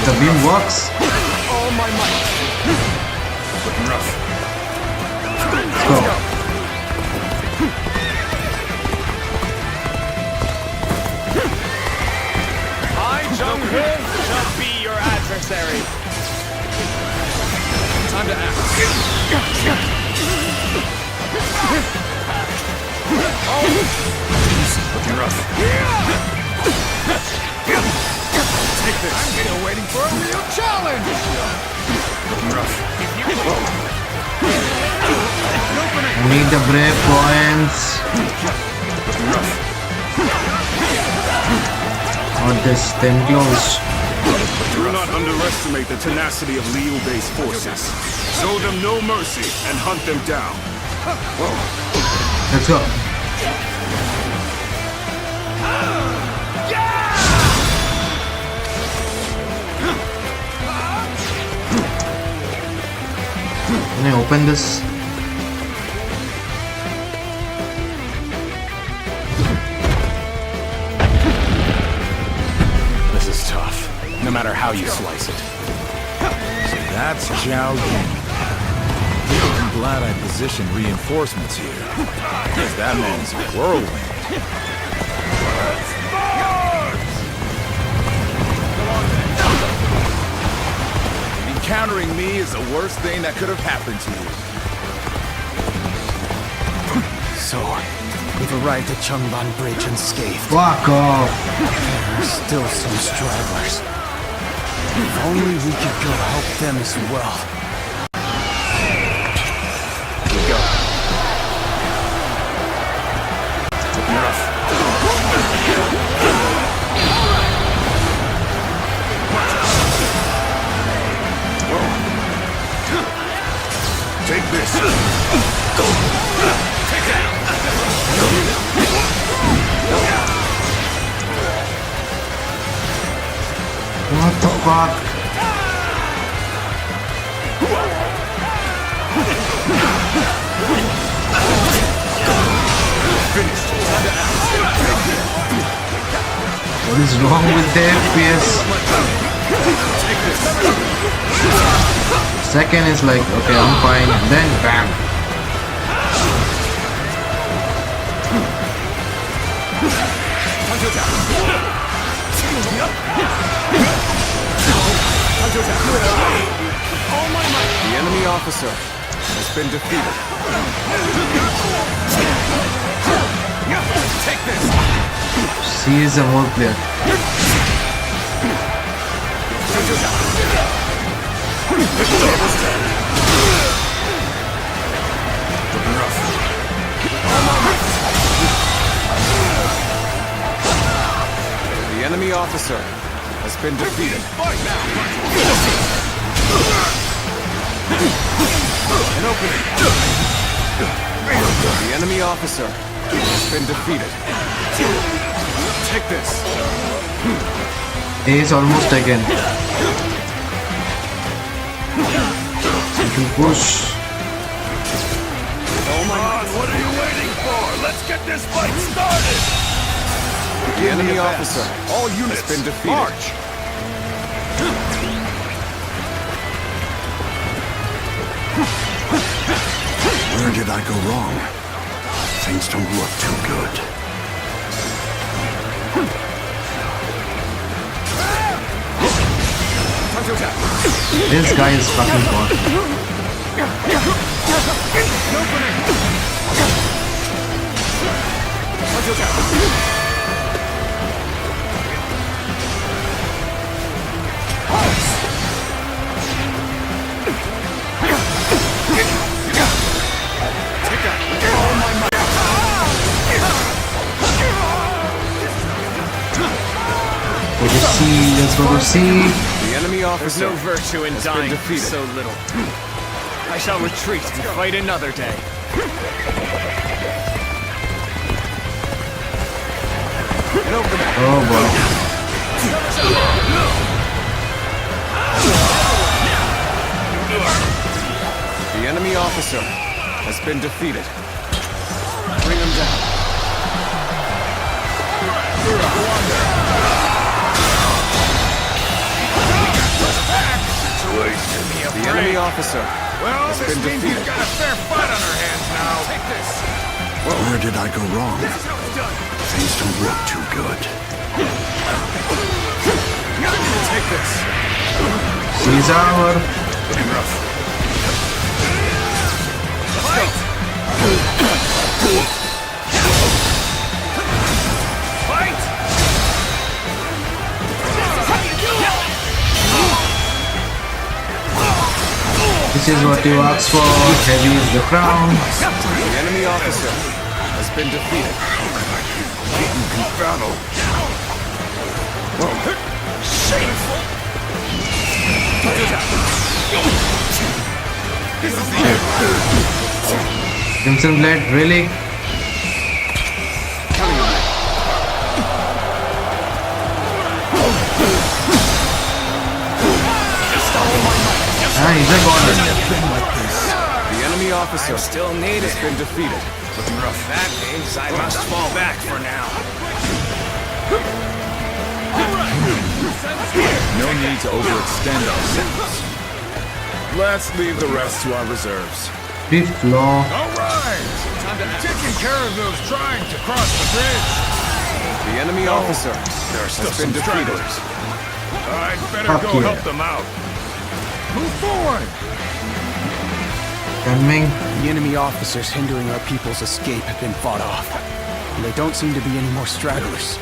The beam works. All my might! Looking rough. Let's go. Jung-Ho shall be your adversary. Time to act. Looking rough. Take this. I'm still waiting for a real challenge! Looking rough. I need the brave points. Looking rough. Or this, then close. Do not underestimate the tenacity of Liu Bei's forces. Show them no mercy and hunt them down. Let's go. Can I open this? This is tough, no matter how you slice it. So that's Zhao Ying. I'm glad I positioned reinforcements here, because that man's a whirlwind. is the worst thing that could have happened to you. So, we've arrived at Chungban Bridge unscathed. Fuck off. There are still some stragglers. If only we could go help them as well. We go. Enough. Take this. Go. Take that. What the fuck? What is wrong with the FPS? Second is like, okay, I'm fine, and then bam. The enemy officer has been defeated. Take this. She is a more player. The enemy officer has been defeated. An opening. The enemy officer has been defeated. Take this. A is almost taken. You can push. Come on, what are you waiting for? Let's get this fight started! The enemy officer, all units, has been defeated. March! Where did I go wrong? Things don't look too good. This guy is fucking god. Go to C, let's go to C. The enemy officer. There's no virtue in dying for so little. I shall retreat and fight another day. Oh boy. The enemy officer has been defeated. Bring him down. The enemy officer has been defeated. We've got a fair fight on our hands now. Take this. Where did I go wrong? Things don't look too good. Take this. She's our. Fight! This is what you asked for. Heavy is the crown. The enemy officer has been defeated. Battle. Shameful. This is the end. Crimson Blade, really? Ah, he's a goner. The enemy officer Still needed. has been defeated. Looking rough. That means I must fall back for now. No need to overextend ourselves. Let's leave the rest to our reserves. Fifth floor. All right. Taking care of those trying to cross the bridge. The enemy officer There are still has been some defeated. stragglers. I'd better Fuck go yeah. help them out. Move forward! Coming. The enemy officers hindering our people's escape have been fought off. And there don't seem to be any more stragglers.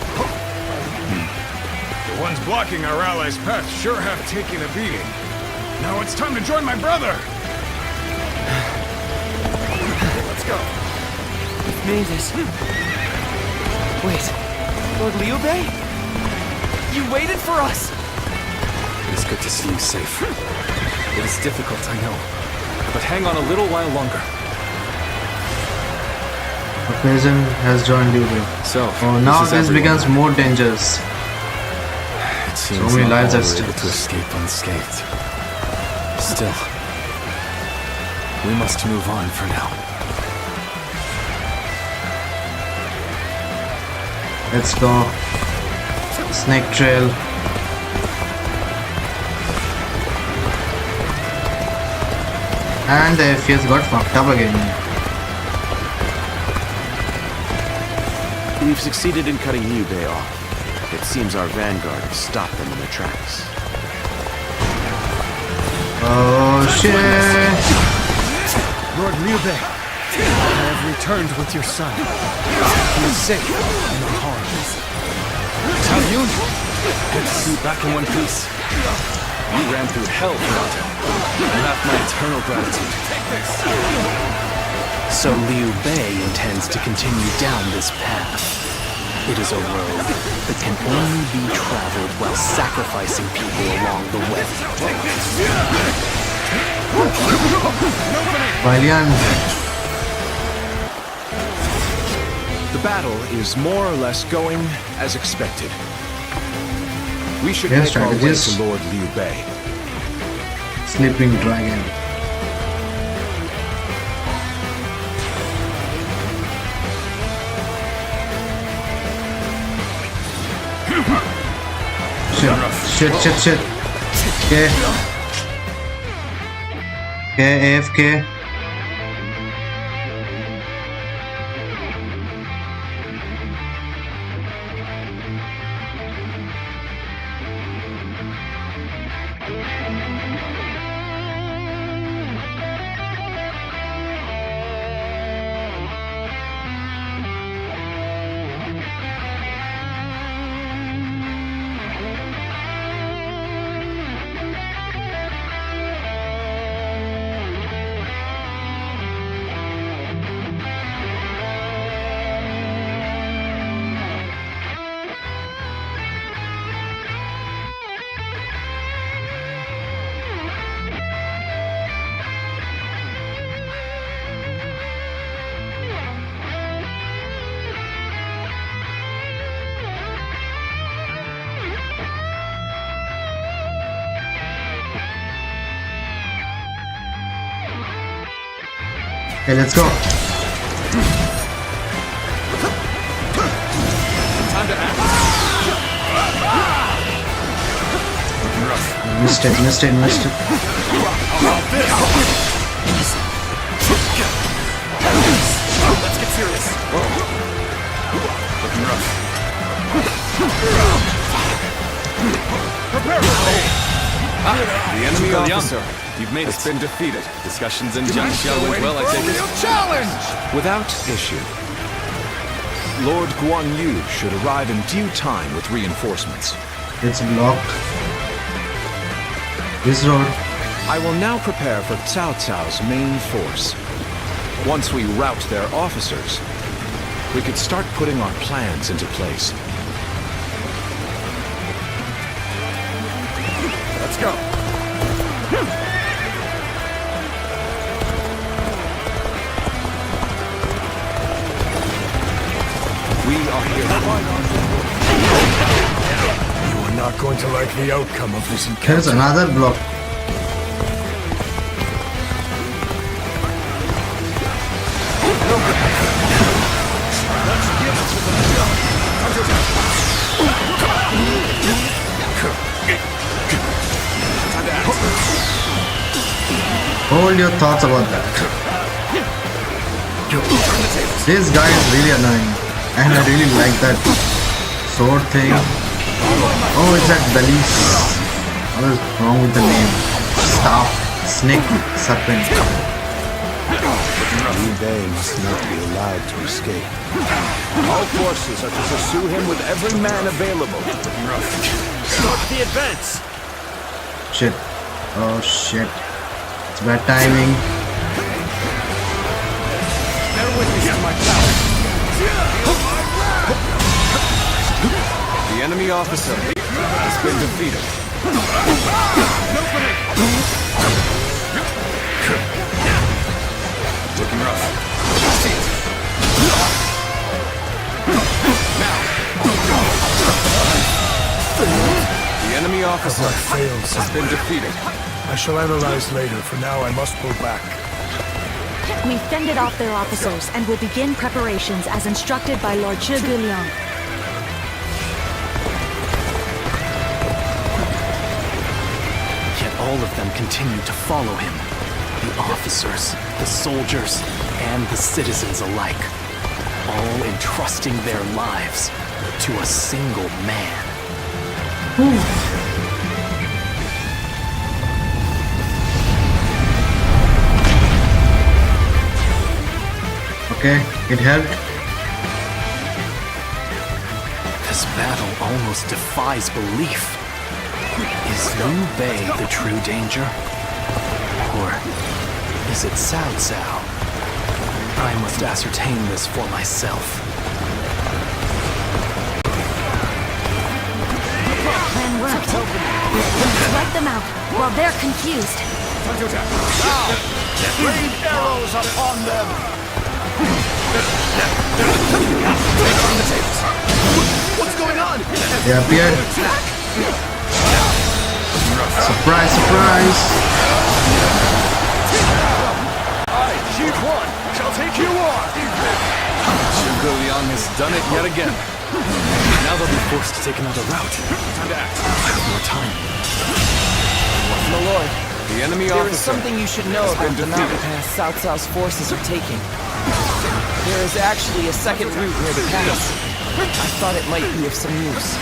The ones blocking our allies' path sure have taken a beating. Now it's time to join my brother! Let's go. We've made it. Wait, Lord Liu Bei? You waited for us! It is good to see you safe. It is difficult, I know. But hang on a little while longer. A peasant has joined you. So, now this becomes more dangerous. It seems so many not lives all are were still able to escape unscathed. Still, we must move on for now. Let's go. Snake trail. And the FPS got fucked up again. We've succeeded in cutting Liu Bei off. It seems our vanguard has stopped them in their tracks. Oh shit! Lord Liu Bei, I have returned with your son. He is safe and unharmed. Cao Yun! Good to see you back in one piece. You ran through hell, Naruto. You have my eternal gratitude. So Liu Bei intends to continue down this path. It is a road that can only be traveled while sacrificing people along the way. Valiant. The battle is more or less going as expected. We should Yes, make our way strategist. to Lord Liu Bei. Sleeping dragon. Shit. Okay. Okay, AFK. Okay, let's go. Time to act. Missed it. Let's get serious. Looking rough. Prepare for The enemy officer. You've made it. Been defeated. Discussions in Jiangxia went well, I take it. Challenge! Without issue. Lord Guan Yu should arrive in due time with reinforcements. It's blocked. This road. I will now prepare for Cao Cao's main force. Once we rout their officers, we could start putting our plans into place. Let's go. We are here. You are not going to like the outcome of this encounter. There's another block. Hold your thoughts about that. This guy is really annoying, and I really like that sword thing. Oh, it's that Dalis. What is wrong with the name? staff, snake, serpent. Liu Bei must not be allowed to escape. All forces are to pursue him with every man available. Start the advance! Shit. Oh shit. It's bad timing. Bear witness to my power. The enemy officer has been defeated. Looking rough. The enemy officer fails. has been defeated. I shall analyze later. For now, I must pull back. We fended off their officers and will begin preparations as instructed by Lord Zhuge Liang. Yet all of them continue to follow him. The officers, the soldiers, and the citizens alike. All entrusting their lives to a single man. Okay, it helped. This battle almost defies belief. Is Liu Bei the true danger? Or is it Cao Cao? I must ascertain this for myself. Plan worked. Let's wipe them out while they're confused. Rain arrows upon them! What's going on? They appeared. Surprise, surprise! I, Chief One, shall take you on! Zhuge Liang has done it yet again. Now they'll be forced to take another route. Time to act. I have more time. My lord, The enemy there is officer something you should know has about been the mountain defeated. pass Cao Cao's forces are taking. There is actually a second route near the pass. I thought it might be of some use.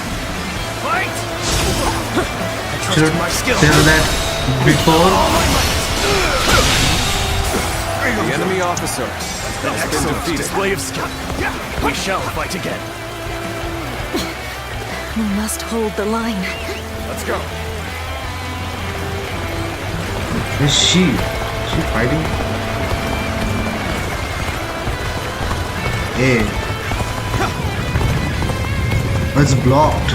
Fight! Should tell that before. The enemy officer has been defeated. Display of skill. We shall fight again. We must hold the line. Let's go. Is she? Is she fighting? Hey. It's blocked.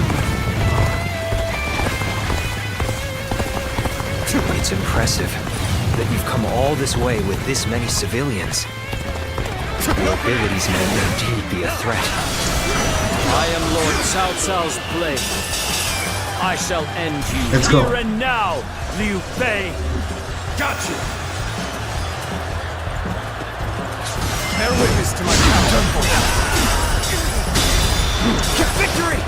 It's impressive that you've come all this way with this many civilians. Your abilities may indeed be a threat. I am Lord Cao Cao's blade. I shall end you Let's here go. and now, Liu Bei. Gotcha! Bear witness to my power. Victory!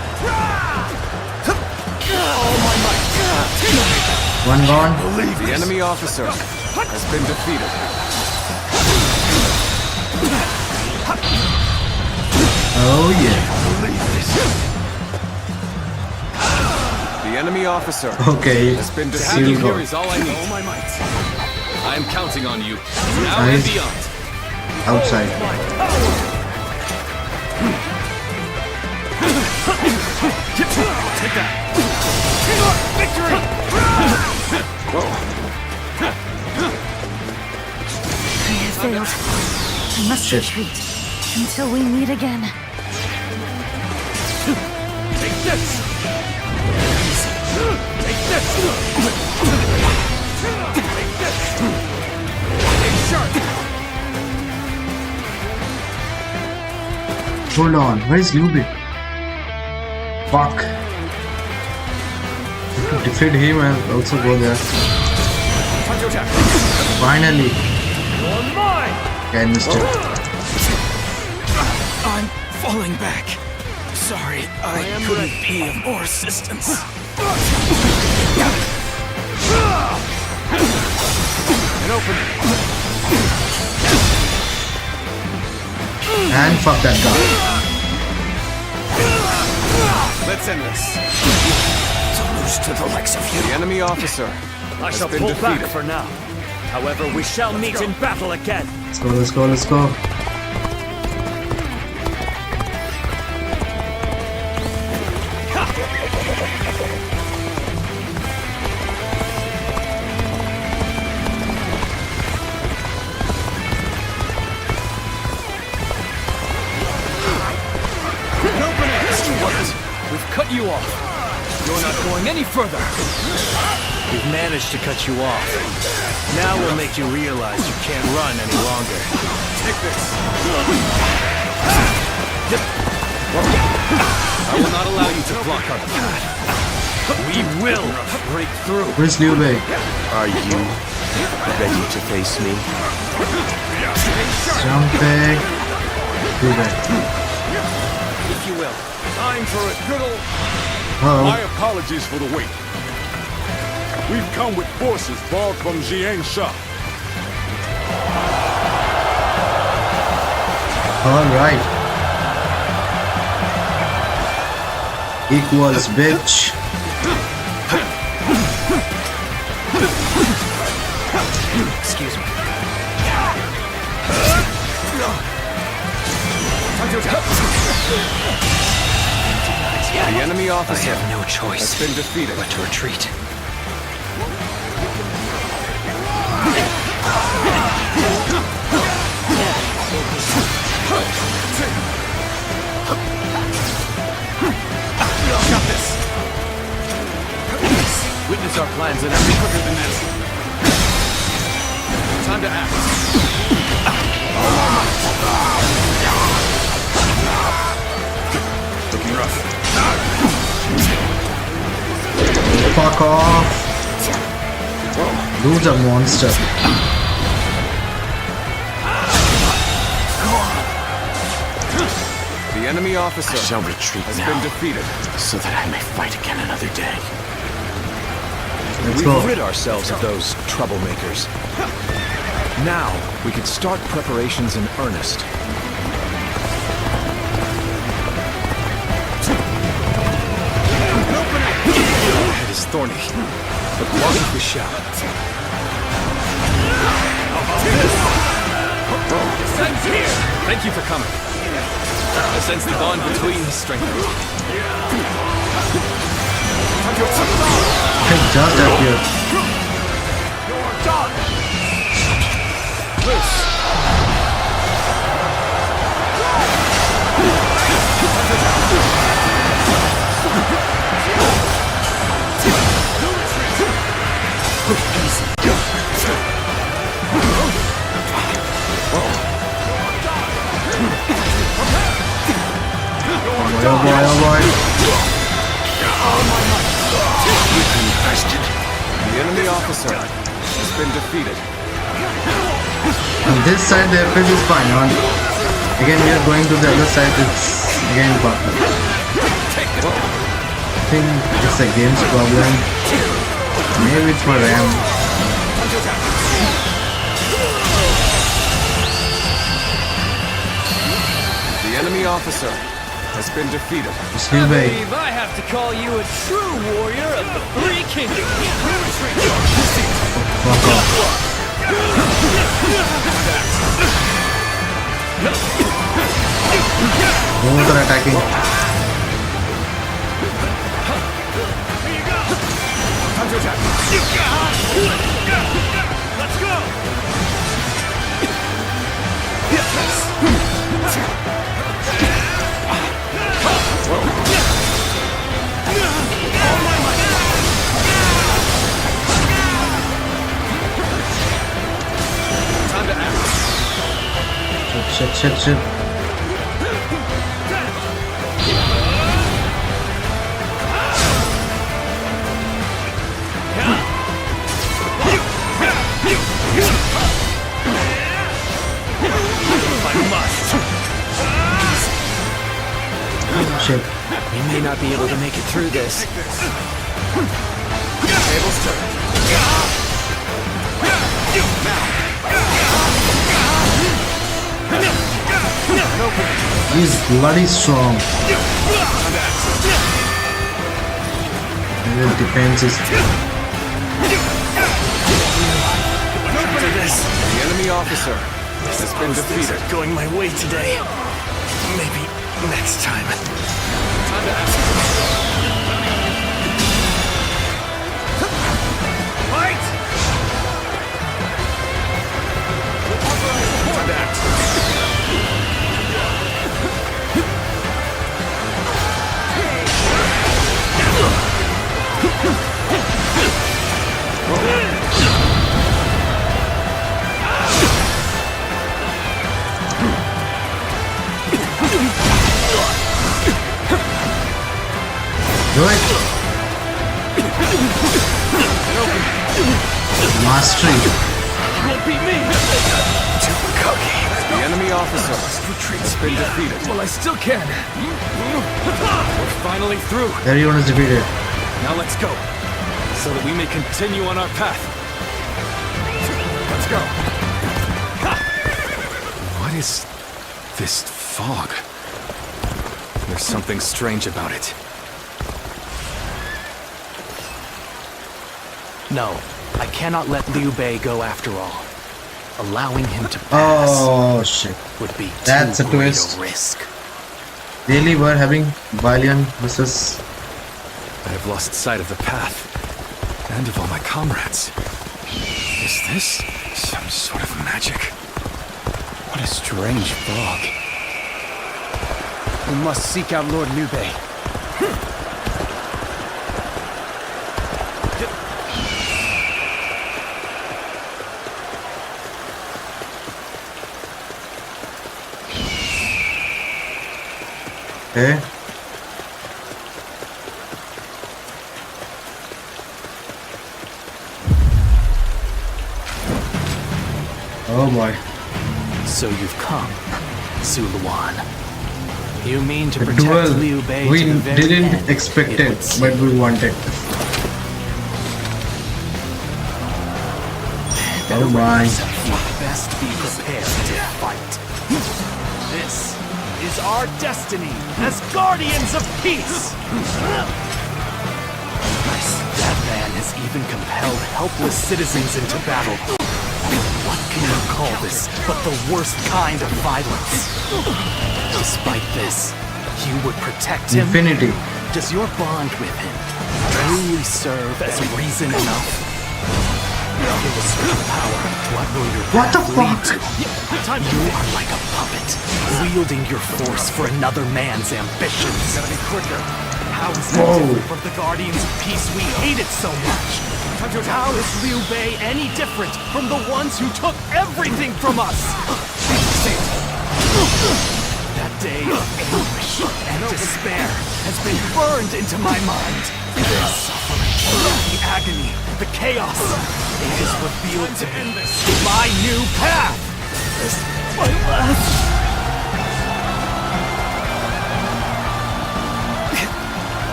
All my might. One gone. The enemy officer has been defeated. Oh yeah. The enemy officer Okay. has been To have you defeated. here is all I need. All my might. I am counting on you, now Nice. and beyond. Outside. Take that. Victory! I have failed. I must retreat until we meet again. Take this. Take this. Take this. Take sharp. Hold on. Where is Liu Bei? Fuck. To defeat him and also go there. Finally. You're mine. Okay, I missed it. I'm falling back. Sorry, I couldn't be of more assistance. An opening. And fuck that guy. Let's end this. lose to the likes of you. The enemy officer I has shall been pull defeated. back for now. However, we shall meet in battle again. Let's go, let's go, let's go. We've cut you off. You're not going any further. We've managed to cut you off. Now we'll make you realize you can't run any longer. Take this. I will not allow you to block our path. We will break through. Where's Liu Bei? Are you ready to face me? Jumping. Liu Bei. If you will. Time for a good old... Uh-oh. My apologies for the wait. We've come with forces borrowed from Jiangsha. Alright. Equals, bitch. Excuse me. The enemy officer I have no choice has been defeated. but to retreat. Got this. Witness our plans and act quicker than this. Time to act. Looking rough. Fuck off. Dude's a monster. The enemy officer I shall retreat has now, been defeated. so that I may fight again another day. Let's We've go. rid ourselves of those troublemakers. Now, we could start preparations in earnest. The head is thorny, but walk if we shall. Thank you for coming. I sense the bond between us strengthening. It just appeared. Oh boy, oh boy. The enemy officer has been defeated. On this side the FF is fine. Again we are going to the other side, it's again buggy. I think it's a game's problem. Maybe it's my RAM. The enemy officer has been defeated. It's Liu Bei. believe I have to call you a true warrior of the Three Kingdoms. Fuck off. Both are attacking. Time to attack. Let's go! Time to act. Shit. Shit. We may not be able to make it through this. Tables turn. He's bloody strong. And his defense is... The enemy officer has been defeated. Going my way today. Maybe next time. Fight! Do it! Mastery. Won't beat me! Too cocky. The enemy officer has been defeated. Well, I still can. We're finally through. Everyone is defeated. Now let's go, so that we may continue on our path. Let's go. What is this fog? There's something strange about it. No, I cannot let Liu Bei go after all. Allowing him to pass Oh shit. would be That's too a great twist. a risk. Really, we're having Valiant versus... I have lost sight of the path, and of all my comrades. Is this some sort of magic? What a strange fog. We must seek out Lord Liu Bei. Okay. Oh boy. So you've come, Zuluan. You mean to The protect duel. Liu Bei We to the very didn't end, expect would it, seem. but we wanted. Oh my. You'd best be prepared to fight. This is our destiny as guardians of peace! That man has even compelled helpless citizens into battle. What can you call this but the worst kind of violence? Despite this, you would protect him? Infinity. Does your bond with him truly serve as reason enough? Illustrate power. What will your What the path lead fuck? to? You are like a puppet, wielding your force for another man's ambitions. Gotta be quicker. How is that Whoa. different from the Guardians of Peace we hated so much? How is Liu Bei any different from the ones who took everything from us? That day of anguish and despair has been burned into my mind. The suffering, the agony, the chaos. It has revealed to me my new path. This is my last.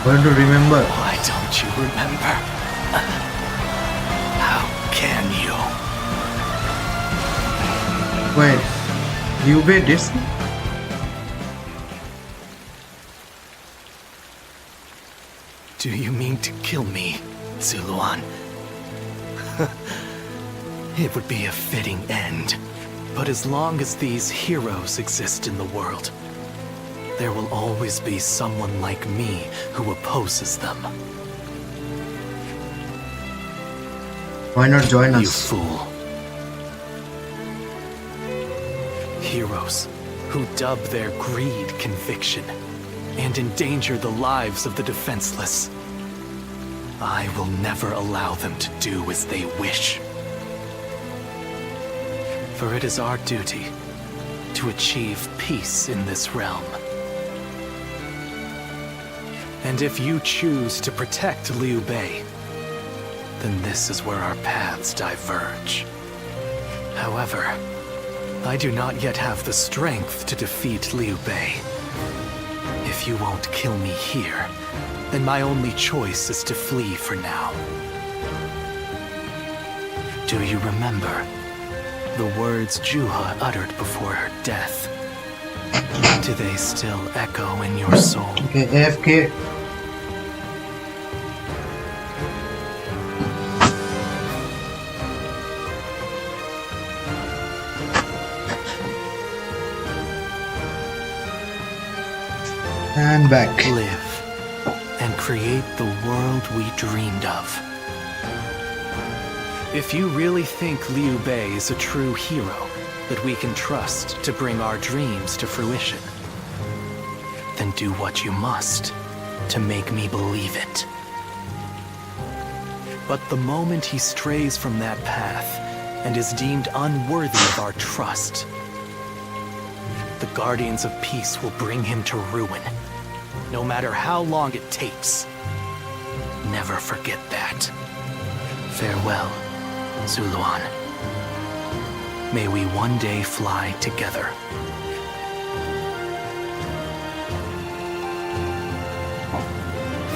Going to remember. Why don't you remember? How can you? Wait. Liu Bei did something? Do you mean to kill me, Zuluan? It would be a fitting end. But as long as these heroes exist in the world, there will always be someone like me who opposes them. Why not join You us? fool. Heroes who dub their greed conviction and endanger the lives of the defenseless. I will never allow them to do as they wish. For it is our duty to achieve peace in this realm. And if you choose to protect Liu Bei, then this is where our paths diverge. However, I do not yet have the strength to defeat Liu Bei. If you won't kill me here, then my only choice is to flee for now. Do you remember the words Juha uttered before her death? Do they still echo in your soul? Okay, AFK. And back. Live and create the world we dreamed of. If you really think Liu Bei is a true hero that we can trust to bring our dreams to fruition, then do what you must to make me believe it. But the moment he strays from that path and is deemed unworthy of our trust, the Guardians of Peace will bring him to ruin, no matter how long it takes. Never forget that. Farewell, Zuluan. May we one day fly together.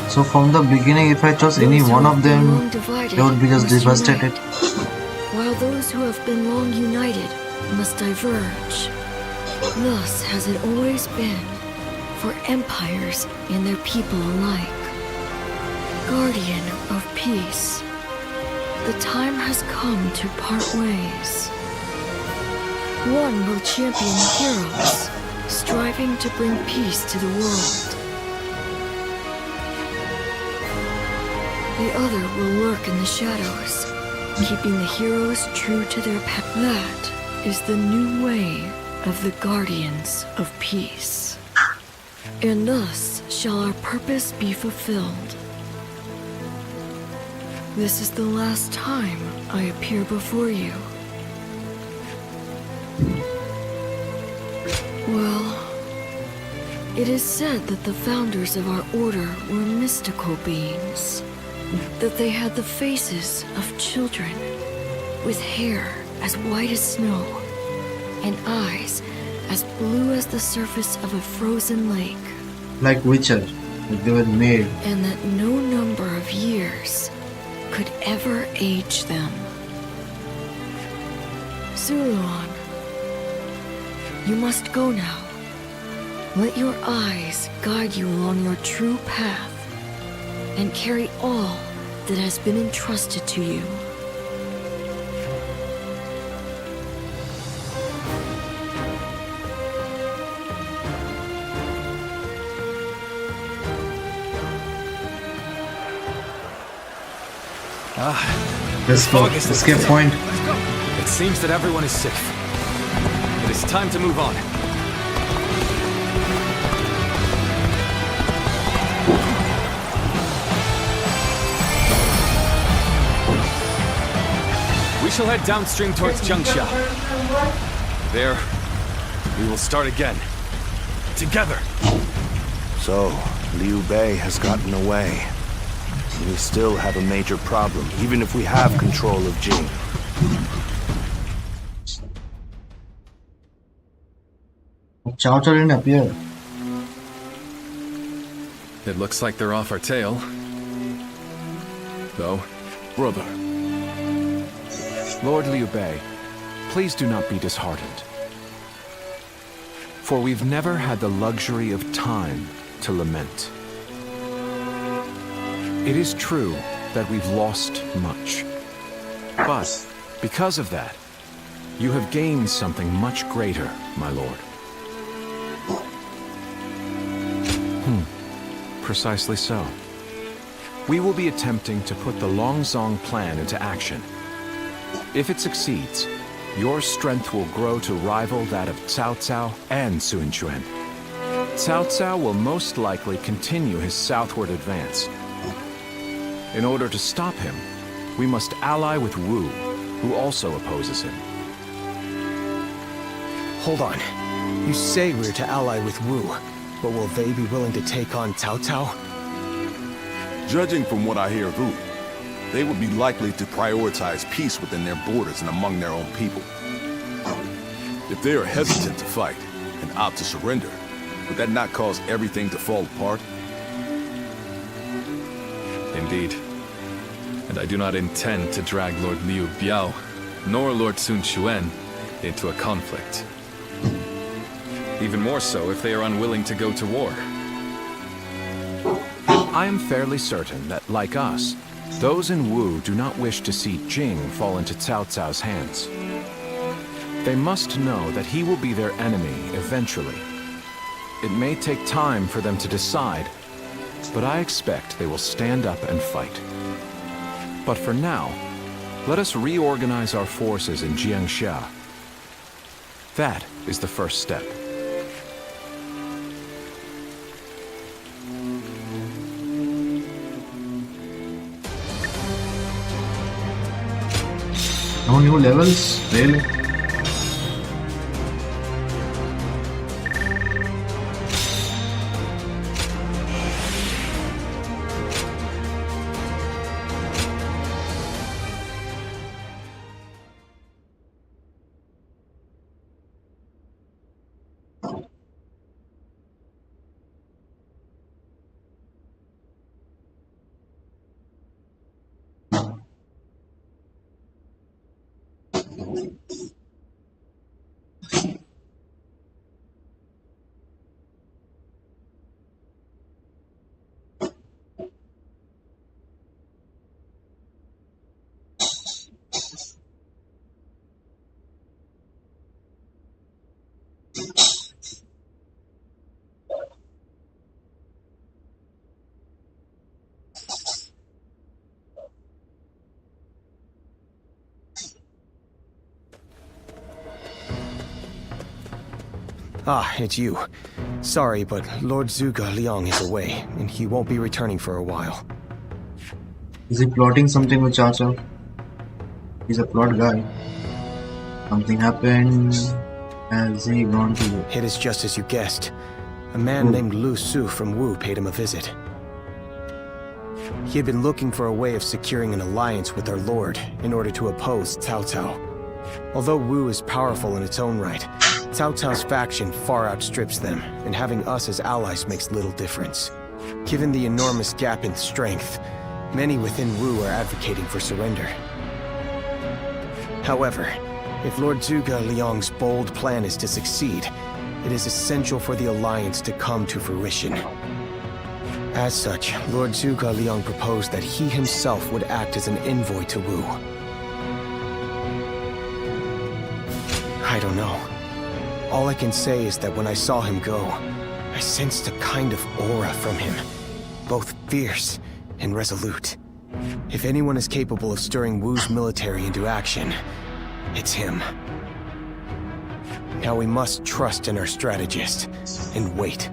So from the beginning, if I chose any one of them, they would be just devastated. While those who have been long united must diverge. Thus has it always been for empires and their people alike. Guardian of peace, the time has come to part ways. One will champion heroes, striving to bring peace to the world. The other will lurk in the shadows, keeping the heroes true to their path. That is the new way of the Guardians of Peace. And thus shall our purpose be fulfilled. This is the last time I appear before you. Well, it is said that the founders of our order were mystical beings. That they had the faces of children, with hair as white as snow, and eyes as blue as the surface of a frozen lake. Like Witcher, like they were made. And that no number of years could ever age them. Zuluan, you must go now. Let your eyes guide you along your true path, and carry all that has been entrusted to you. Let's go. Escape point. It seems that everyone is safe. It is time to move on. We shall head downstream towards Jiangxia. There, we will start again. Together. So, Liu Bei has gotten away. We still have a major problem, even if we have control of Jing. Chow Chow didn't appear. It looks like they're off our tail. Though, brother. Lord Liu Bei, please do not be disheartened. For we've never had the luxury of time to lament. It is true that we've lost much. But, because of that, you have gained something much greater, my lord. Precisely so. We will be attempting to put the Longzong plan into action. If it succeeds, your strength will grow to rival that of Cao Cao and Sun Quan. Cao Cao will most likely continue his southward advance. In order to stop him, we must ally with Wu, who also opposes him. Hold on. You say we're to ally with Wu, but will they be willing to take on Cao Cao? Judging from what I hear of Wu, they would be likely to prioritize peace within their borders and among their own people. If they are hesitant to fight and opt to surrender, would that not cause everything to fall apart? indeed. And I do not intend to drag Lord Liu Biao, nor Lord Sun Quan, into a conflict. Even more so if they are unwilling to go to war. I am fairly certain that, like us, those in Wu do not wish to see Jing fall into Cao Cao's hands. They must know that he will be their enemy eventually. It may take time for them to decide, but I expect they will stand up and fight. But for now, let us reorganize our forces in Jiangsha. That is the first step. No new levels? Really? Ah, it's you. Sorry, but Lord Zhuge Liang is away, and he won't be returning for a while. Is he plotting something with Chacha? He's a plot guy. Something happened. Has he gone to... It is just as you guessed. A man named Lu Su from Wu paid him a visit. He had been looking for a way of securing an alliance with our lord in order to oppose Cao Cao. Although Wu is powerful in its own right, Cao Cao's faction far outstrips them, and having us as allies makes little difference. Given the enormous gap in strength, many within Wu are advocating for surrender. However, if Lord Zhuge Liang's bold plan is to succeed, it is essential for the alliance to come to fruition. As such, Lord Zhuge Liang proposed that he himself would act as an envoy to Wu. I don't know. All I can say is that when I saw him go, I sensed a kind of aura from him, both fierce and resolute. If anyone is capable of stirring Wu's military into action, it's him. Now we must trust in our strategist, and wait.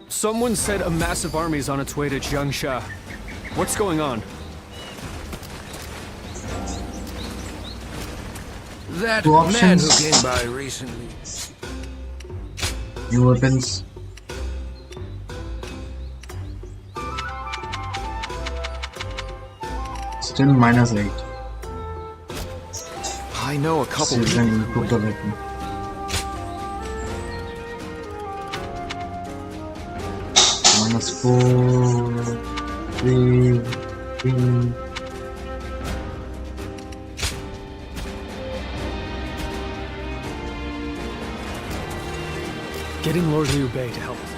Someone said a massive army is on its way to Jiangsha. What's going on? That Two man who options. came by recently. New weapons. Still -8. I know a couple Still can improve the weapon. -4, 3, 3. Getting Lord Liu Bei to help us.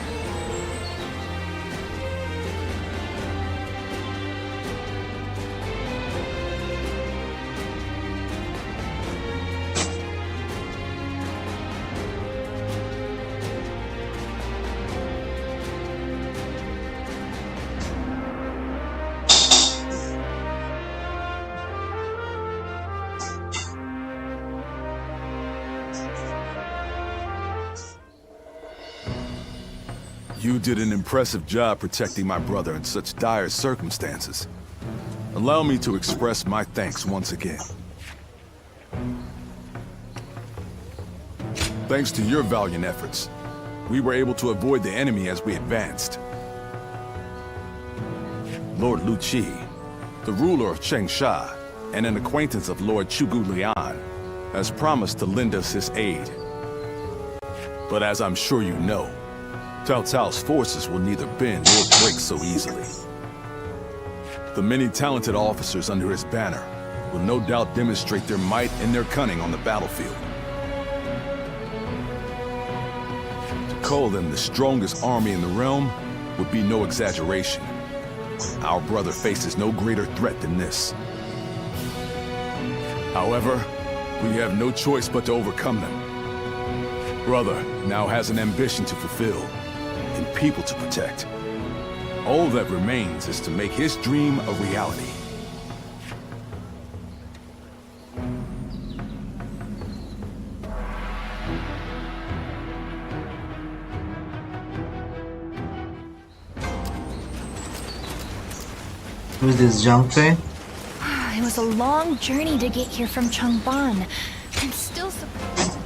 You did an impressive job protecting my brother in such dire circumstances. Allow me to express my thanks once again. Thanks to your valiant efforts, we were able to avoid the enemy as we advanced. Lord Lu Qi, the ruler of Chengsha, and an acquaintance of Lord Zhuge Liang, has promised to lend us his aid. But as I'm sure you know, Cao Cao's forces will neither bend nor break so easily. The many talented officers under his banner will no doubt demonstrate their might and their cunning on the battlefield. To call them the strongest army in the realm would be no exaggeration. Our brother faces no greater threat than this. However, We have no choice but to overcome them. Brother now has an ambition to fulfill, and people to protect. All that remains is to make his dream a reality. Who's this Zhang Fei? It was a long journey to get here from Changban. I'm still surprised.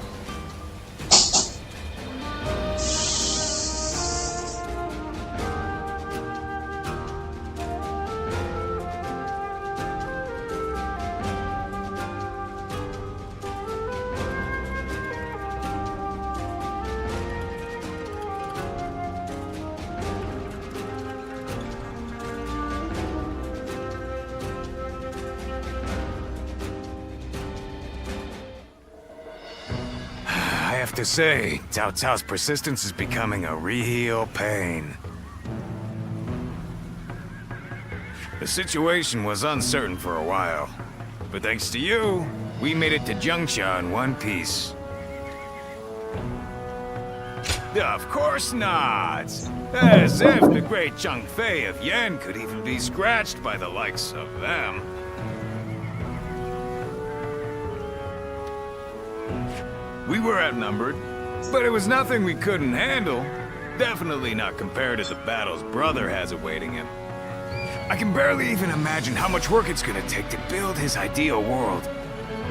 I have to say, Cao Cao's persistence is becoming a real pain. The situation was uncertain for a while, but thanks to you, we made it to Jiangxia in one piece. Of course not! As if the great Zhang Fei of Yan could even be scratched by the likes of them. We were outnumbered, but it was nothing we couldn't handle. Definitely not compared to the battles Brother has awaiting him. I can barely even imagine how much work it's gonna take to build his ideal world.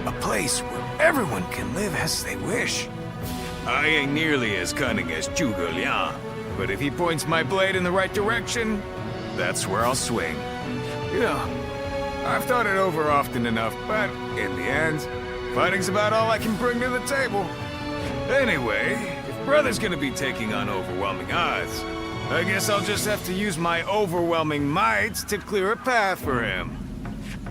A place where everyone can live as they wish. I ain't nearly as cunning as Zhuge Liang, but if he points my blade in the right direction, that's where I'll swing. Yeah, I've thought it over often enough, but in the end, fighting's about all I can bring to the table. Anyway, if Brother's gonna be taking on overwhelming odds, I guess I'll just have to use my overwhelming might to clear a path for him.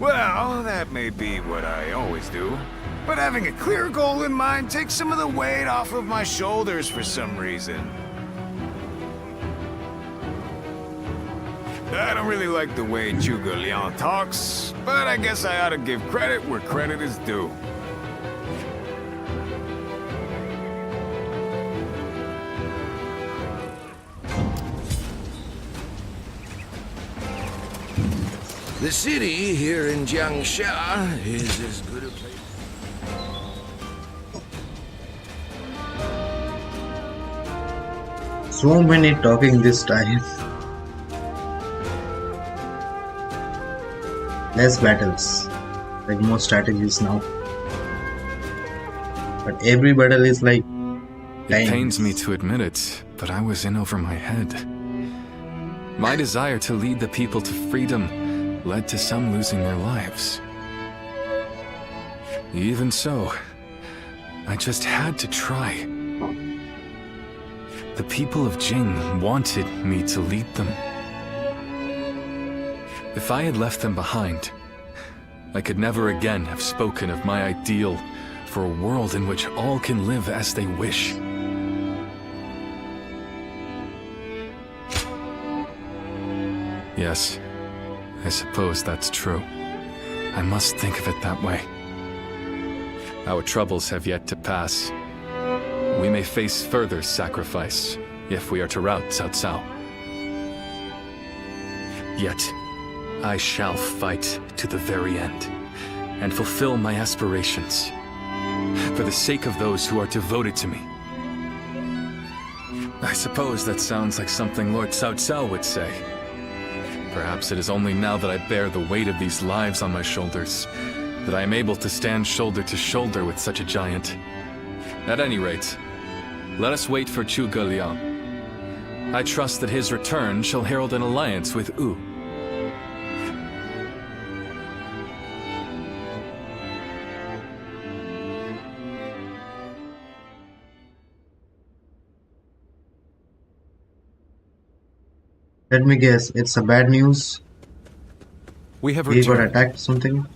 Well, that may be what I always do, but having a clear goal in mind takes some of the weight off of my shoulders for some reason. I don't really like the way Zhuge Liang talks, but I guess I ought to give credit where credit is due. The city here in Jiangxia is as good a place. So many talking this time. Less battles, like more strategies now. But every battle is like It pains me to admit it, but I was in over my head. My desire to lead the people to freedom led to some losing their lives. Even so, I just had to try. The people of Jing wanted me to lead them. If I had left them behind, I could never again have spoken of my ideal for a world in which all can live as they wish. Yes, I suppose that's true. I must think of it that way. Our troubles have yet to pass. We may face further sacrifice if we are to rout Cao Cao. Yet, I shall fight to the very end and fulfill my aspirations for the sake of those who are devoted to me. I suppose that sounds like something Lord Cao Cao would say. Perhaps it is only now that I bear the weight of these lives on my shoulders that I am able to stand shoulder to shoulder with such a giant. At any rate, let us wait for Zhuge Liang. I trust that his return shall herald an alliance with Wu. Let me guess, it's a bad news. We have We got returned. attacked or something.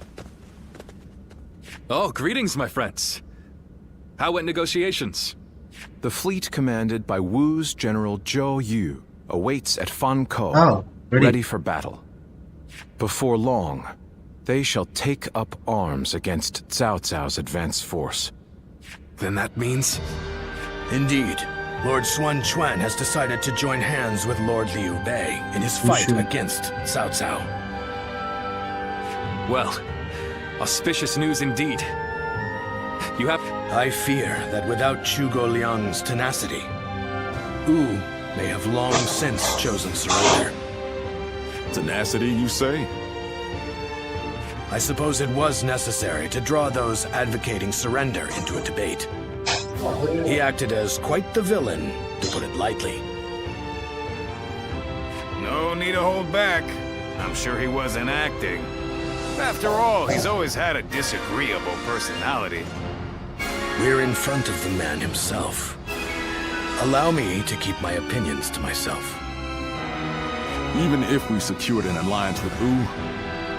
Oh, greetings, my friends. How went negotiations? The fleet commanded by Wu's General Zhou Yu awaits at Fan Ko, Oh, ready. ready for battle. Before long, they shall take up arms against Cao Cao's advance force. Then that means... Indeed, Lord Xuan Chuan has decided to join hands with Lord Liu Bei in his fight against Cao Cao. Well, auspicious news indeed. You have... I fear that without Zhuge Liang's tenacity, Wu may have long since chosen surrender. Tenacity, you say? I suppose it was necessary to draw those advocating surrender into a debate. He acted as quite the villain, to put it lightly. No need to hold back. I'm sure he wasn't acting. After all, he's always had a disagreeable personality. We're in front of the man himself. Allow me to keep my opinions to myself. Even if we secured an alliance with Wu,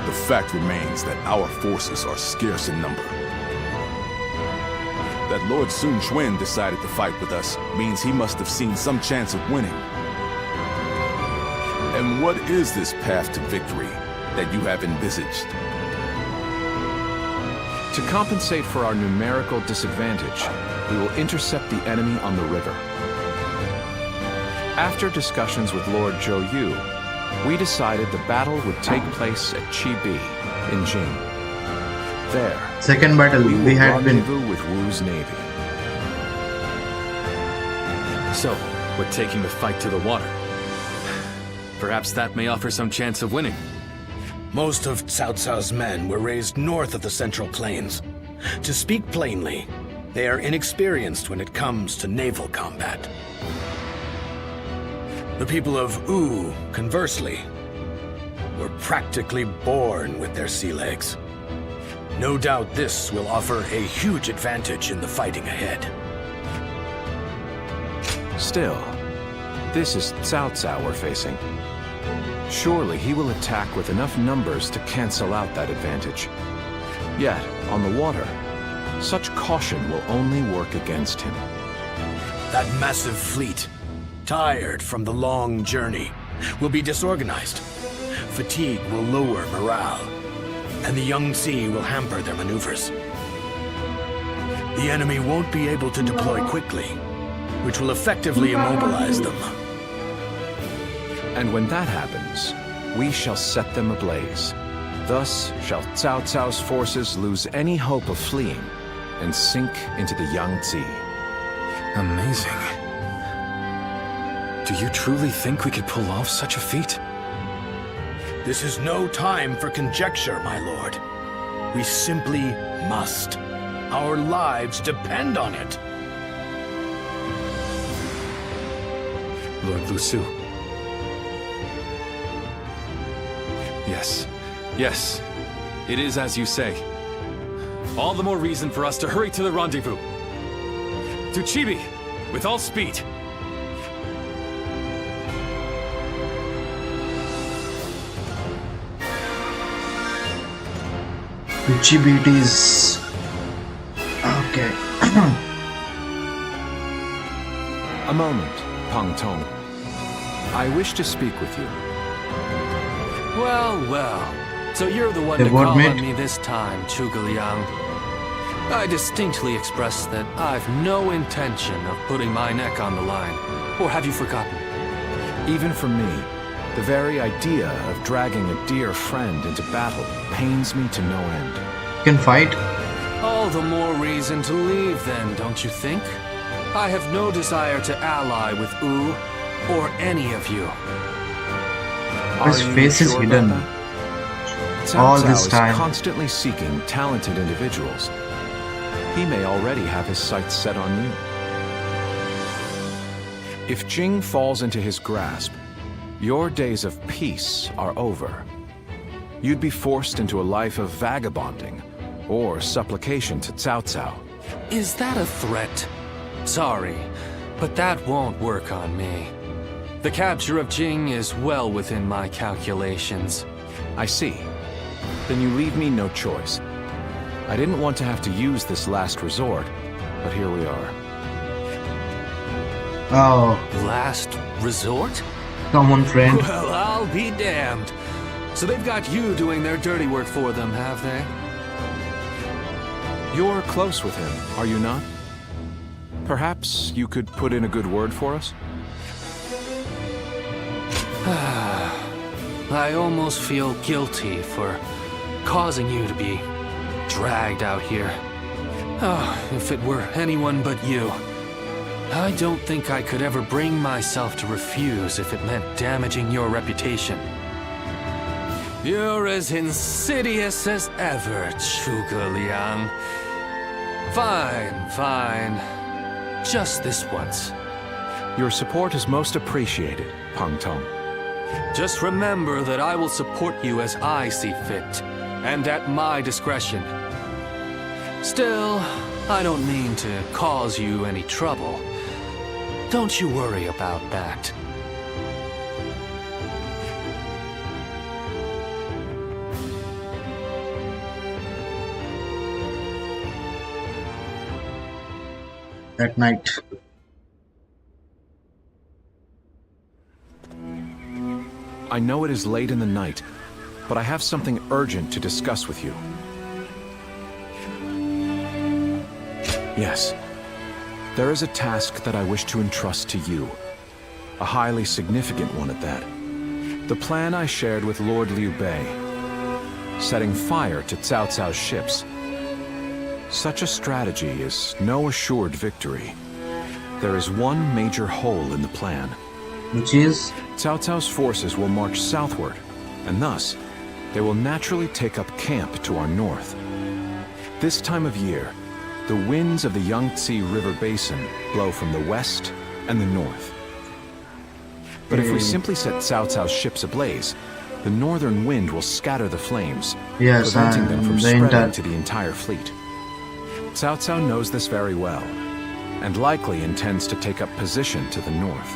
the fact remains that our forces are scarce in number. That Lord Sun Quan decided to fight with us means he must have seen some chance of winning. And what is this path to victory that you have envisaged? To compensate for our numerical disadvantage, we will intercept the enemy on the river. After discussions with Lord Zhou Yu, we decided the battle would take place at Chibi in Jing. There, second battle we had been with Wu's navy. So, we're taking the fight to the water. Perhaps that may offer some chance of winning. Most of Cao Cao's men were raised north of the Central Plains. To speak plainly, they are inexperienced when it comes to naval combat. The people of Wu, conversely, were practically born with their sea legs. No doubt this will offer a huge advantage in the fighting ahead. Still, this is Cao Cao we're facing. Surely he will attack with enough numbers to cancel out that advantage. Yet, on the water, such caution will only work against him. That massive fleet, tired from the long journey, will be disorganized. Fatigue will lower morale, and the Yangtze will hamper their maneuvers. The enemy won't be able to deploy quickly, which will effectively immobilize them. And when that happens, we shall set them ablaze. Thus shall Cao Cao's forces lose any hope of fleeing and sink into the Yangtze. Amazing. Do you truly think we could pull off such a feat? This is no time for conjecture, my lord. We simply must. Our lives depend on it. Lord Lu Su. Yes. Yes. It is as you say. All the more reason for us to hurry to the rendezvous. To Chibi, with all speed. Chibi it is. Okay. A moment, Pang Tong. I wish to speak with you. Well, well. So you're the one Hey, to what, call mate? on me this time, Zhuge Liang. I distinctly expressed that I've no intention of putting my neck on the line. Or have you forgotten? Even for me, the very idea of dragging a dear friend into battle pains me to no end. You can fight. All the more reason to leave then, don't you think? I have no desire to ally with Wu or any of you. His face is hidden. Cao All Cao this is time. constantly seeking talented individuals. He may already have his sights set on you. If Jing falls into his grasp, your days of peace are over. You'd be forced into a life of vagabonding or supplication to Cao Cao. Is that a threat? Sorry, but that won't work on me. The capture of Jing is well within my calculations. I see. Then you leave me no choice. I didn't want to have to use this last resort, but here we are. Oh, Last resort? come on, friend. Well, I'll be damned. So they've got you doing their dirty work for them, have they? You're close with him, are you not? Perhaps you could put in a good word for us? I almost feel guilty for causing you to be dragged out here. Oh, if it were anyone but you. I don't think I could ever bring myself to refuse if it meant damaging your reputation. You're as insidious as ever, Zhuge Liang. Fine, fine. Just this once. Your support is most appreciated, Pang Tong. Just remember that I will support you as I see fit, and at my discretion. Still, I don't mean to cause you any trouble. Don't you worry about that. At night. I know it is late in the night, but I have something urgent to discuss with you. Yes. There is a task that I wish to entrust to you. A highly significant one at that. The plan I shared with Lord Liu Bei. Setting fire to Cao Cao's ships. Such a strategy is no assured victory. There is one major hole in the plan. Which is? Cao Cao's forces will march southward, and thus, they will naturally take up camp to our north. This time of year, the winds of the Yangtze River Basin blow from the west and the north. But if we simply set Cao Cao's ships ablaze, the northern wind will scatter the flames, preventing them from spreading to the entire fleet. Cao Cao knows this very well, and likely intends to take up position to the north.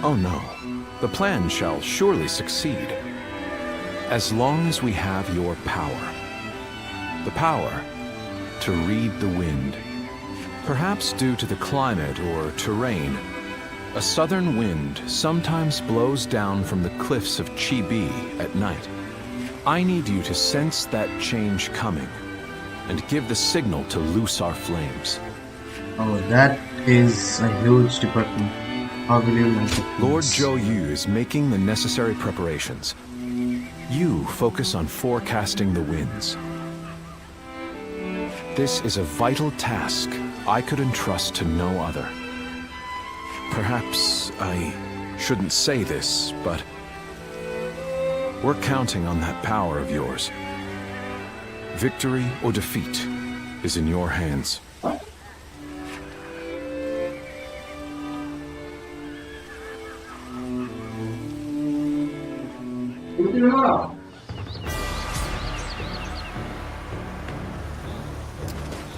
Oh no, the plan shall surely succeed. As long as we have your power. The power to read the wind. Perhaps due to the climate or terrain, a southern wind sometimes blows down from the cliffs of Chibi at night. I need you to sense that change coming, and give the signal to loose our flames. Oh, that is a huge department. How will you like it? Lord Zhou Yu is making the necessary preparations. You focus on forecasting the winds. This is a vital task I could entrust to no other. Perhaps I shouldn't say this, but we're counting on that power of yours. Victory or defeat is in your hands.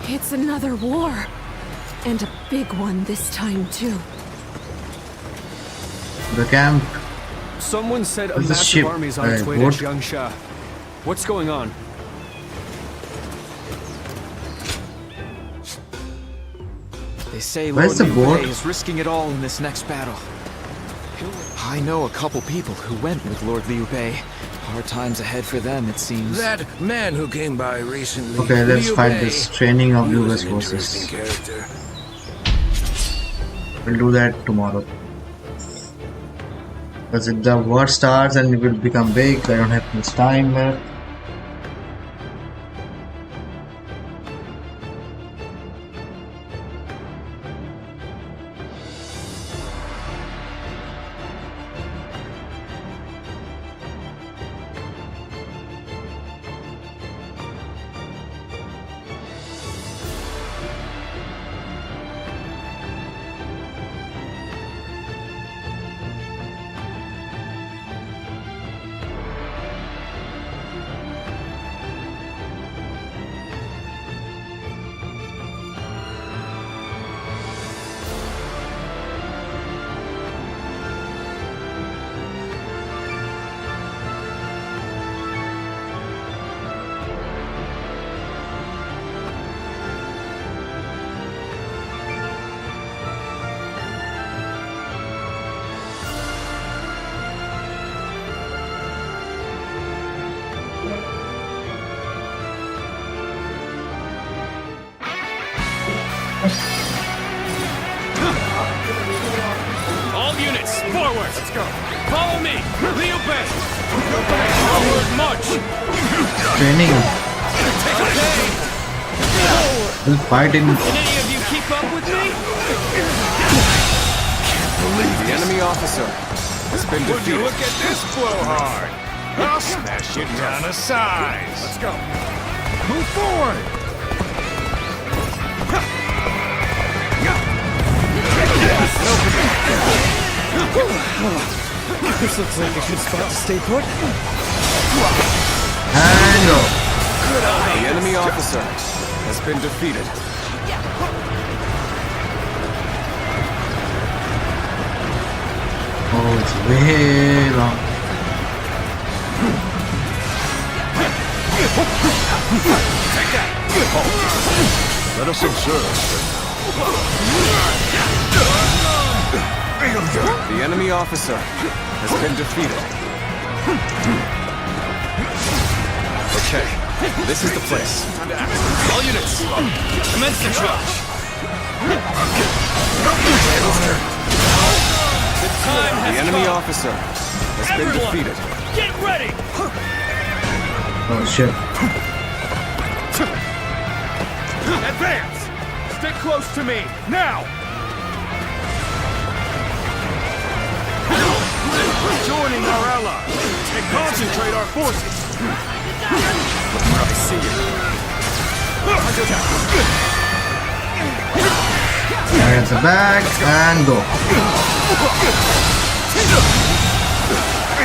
It's another war. And a big one this time, too. The camp. Someone said a There's massive ship. army's on its way to Jiangsha. What's going on? They say Where's Lord the Liu boat? Bei is risking it all in this next battle. I know a couple people who went with Lord Liu Bei. Hard times ahead for them, it seems. That man who came by recently. Okay, let's Liu fight Bei, this training of he was US an forces. interesting character. We'll do that tomorrow. Because if the war starts and it will become big, I don't have much time left. All units, forward! Let's go! Follow me! Liu Bei! Forward march! Training. Okay! We'll fight in. Can any of you keep up with me? The enemy officer has been Would you defeated. look at this blowhard? I'll smash you down to size. Let's go. Move forward. This looks like a good spot to stay put. And go. The enemy officer has been defeated. Oh, it's way long. Let us observe. The enemy officer has been defeated. Okay, this is the place. All units, commence the charge! The time has The enemy come! officer has been Everyone, defeated. get ready! Oh shit. Advance! Stick close to me, now! Joining our allies and concentrate our forces. I see you. At the back and go.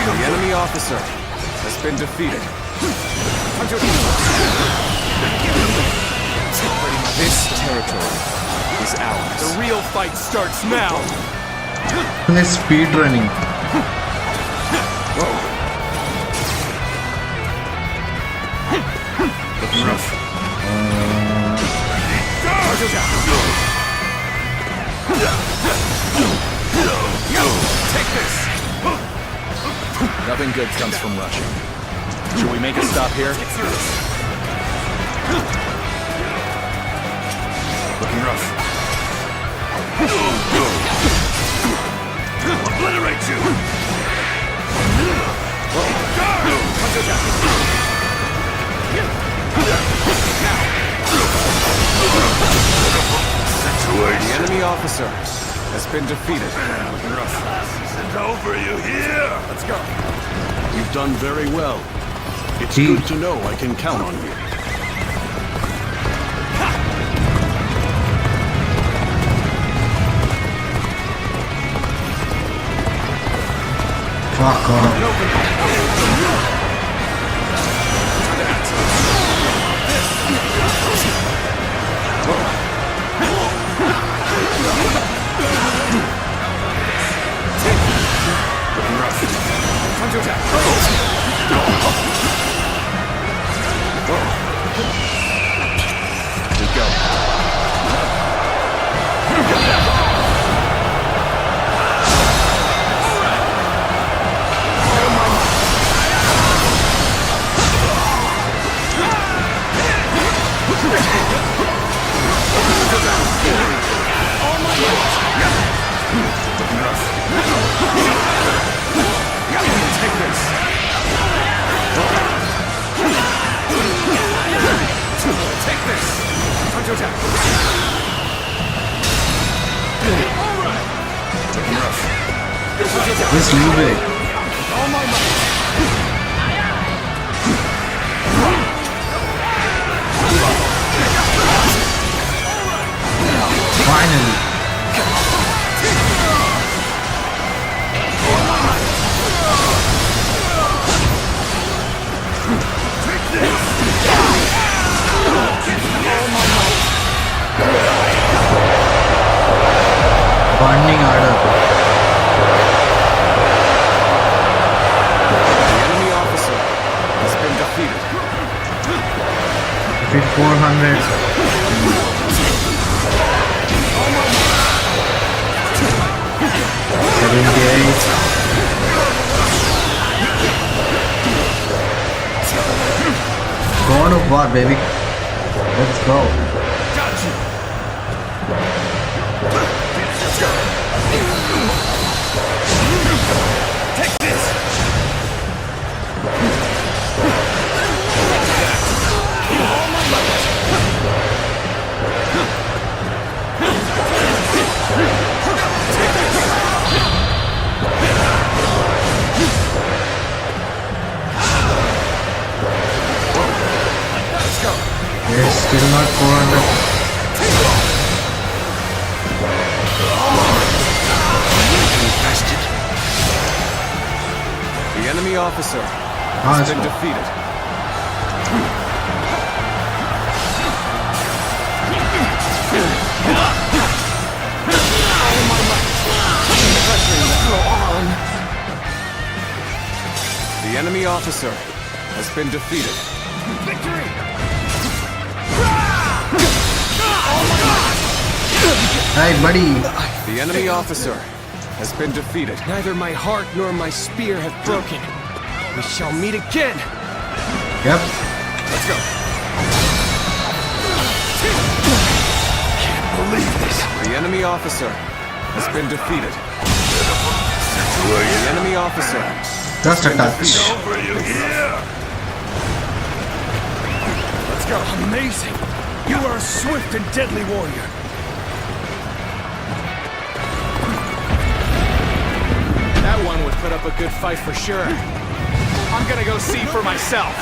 The enemy officer has been defeated. This territory is ours. The real fight starts now! This speed running. Looking rough. Take this! Nothing good comes from rushing. Should we make a stop here? Looking rough. Obliterate you! The enemy officer has been defeated. Looking rough. Isn't over, you hear? Let's go. You've done very well. It's good to know I can count on you. Fuck off. This Liu Bei. Finally. Burning order. The enemy officer has been defeated. Defeat 400. God of War, baby. Let's go. Got you! 1 got 400. The enemy officer Nice has been one. defeated. The enemy officer has been defeated. Victory! Hey, buddy. The enemy officer has been defeated. Neither my heart nor my spear have broken. We shall meet again. Yep. Let's go. Can't believe this. The enemy officer has been defeated. The enemy officer. Just a touch. Let's go. Amazing. You are a swift and deadly warrior. That one would put up a good fight for sure. I'm gonna go see for myself.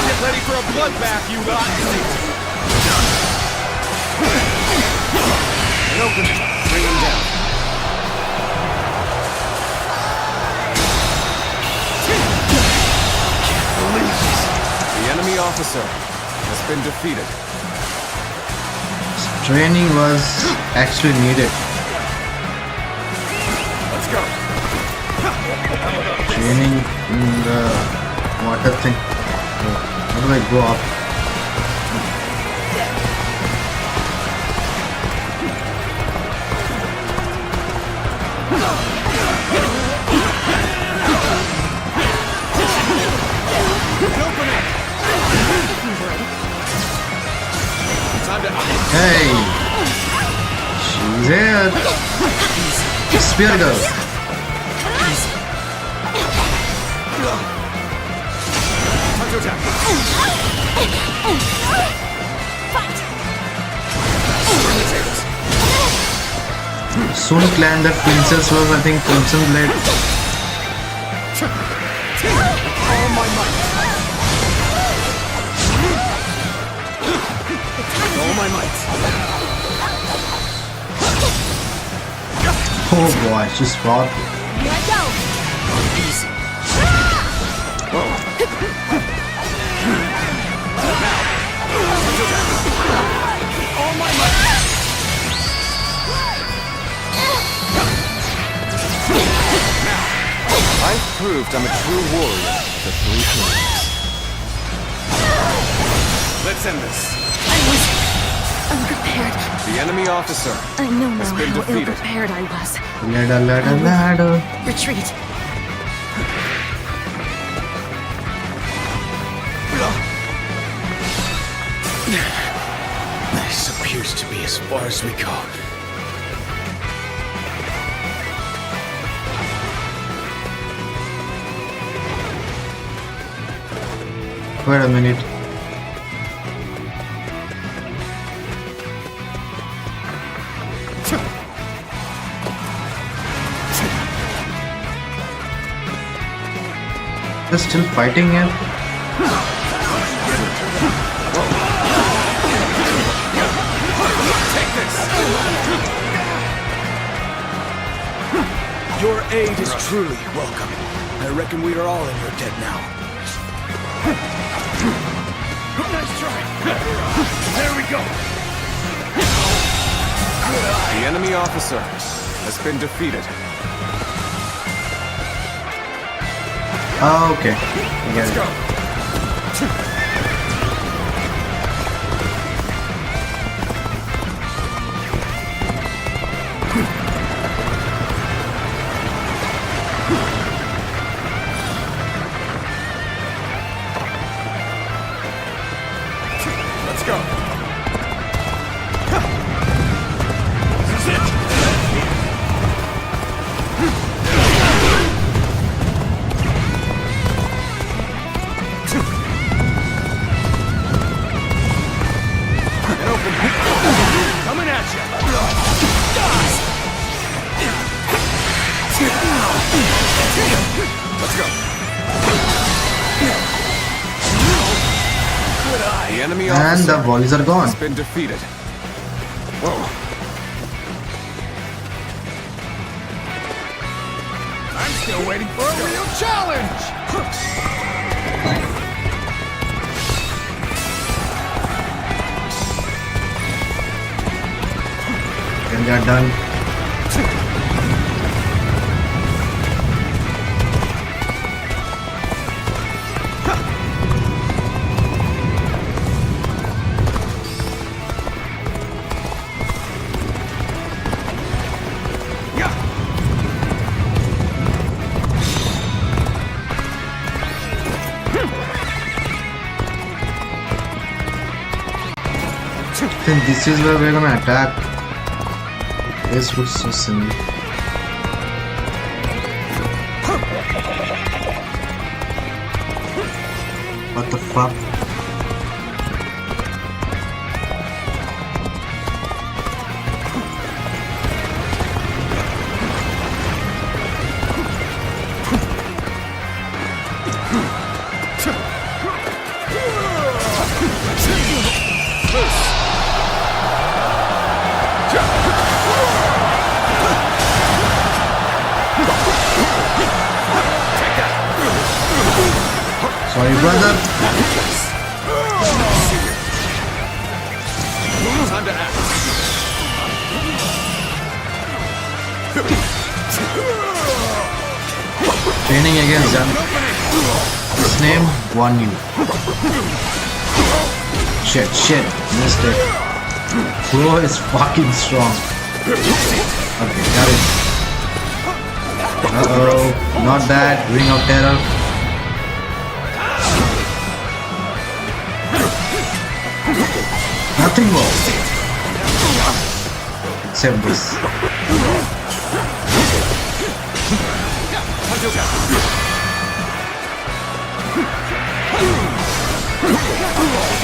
Get ready for a bloodbath, you lot. And open it. Bring him down. Can't believe this. The enemy officer has been defeated. Training was actually needed. Let's go. Training in the water thing. How do I go up? Hey! She's here! Spear girl! Soon clan that princess was, I think, Crimson Blade. All my might. All my might. Oh boy, she's fought. Here I go. Easy. All my might. I've proved I'm a true warrior for 3 kings. Let's end this. I was unprepared. The enemy officer I know has now been how defeated. ill-prepared I was. Ladder, ladder, ladder. Retreat. This appears to be as far as we go. Wait a minute. They're still fighting here? Your aid is truly welcome. I reckon we are all in your debt now. Nice try. There we go. The enemy officer has been defeated. Oh, okay. I get it. Let's go. This is it. Coming at you. Let's go. The enemy And officer the volleys are gone. has been defeated. Whoa. I'm still waiting for a real challenge! And they're done. Then this is where we're gonna attack. This looks so silly. What the fuck? Sorry, brother. Time to act. Training against them. His name, One U. Shit, missed it. Bro is fucking strong. Okay, got it. Uh-oh, not bad. Ring of Terror. Nothing more. Except this.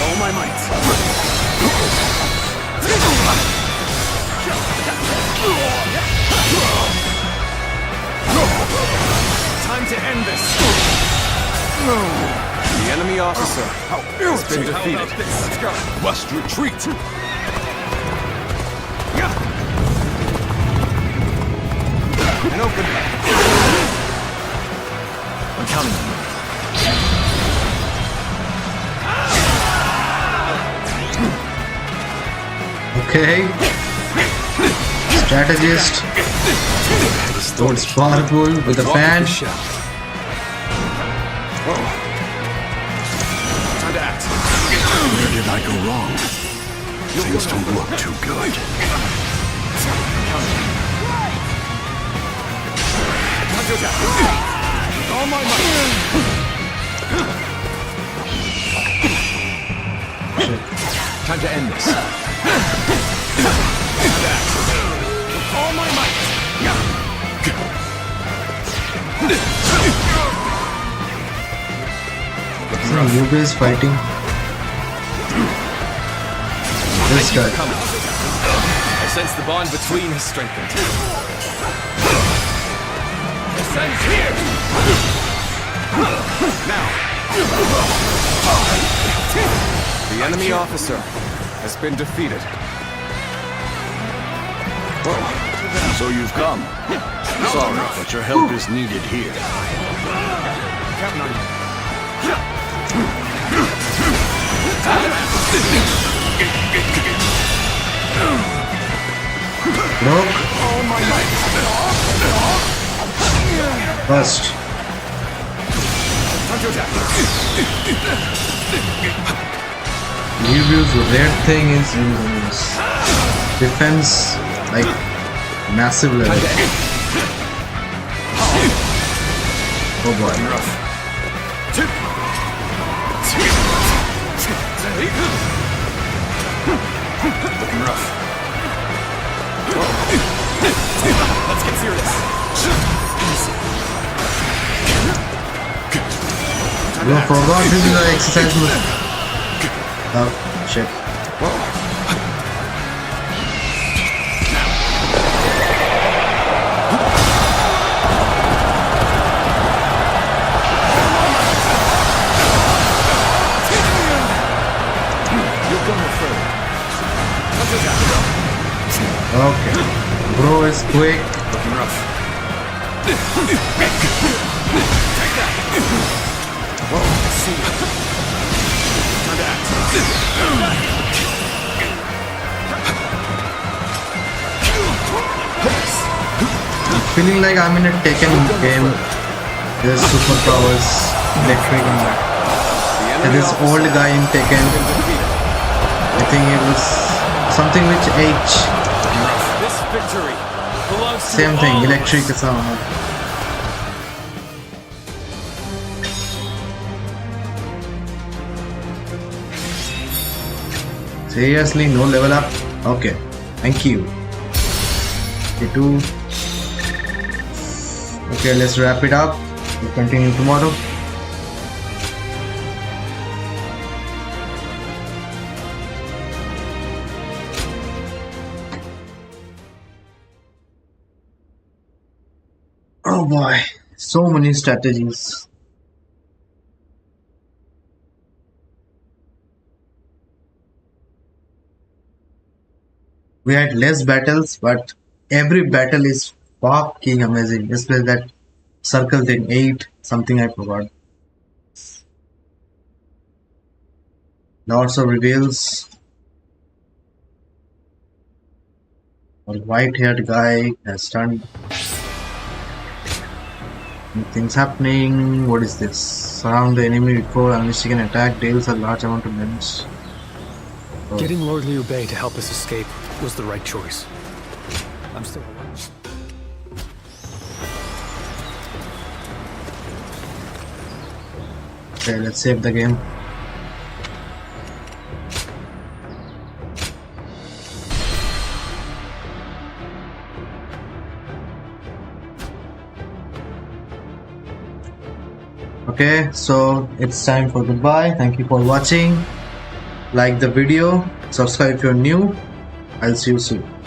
All my might. Time to end this. The enemy officer has been defeated. Let's go. Must retreat. An open. I'm counting on you. Okay. Strategist. Lord's powerful with a fan. Time to act. Where did I go wrong? Things don't look too good. Time to attack. With all my might. Time to end this. With all my might. Yuba is fighting this guy. I sense the bond between has strengthened. Sense here! Now. The enemy officer has been defeated. So you've come. Sorry, but your help is needed here. Counting on you. Broke. All my might. First. Time to attack. Yuba's red thing is using this defense like massive level. Oh boy. Looking rough. Let's get serious. You forgot this is an exercise move. Oh shit. Okay. Bro is quick. Looking rough. Whoa, I see you. Time to act. I'm feeling like I'm in a Tekken game. There's super powers, electric and that. And this old guy in Tekken, I think it was something which H. This victory belongs to Same thing, all of electric us. somehow. Seriously, no level up? Okay, thank you. K2. Okay, let's wrap it up. We'll continue tomorrow. Oh boy, so many strategies. We had less battles, but every battle is fucking amazing. Especially that circle thing, 8, something I forgot. Lots of reveals. A white-haired guy has turned. Things happening. What is this? Surround the enemy before unleashing an attack. Deals a large amount of damage. Oh. Getting Lord Liu Bei to help us escape was the right choice. I'm still alive. Okay, let's save the game. Okay, so it's time for goodbye. Thank you for watching. Like the video, subscribe if you're new. I'll see you soon.